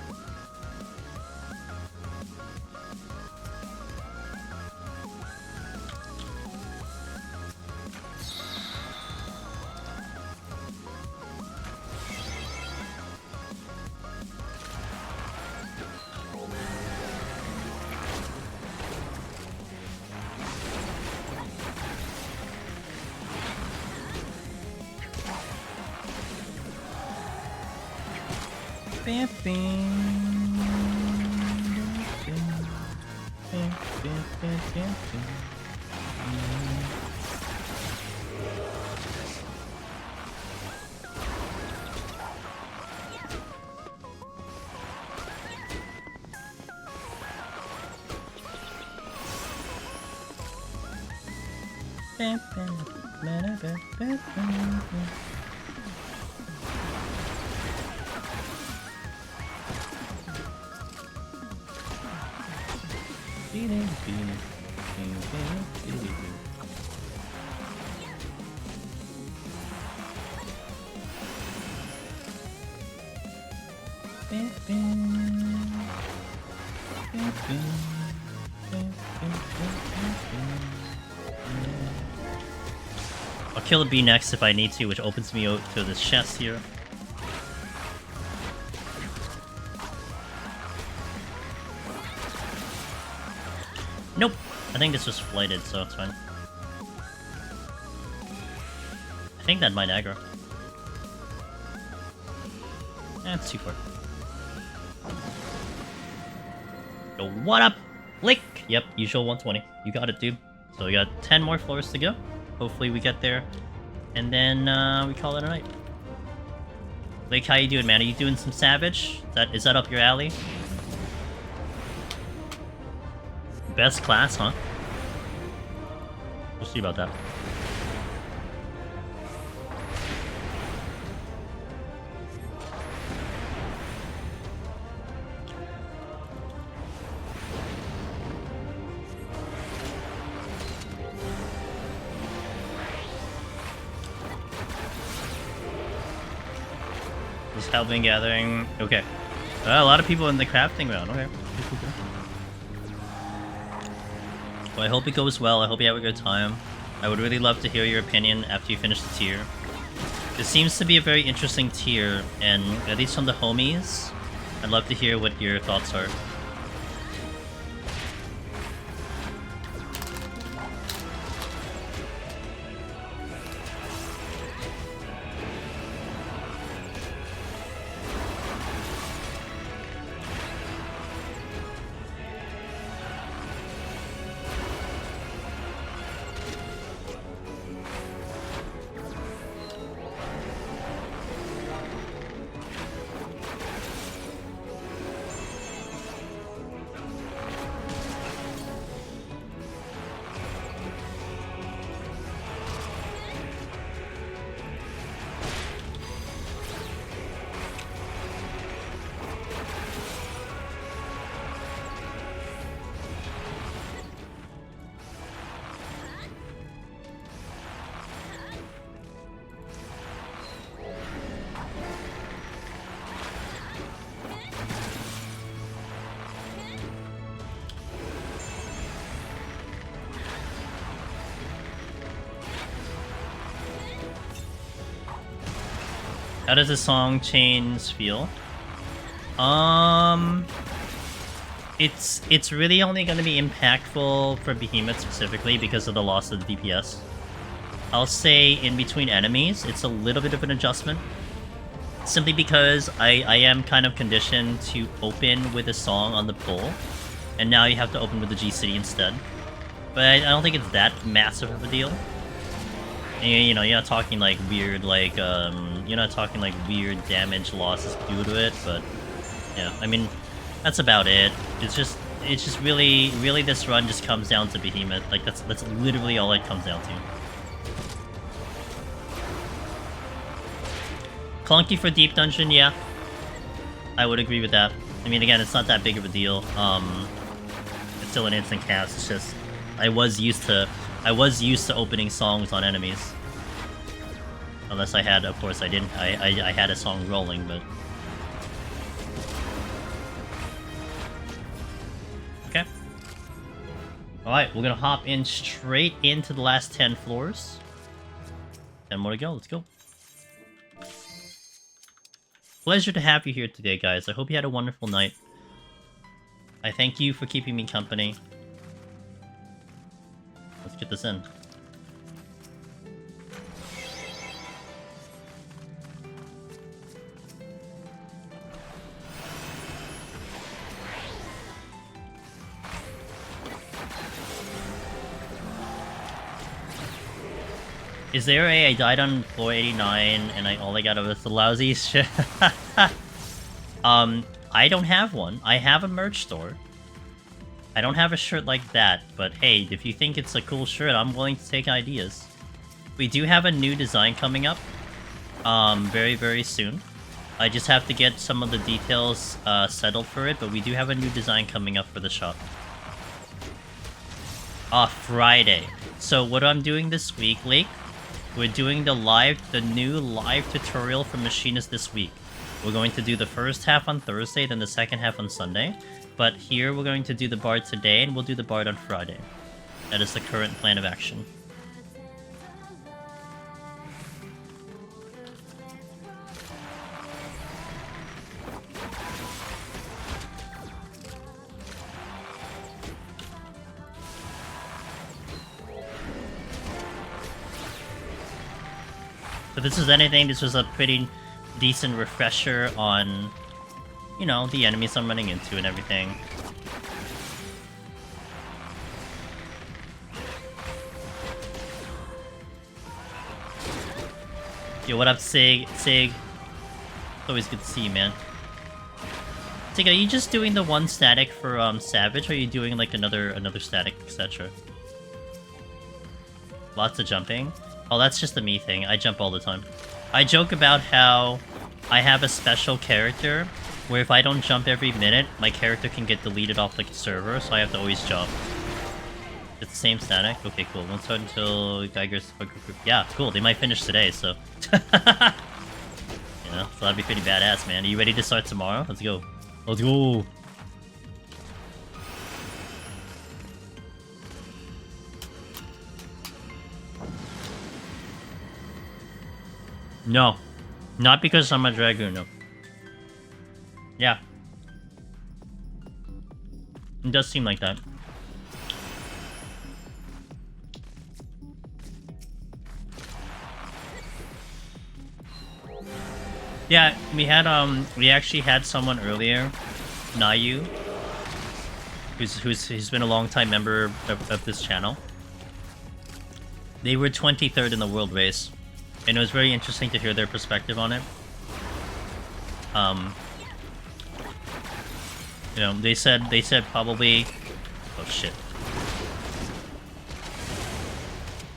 I'll kill a bee next if I need to, which opens me out to this chest here. Nope! I think this was flighted, so it's fine. I think that might aggro. That's too far. Yo, what up? Lick! Yep, usual 120. You got it, dude. So we got 10 more floors to go. Hopefully we get there. And then we call it a night. Lake, how you doing, man? Are you doing some Savage? Is that up your alley? Best class, huh? We'll see about that. Just helping gathering. Okay. A lot of people in the crafting round. Okay. Well, I hope it goes well. I hope you have a good time. I would really love to hear your opinion after you finish the tier. This seems to be a very interesting tier, and at least from the homies, I'd love to hear what your thoughts are. How does the song chains feel? It's really only going to be impactful for Behemoth specifically because of the loss of the DPS. I'll say in between enemies, it's a little bit of an adjustment. Simply because I am kind of conditioned to open with a song on the pull, and now you have to open with the G-City instead. But I don't think it's that massive of a deal. And, you know, you're not talking like weird, like, you're not talking like weird damage losses due to it, but yeah, I mean, that's about it. It's just really this run just comes down to Behemoth. Like, that's literally all it comes down to. Clunky for Deep Dungeon, yeah. I would agree with that. I mean, again, it's not that big of a deal. It's still an instant cast. It's just I was used to opening songs on enemies. Unless I had, of course, I didn't. I had a song rolling, but okay. All right, we're gonna hop in straight into the last 10 floors. 10 more to go. Let's go. Pleasure to have you here today, guys. I hope you had a wonderful night. I thank you for keeping me company. Let's get this in. Is there I died on floor 89 and all I got was the lousy shit? I don't have one. I have a merch store. I don't have a shirt like that, but hey, if you think it's a cool shirt, I'm willing to take ideas. We do have a new design coming up, very, very soon. I just have to get some of the details settled for it, but we do have a new design coming up for the shop. Friday. So what I'm doing this week, Lake, we're doing the new live tutorial for Machinists this week. We're going to do the first half on Thursday, then the second half on Sunday. But here we're going to do the Bard today, and we'll do the Bard on Friday. That is the current plan of action. If this is anything, this was a pretty decent refresher on, you know, the enemies I'm running into and everything. Yo, what up, Sig? Sig. It's always good to see you, man. Sig, are you just doing the one static for Savage, or are you doing like another static, etc.? Lots of jumping. Oh, that's just a me thing. I jump all the time. I joke about how I have a special character where if I don't jump every minute, my character can get deleted off the server, so I have to always jump. It's the same static? Okay, cool. Won't start until Geiger's... Yeah, cool. They might finish today, so... You know, so that'd be pretty badass, man. Are you ready to start tomorrow? Let's go. Let's go! No. Not because I'm a Dragoon, no. Yeah. It does seem like that. Yeah, we actually had someone earlier, Nayu, who's been a long-time member of this channel. They were 23rd in the world race. And it was very interesting to hear their perspective on it. You know, they said probably... Oh shit.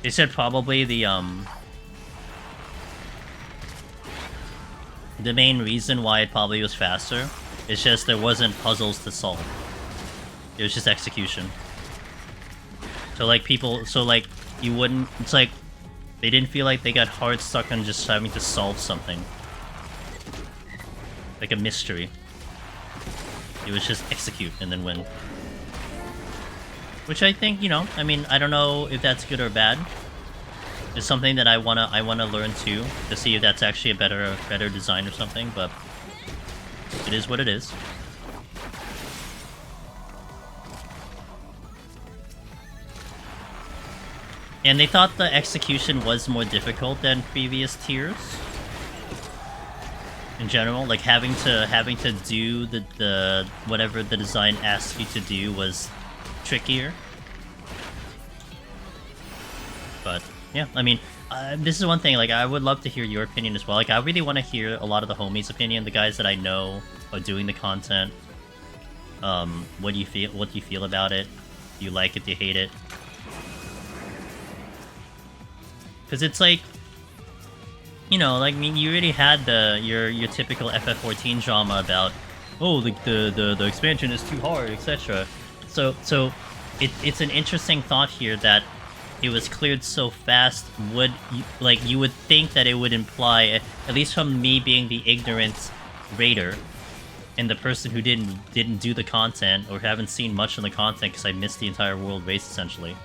They said probably the main reason why it probably was faster is just there wasn't puzzles to solve. It was just execution. So like you wouldn't... It's like... They didn't feel like they got hard stuck on just having to solve something. Like a mystery. It was just execute and then win. Which I think, you know, I mean, I don't know if that's good or bad. It's something that I wanna learn too, to see if that's actually a better design or something, but it is what it is. And they thought the execution was more difficult than previous tiers. In general, like having to do the whatever the design asks you to do was trickier. But yeah, I mean, this is one thing. Like, I would love to hear your opinion as well. Like, I really want to hear a lot of the homies' opinion, the guys that I know are doing the content. What do you feel? What do you feel about it? Do you like it? Do you hate it? Because it's like, you know, like, I mean, you already had your typical FF14 drama about, oh, like the expansion is too hard, etc. So it's an interesting thought here that it was cleared so fast. You would think that it would imply, at least from me being the ignorant raider and the person who didn't do the content or haven't seen much of the content because I missed the entire world race essentially.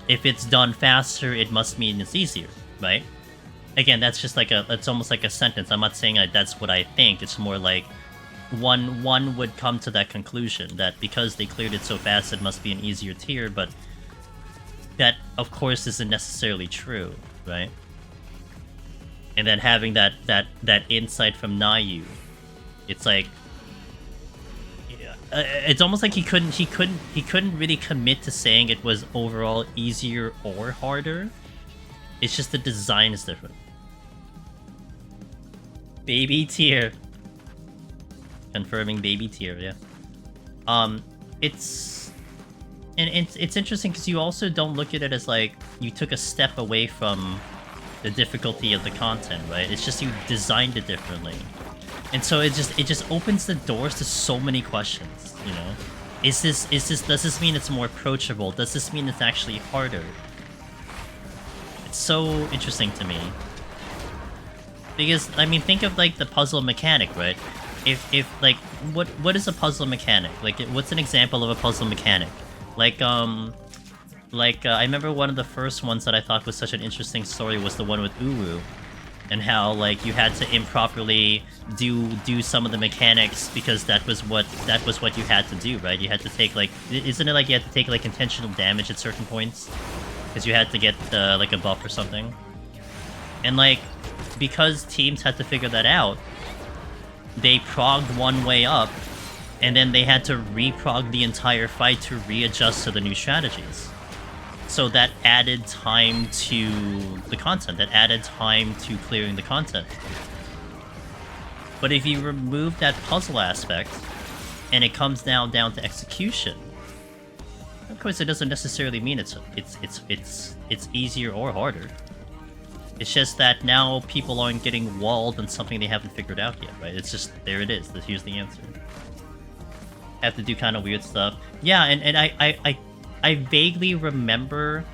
If it's done faster, it must mean it's easier, right? Again, that's just like it's almost like a sentence. I'm not saying that's what I think. It's more like one would come to that conclusion that because they cleared it so fast, it must be an easier tier, but that, of course, isn't necessarily true, right? And then having that insight from Nayu, it's like, it's almost like he couldn't really commit to saying it was overall easier or harder. It's just the design is different. Baby tier. Confirming baby tier, yeah. It's interesting because you also don't look at it as like you took a step away from the difficulty of the content, right? It's just you designed it differently. And so it just opens the doors to so many questions, you know? Does this mean it's more approachable? Does this mean it's actually harder? It's so interesting to me. Because, I mean, think of, like, the puzzle mechanic, right? If like, what is a puzzle mechanic? Like, what's an example of a puzzle mechanic? Like, I remember one of the first ones that I thought was such an interesting story was the one with Uru. And how, like, you had to improperly do some of the mechanics because that was what you had to do, right? You had to take, like, isn't it like you had to take, like, intentional damage at certain points? Because you had to get, like, a buff or something. And, like, because teams had to figure that out, they progged one way up, and then they had to reprog the entire fight to readjust to the new strategies. So that added time to the content, that added time to clearing the content. But if you remove that puzzle aspect, and it comes now down to execution, of course it doesn't necessarily mean it's easier or harder. It's just that now people aren't getting walled on something they haven't figured out yet, right? It's just, there it is, here's the answer. Have to do kind of weird stuff. Yeah, and I vaguely remember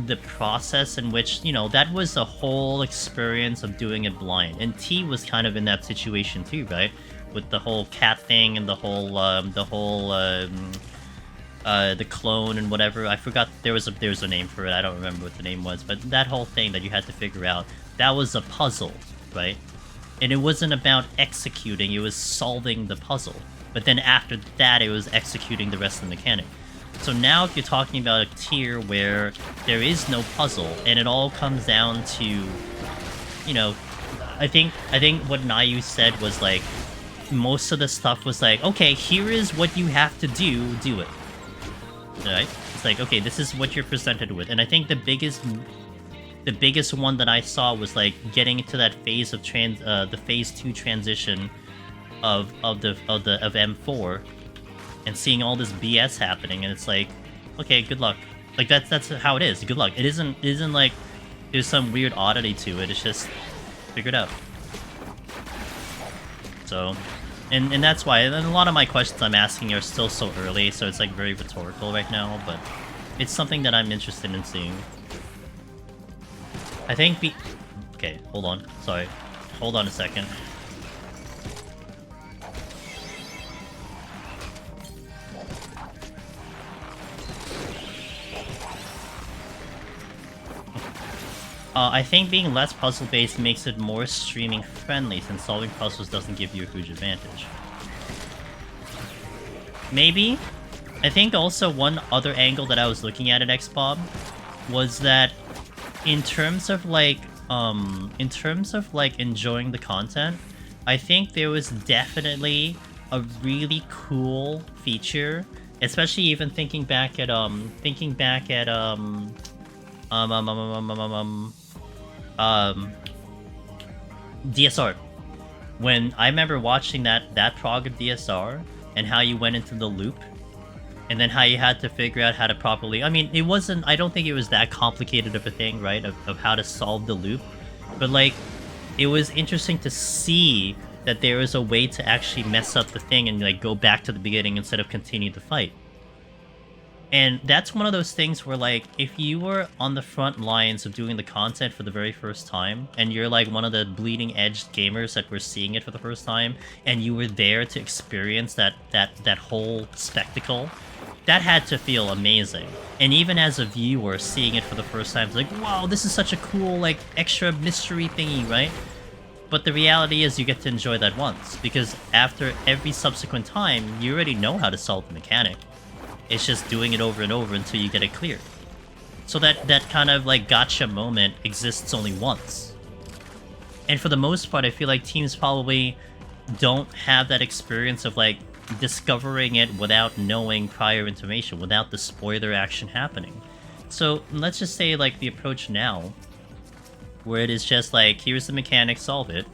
the process in which, you know, that was the whole experience of doing it blind. And T was kind of in that situation too, right? With the whole cat thing and the clone and whatever. I forgot there was a name for it. I don't remember what the name was, but that whole thing that you had to figure out, that was a puzzle, right? And it wasn't about executing, it was solving the puzzle. But then after that, it was executing the rest of the mechanic. So now if you're talking about a tier where there is no puzzle and it all comes down to, you know, I think what Nayu said was like, most of the stuff was like, okay, here is what you have to do it. Right? It's like, okay, this is what you're presented with. And I think the biggest one that I saw was like getting into that phase of the phase 2 transition of M4 and seeing all this BS happening, and it's like, okay, good luck. Like that's how it is. Good luck. It isn't like there's some weird oddity to it. It's just figure it out. So, and that's why. And a lot of my questions I'm asking are still so early, so it's like very rhetorical right now. But it's something that I'm interested in seeing. I think okay, hold on. Sorry, hold on a second. I think being less puzzle-based makes it more streaming friendly, since solving puzzles doesn't give you a huge advantage. Maybe. I think also one other angle that I was looking at Xbob was that in terms of like enjoying the content, I think there was definitely a really cool feature, especially even thinking back at DSR. When I remember watching that prog of DSR and how you went into the loop, and then how you had to figure out how to properly... I mean, it wasn't... I don't think it was that complicated of a thing, right? Of how to solve the loop. But, like, it was interesting to see that there was a way to actually mess up the thing and, like, go back to the beginning instead of continue the fight. And that's one of those things where, like, if you were on the front lines of doing the content for the very first time, and you're, like, one of the bleeding-edge gamers that were seeing it for the first time, and you were there to experience that whole spectacle... that had to feel amazing. And even as a viewer seeing it for the first time, it's like, wow, this is such a cool, like, extra mystery thingy, right? But the reality is you get to enjoy that once, because after every subsequent time, you already know how to solve the mechanic. It's just doing it over and over until you get it clear. So that kind of, like, gotcha moment exists only once. And for the most part, I feel like teams probably don't have that experience of, like, discovering it without knowing prior information, without the spoiler action happening. So let's just say, like, the approach now, where it is just like, here's the mechanic, solve it.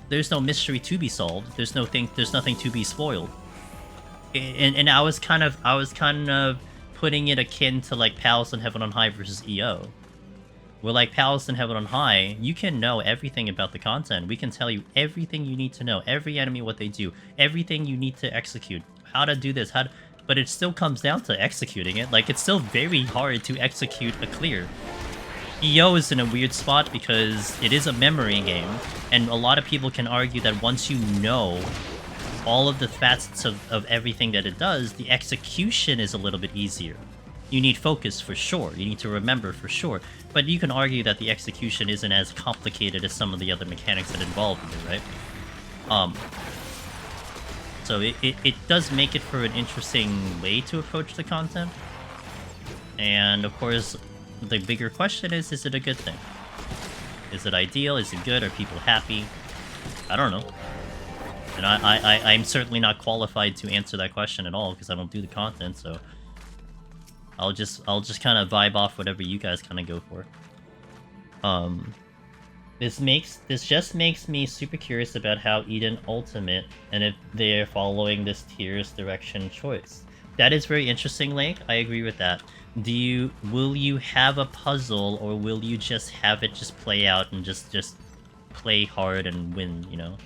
There's no mystery to be solved. There's nothing to be spoiled. And I was kind of putting it akin to, like, Palace in Heaven on High versus EO. Where, like, Palace in Heaven on High, you can know everything about the content. We can tell you everything you need to know, every enemy, what they do, everything you need to execute, how to do this, but it still comes down to executing it. Like, it's still very hard to execute a clear. EO is in a weird spot because it is a memory game, and a lot of people can argue that once you know all of the facets of everything that it does, the execution is a little bit easier. You need focus for sure, you need to remember for sure, but you can argue that the execution isn't as complicated as some of the other mechanics that involve in it, right? So it does make it for an interesting way to approach the content. And of course, the bigger question is it a good thing? Is it ideal? Is it good? Are people happy? I don't know. And I'm certainly not qualified to answer that question at all, because I don't do the content, so... I'll just kind of vibe off whatever you guys kind of go for. This just makes me super curious about how Eden Ultimate, and if they're following this tier's direction choice. That is very interesting, Lake. I agree with that. Will you have a puzzle, or will you just have it just play out and just play hard and win, you know?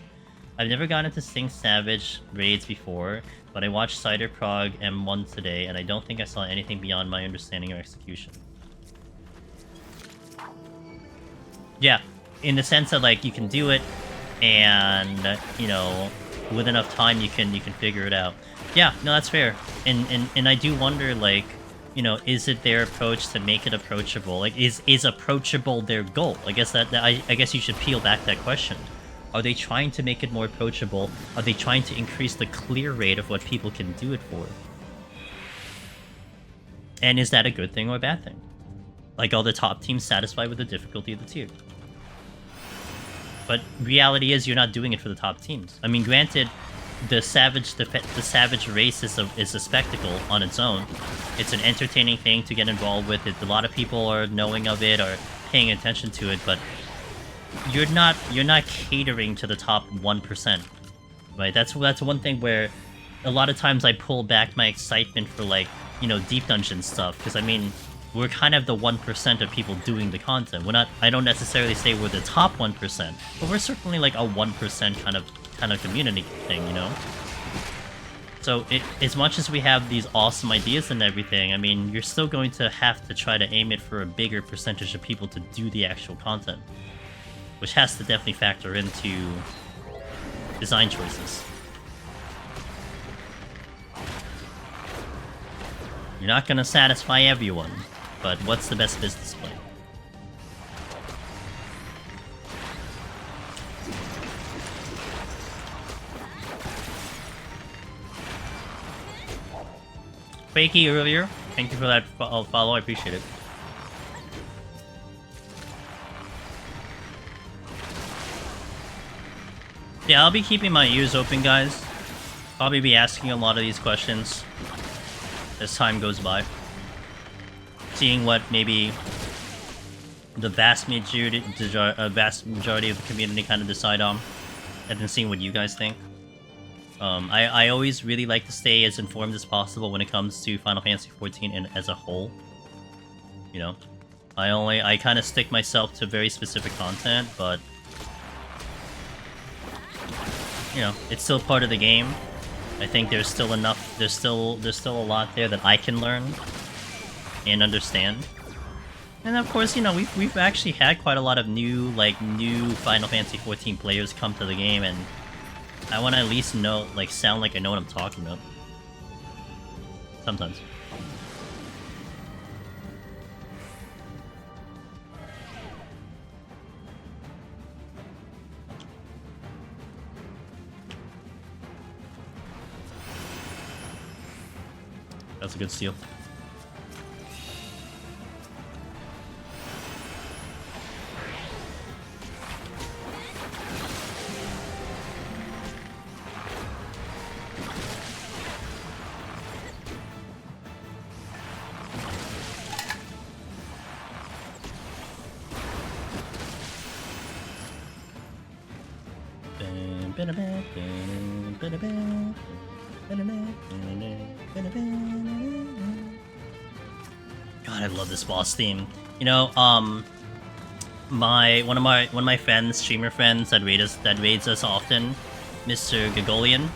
I've never gone into Sting Savage raids before, but I watched Cider Prog M1 today, and I don't think I saw anything beyond my understanding or execution. Yeah, in the sense that, like, you can do it, and, you know, with enough time you can figure it out. Yeah, no, that's fair. And I do wonder, like, you know, is it their approach to make it approachable? Like, is approachable their goal? I guess I guess you should peel back that question. Are they trying to make it more approachable? Are they trying to increase the clear rate of what people can do it for? And is that a good thing or a bad thing? Like, are the top teams satisfied with the difficulty of the tier? But reality is, you're not doing it for the top teams. I mean, granted, the savage race is a spectacle on its own. It's an entertaining thing to get involved with. A lot of people are knowing of it or paying attention to it, but you're not catering to the top 1%, right? That's one thing where a lot of times I pull back my excitement for, like, you know, deep dungeon stuff, because I mean, we're kind of the 1% of people doing the content. I don't necessarily say we're the top 1%, but we're certainly like a 1% kind of community thing, you know? So as much as we have these awesome ideas and everything, I mean, you're still going to have to try to aim it for a bigger percentage of people to do the actual content, which has to definitely factor into design choices. You're not going to satisfy everyone, but what's the best business plan? Fakey earlier, thank you for that follow, I appreciate it. Yeah, I'll be keeping my ears open, guys. Probably be asking a lot of these questions as time goes by. Seeing what maybe the vast majority of the community kind of decide on, and then seeing what you guys think. I always really like to stay as informed as possible when it comes to Final Fantasy XIV and as a whole. You know, I kind of stick myself to very specific content, but you know, it's still part of the game. I think there's still enough. There's still a lot there that I can learn and understand. And of course, you know, we've actually had quite a lot of new Final Fantasy XIV players come to the game, and I want to at least know, like, sound like I know what I'm talking about. Sometimes. That's a good steal. God, I love this boss theme. You know, one of my friends, streamer friends that raids us often, Mr. Gagolian.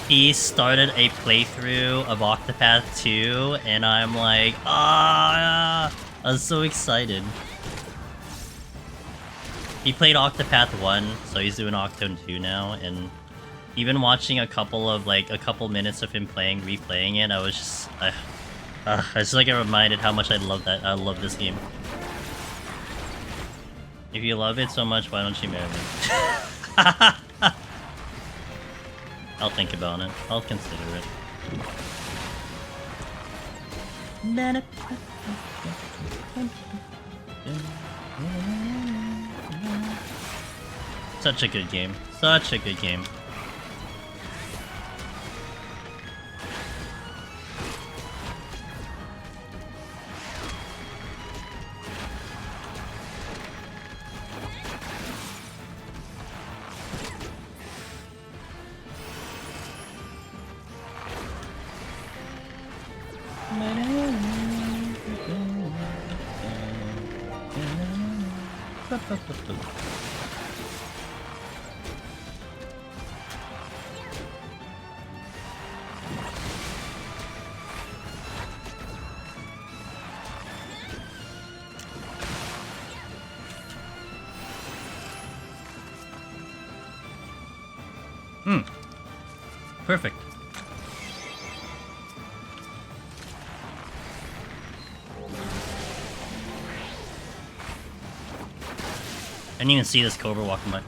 He started a playthrough of Octopath 2, and I'm like, I was so excited. He played Octopath 1, so he's doing Octo 2 now, and even watching a couple minutes of him replaying it, I was just, I just like reminded how much I love this game. If you love it so much, why don't you marry me? I'll think about it. I'll consider it. Such a good game. Such a good game. Perfect. I didn't even see this Cobra walking by.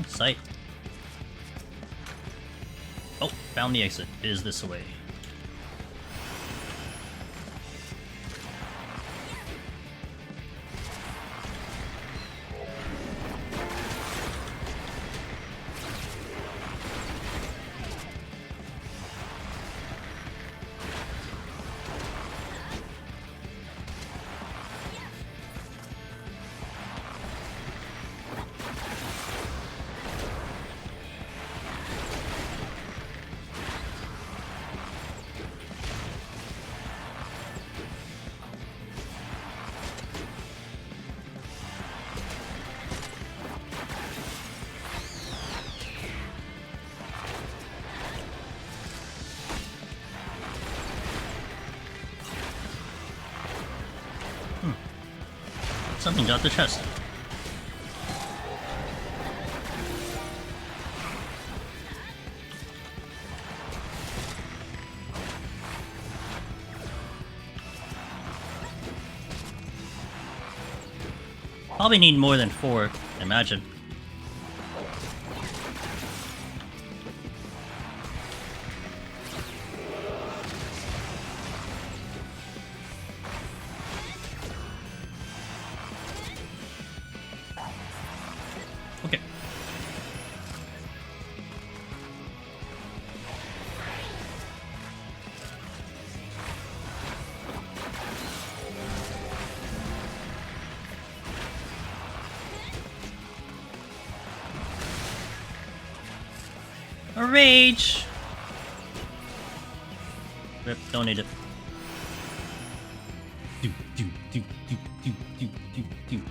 Sight. Oh, found the exit. Is this the way? Something got the chest. Probably need more than 4, I imagine. Okay. A rage! Rip, don't need it. Do, do, do, do, do, do, do, do.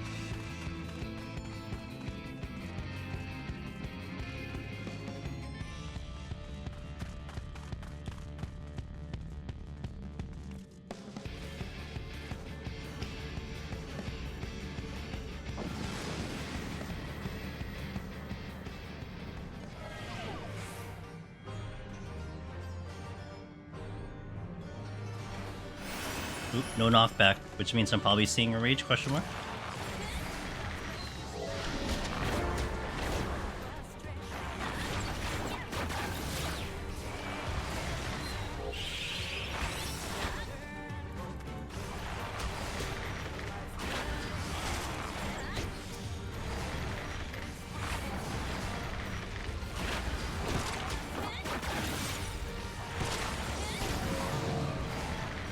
Oop, no knockback, which means I'm probably seeing a rage, question mark?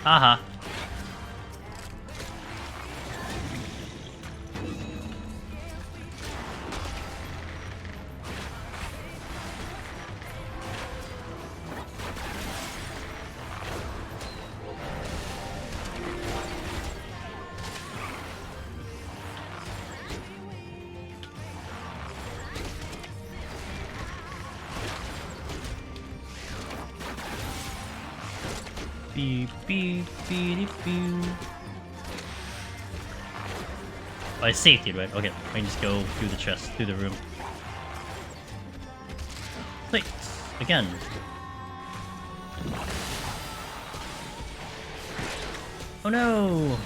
Haha. Beep, beep, beep, beep. Oh, I safety, right? Okay, I can just go through the chest, through the room. Wait, again. Oh no!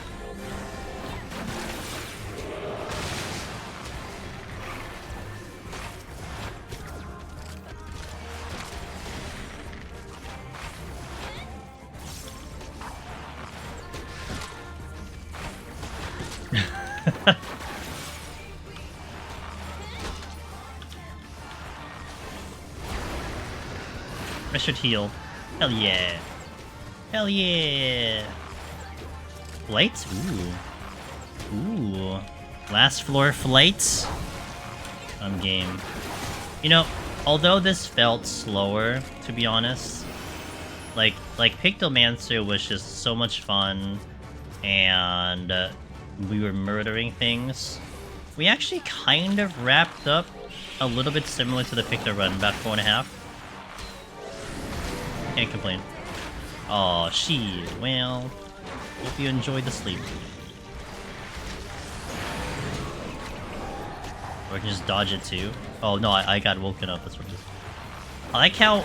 I should heal. Hell yeah. Hell yeah. Flights? Ooh. Ooh. Last floor flights? I'm game. You know, although this felt slower, to be honest, like Pictomancer was just so much fun, and we were murdering things. We actually kind of wrapped up a little bit similar to the Picto run, about 4.5. Can't complain. Aw, shit. Well, hope you enjoyed the sleep. Or I can just dodge it too. Oh no, I got woken up, that's what it is. I like how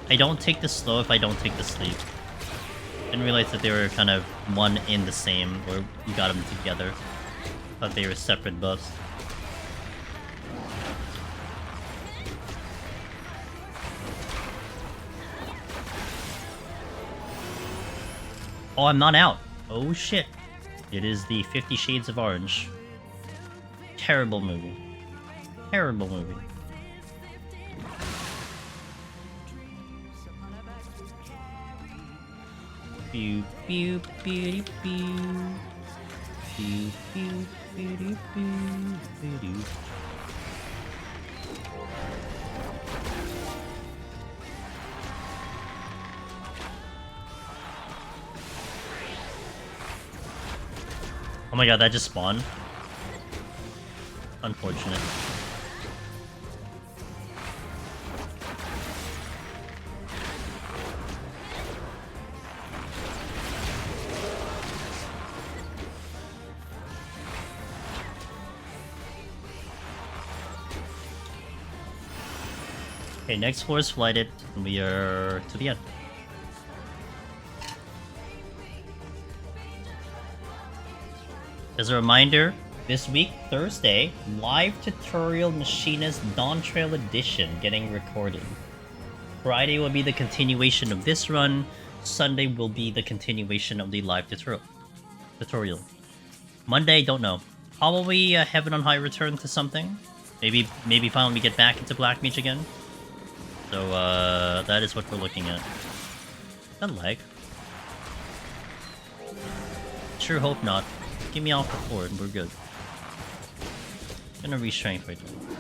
I don't take the slow if I don't take the sleep. Didn't realize that they were kind of one in the same, or you got them together. Thought they were separate buffs. Oh, I'm not out. Oh shit. It is the 50 Shades of Orange. Terrible movie. Terrible movie. Pew pew pew pew. Pew pew pew pew pew. Oh my god, that just spawned. Unfortunate. Okay, next floor is flighted, and we are to the end. As a reminder, this week, Thursday, live tutorial Machinist Dawntrail edition getting recorded. Friday will be the continuation of this run. Sunday will be the continuation of the live tutorial. Monday, don't know. Probably Heaven on High return to something. Maybe finally get back into Black Mage again. So that is what we're looking at. That lag. Sure hope not. Get me off the floor and we're good. Gonna re-strength right now.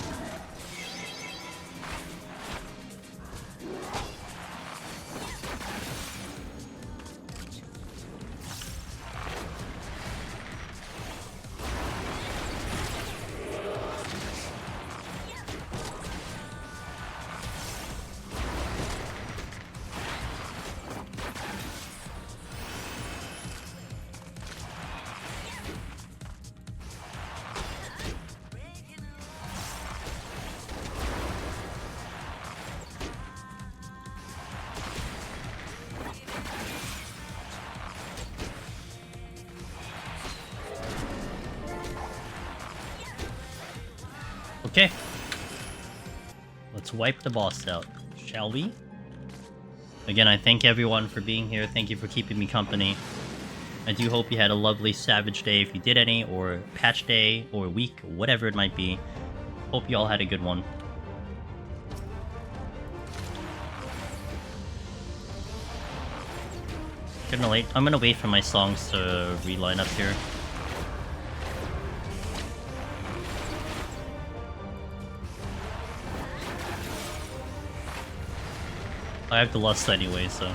Okay. Let's wipe the boss out, shall we? Again, I thank everyone for being here. Thank you for keeping me company. I do hope you had a lovely Savage Day if you did any, or Patch Day, or week, whatever it might be. Hope you all had a good one. I'm gonna wait for my songs to reline up here. I have the lust anyway, so...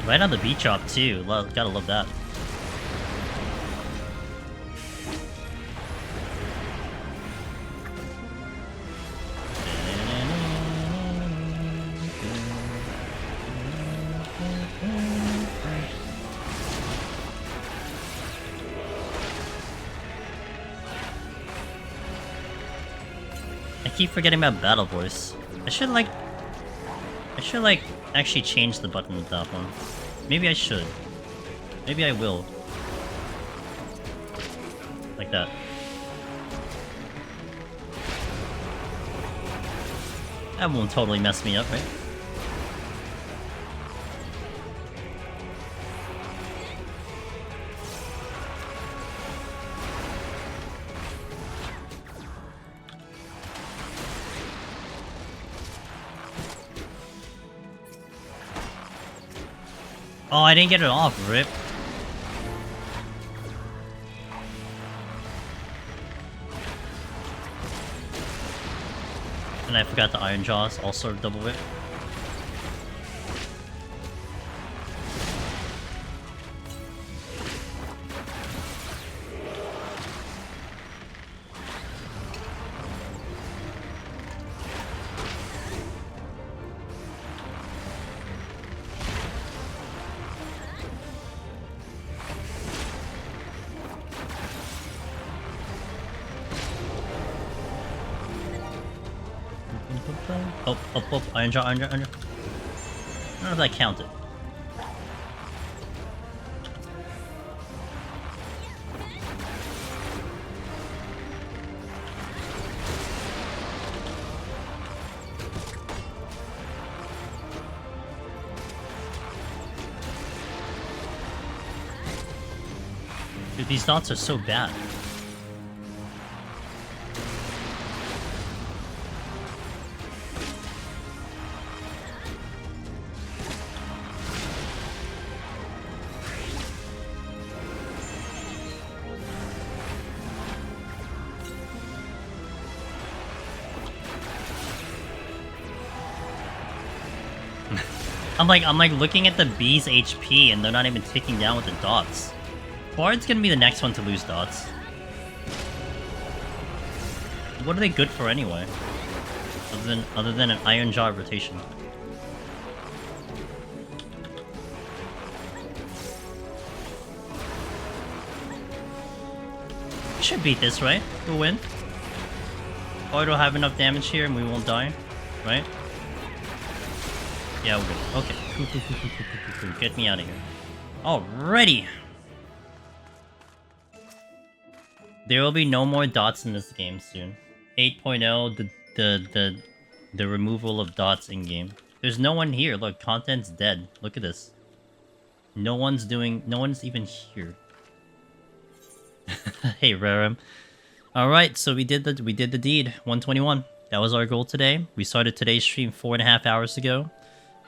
Right on the beach chop too. Gotta love that. I keep forgetting about Battle Voice. I should actually change the button with that one. Maybe I should. Maybe I will. Like that. That won't totally mess me up, right? Oh, I didn't get it off, rip. And I forgot the Iron Jaws, also double whip. Up, Iron Jaw, Iron Jaw, Iron Jaw. I don't know if that counted. Dude, these dots are so bad. I'm like looking at the bees HP and they're not even ticking down with the dots. Bard's gonna be the next one to lose dots. What are they good for anyway? Other than an Iron Jaw rotation. We should beat this, right? We'll win. Bard will have enough damage here and we won't die, right? Yeah, we're good. Okay. Cool. Get me out of here. Alrighty. There will be no more dots in this game soon. 8.0, the removal of dots in game. There's no one here. Look, content's dead. Look at this. No one's even here. Hey, Rarum. Alright, so we did the deed. 121. That was our goal today. We started today's stream 4.5 hours ago.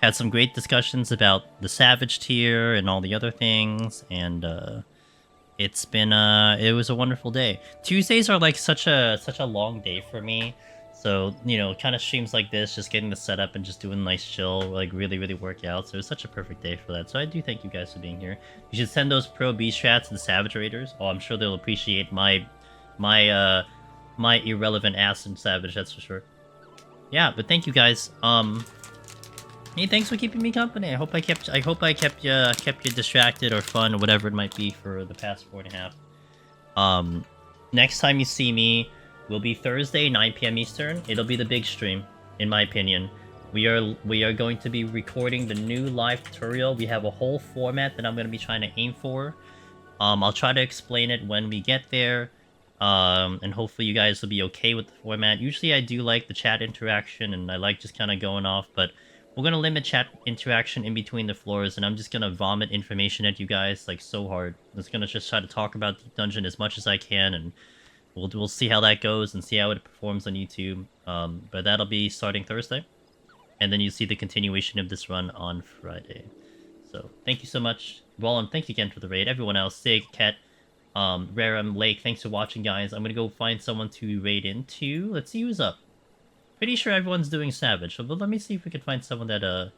Had some great discussions about the Savage tier and all the other things, and it's been it was a wonderful day. Tuesdays are like such a long day for me. So, you know, kind of streams like this, just getting the setup and just doing nice chill, like really work out. So it's such a perfect day for that. So I do thank you guys for being here. You should send those pro B strats to the Savage Raiders. Oh, I'm sure they'll appreciate my irrelevant ass and Savage, that's for sure. Yeah, but thank you guys. Hey, thanks for keeping me company. I hope I kept you distracted or fun or whatever it might be for the past 4.5. Next time you see me will be Thursday, 9 PM Eastern. It'll be the big stream, in my opinion. We are going to be recording the new live tutorial. We have a whole format that I'm going to be trying to aim for. I'll try to explain it when we get there. And hopefully you guys will be okay with the format. Usually I do like the chat interaction and I like just kind of going off, but we're going to limit chat interaction in between the floors, and I'm just going to vomit information at you guys, like, so hard. I'm just going to just try to talk about Deep Dungeon as much as I can, and we'll see how that goes and see how it performs on YouTube. But that'll be starting Thursday. And then you see the continuation of this run on Friday. So, thank you so much. Roland, thank you again for the raid. Everyone else, Sig, Ket, Rarum, Lake, thanks for watching, guys. I'm going to go find someone to raid into. Let's see who's up. Pretty sure everyone's doing Savage, so let me see if we can find someone that,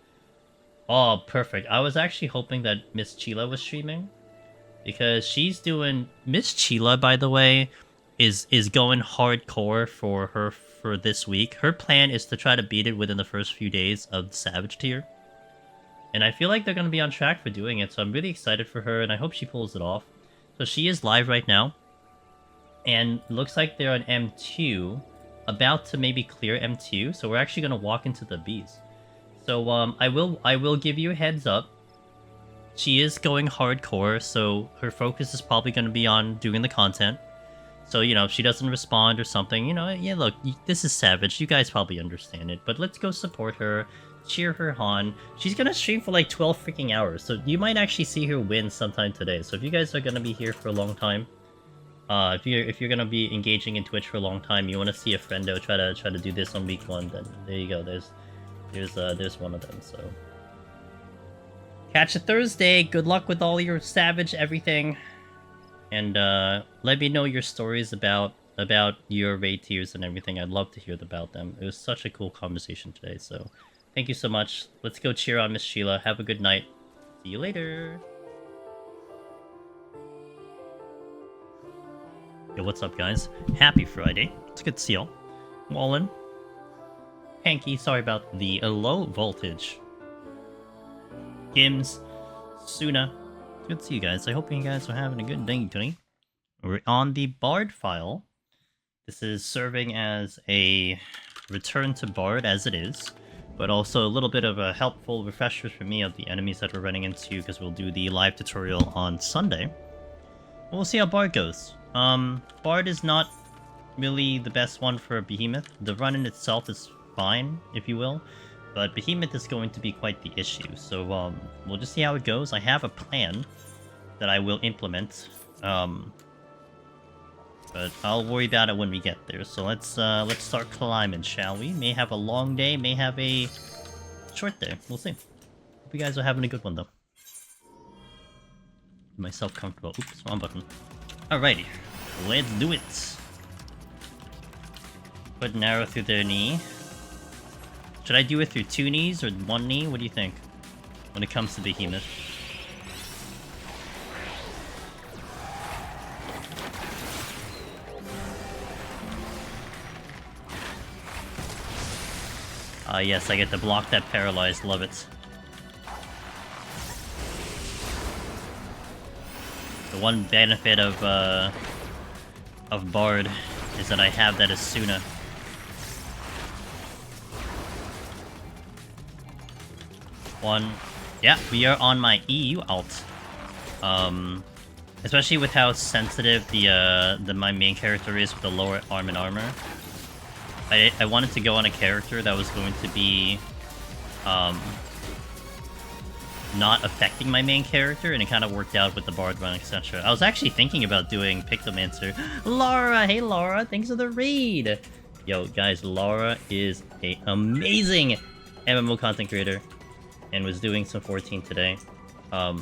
Oh, perfect. I was actually hoping that Miss Chila was streaming, because she's doing... Miss Chila, by the way, is going hardcore for this week. Her plan is to try to beat it within the first few days of the Savage tier. And I feel like they're going to be on track for doing it, so I'm really excited for her, and I hope she pulls it off. So she is live right now, and looks like they're on M2, about to maybe clear M2, so we're actually going to walk into the bees. So I will give you a heads up. She is going hardcore, so her focus is probably going to be on doing the content. So, you know, if she doesn't respond or something, you know, yeah, look, this is Savage, you guys probably understand it, but let's go support her, cheer her on. She's going to stream for like 12 freaking hours, so you might actually see her win sometime today. So if you guys are going to be here for a long time, if you're gonna be engaging in Twitch for a long time, you want to see a friendo try to do this on week 1, then there you go. There's one of them. So catch you Thursday. Good luck with all your Savage everything, and let me know your stories about your raid tiers and everything. I'd love to hear about them. It was such a cool conversation today. So thank you so much. Let's go cheer on Miss Sheila. Have a good night. See you later. Yo, what's up, guys? Happy Friday. It's good to see y'all. Wallen. Hanky, sorry about the low voltage. Gims. Suna. Good to see you guys. I hope you guys are having a good day today. We're on the Bard file. This is serving as a return to Bard, as it is, but also a little bit of a helpful refresher for me of the enemies that we're running into, because we'll do the live tutorial on Sunday. We'll see how Bard goes. Bard is not really the best one for a Behemoth. The run in itself is fine, if you will, but Behemoth is going to be quite the issue. So, we'll just see how it goes. I have a plan that I will implement, but I'll worry about it when we get there. So let's start climbing, shall we? May have a long day, may have a short day. We'll see. Hope you guys are having a good one, though. Myself comfortable. Oops, wrong button. Alrighty, let's do it. Put an arrow through their knee. Should I do it through 2 knees or 1 knee? What do you think? when it comes to Behemoth. Yes, I get to block that paralyzed. Love it. The one benefit of Bard is that I have that Asuna. One. Yeah, we are on my EU alt. Especially with how sensitive the my main character is with the lower arm and armor. I wanted to go on a character that was going to be not affecting my main character, and it kind of worked out with the Bard run, etc. I was actually thinking about doing Pictomancer. Laura! Hey Laura, thanks for the raid! Yo, guys, Laura is a amazing MMO content creator, and was doing some 14 today. I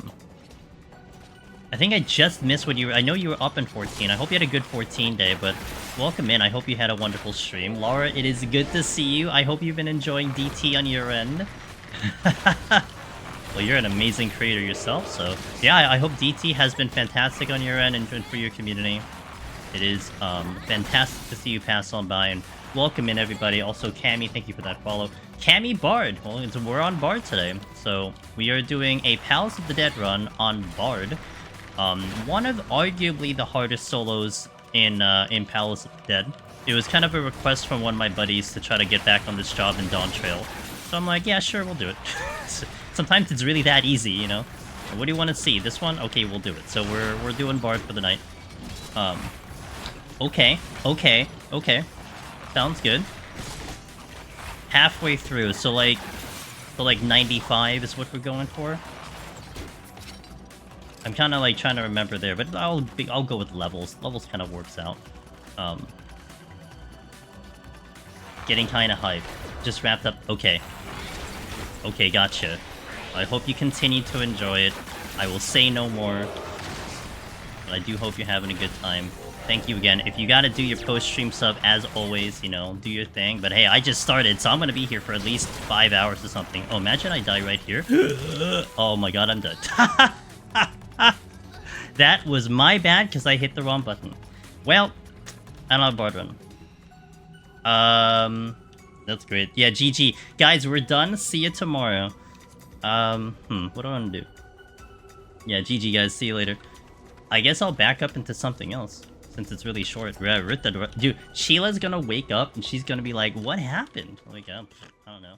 think I just missed what you were... I know you were up in 14. I hope you had a good 14 day, but welcome in. I hope you had a wonderful stream. Laura, it is good to see you. I hope you've been enjoying DT on your end. Well, you're an amazing creator yourself, so... Yeah, I hope DT has been fantastic on your end and for your community. It is fantastic to see you pass on by, and welcome in, everybody. Also, Cammy, thank you for that follow. Cammy Bard! Well, we're on Bard today, so we are doing a Palace of the Dead run on Bard. One of arguably the hardest solos in Palace of the Dead. It was kind of a request from one of my buddies to try to get back on this job in Dawntrail. So I'm like, yeah, sure, we'll do it. Sometimes it's really that easy, you know? What do you want to see? This one? Okay, we'll do it. So we're doing Bard for the night. Okay. Sounds good. Halfway through, so like 95 is what we're going for. I'm kind of like trying to remember there, but I'll go with levels. Levels kind of works out. Getting kind of hyped. Just wrapped up. Okay, gotcha. I hope you continue to enjoy it. I will say no more. But I do hope you're having a good time. Thank you again. If you gotta do your post-stream sub, as always, you know, do your thing. But hey, I just started, so I'm gonna be here for at least 5 hours or something. Oh, imagine I die right here. Oh my god, I'm dead. That was my bad, because I hit the wrong button. Well, I don't have Bard run. That's great. Yeah, GG. Guys, we're done. See you tomorrow. What do I want to do? Yeah, GG, guys. See you later. I guess I'll back up into something else, since it's really short. Dude, Sheila's gonna wake up, and she's gonna be like, what happened? Like, I don't know.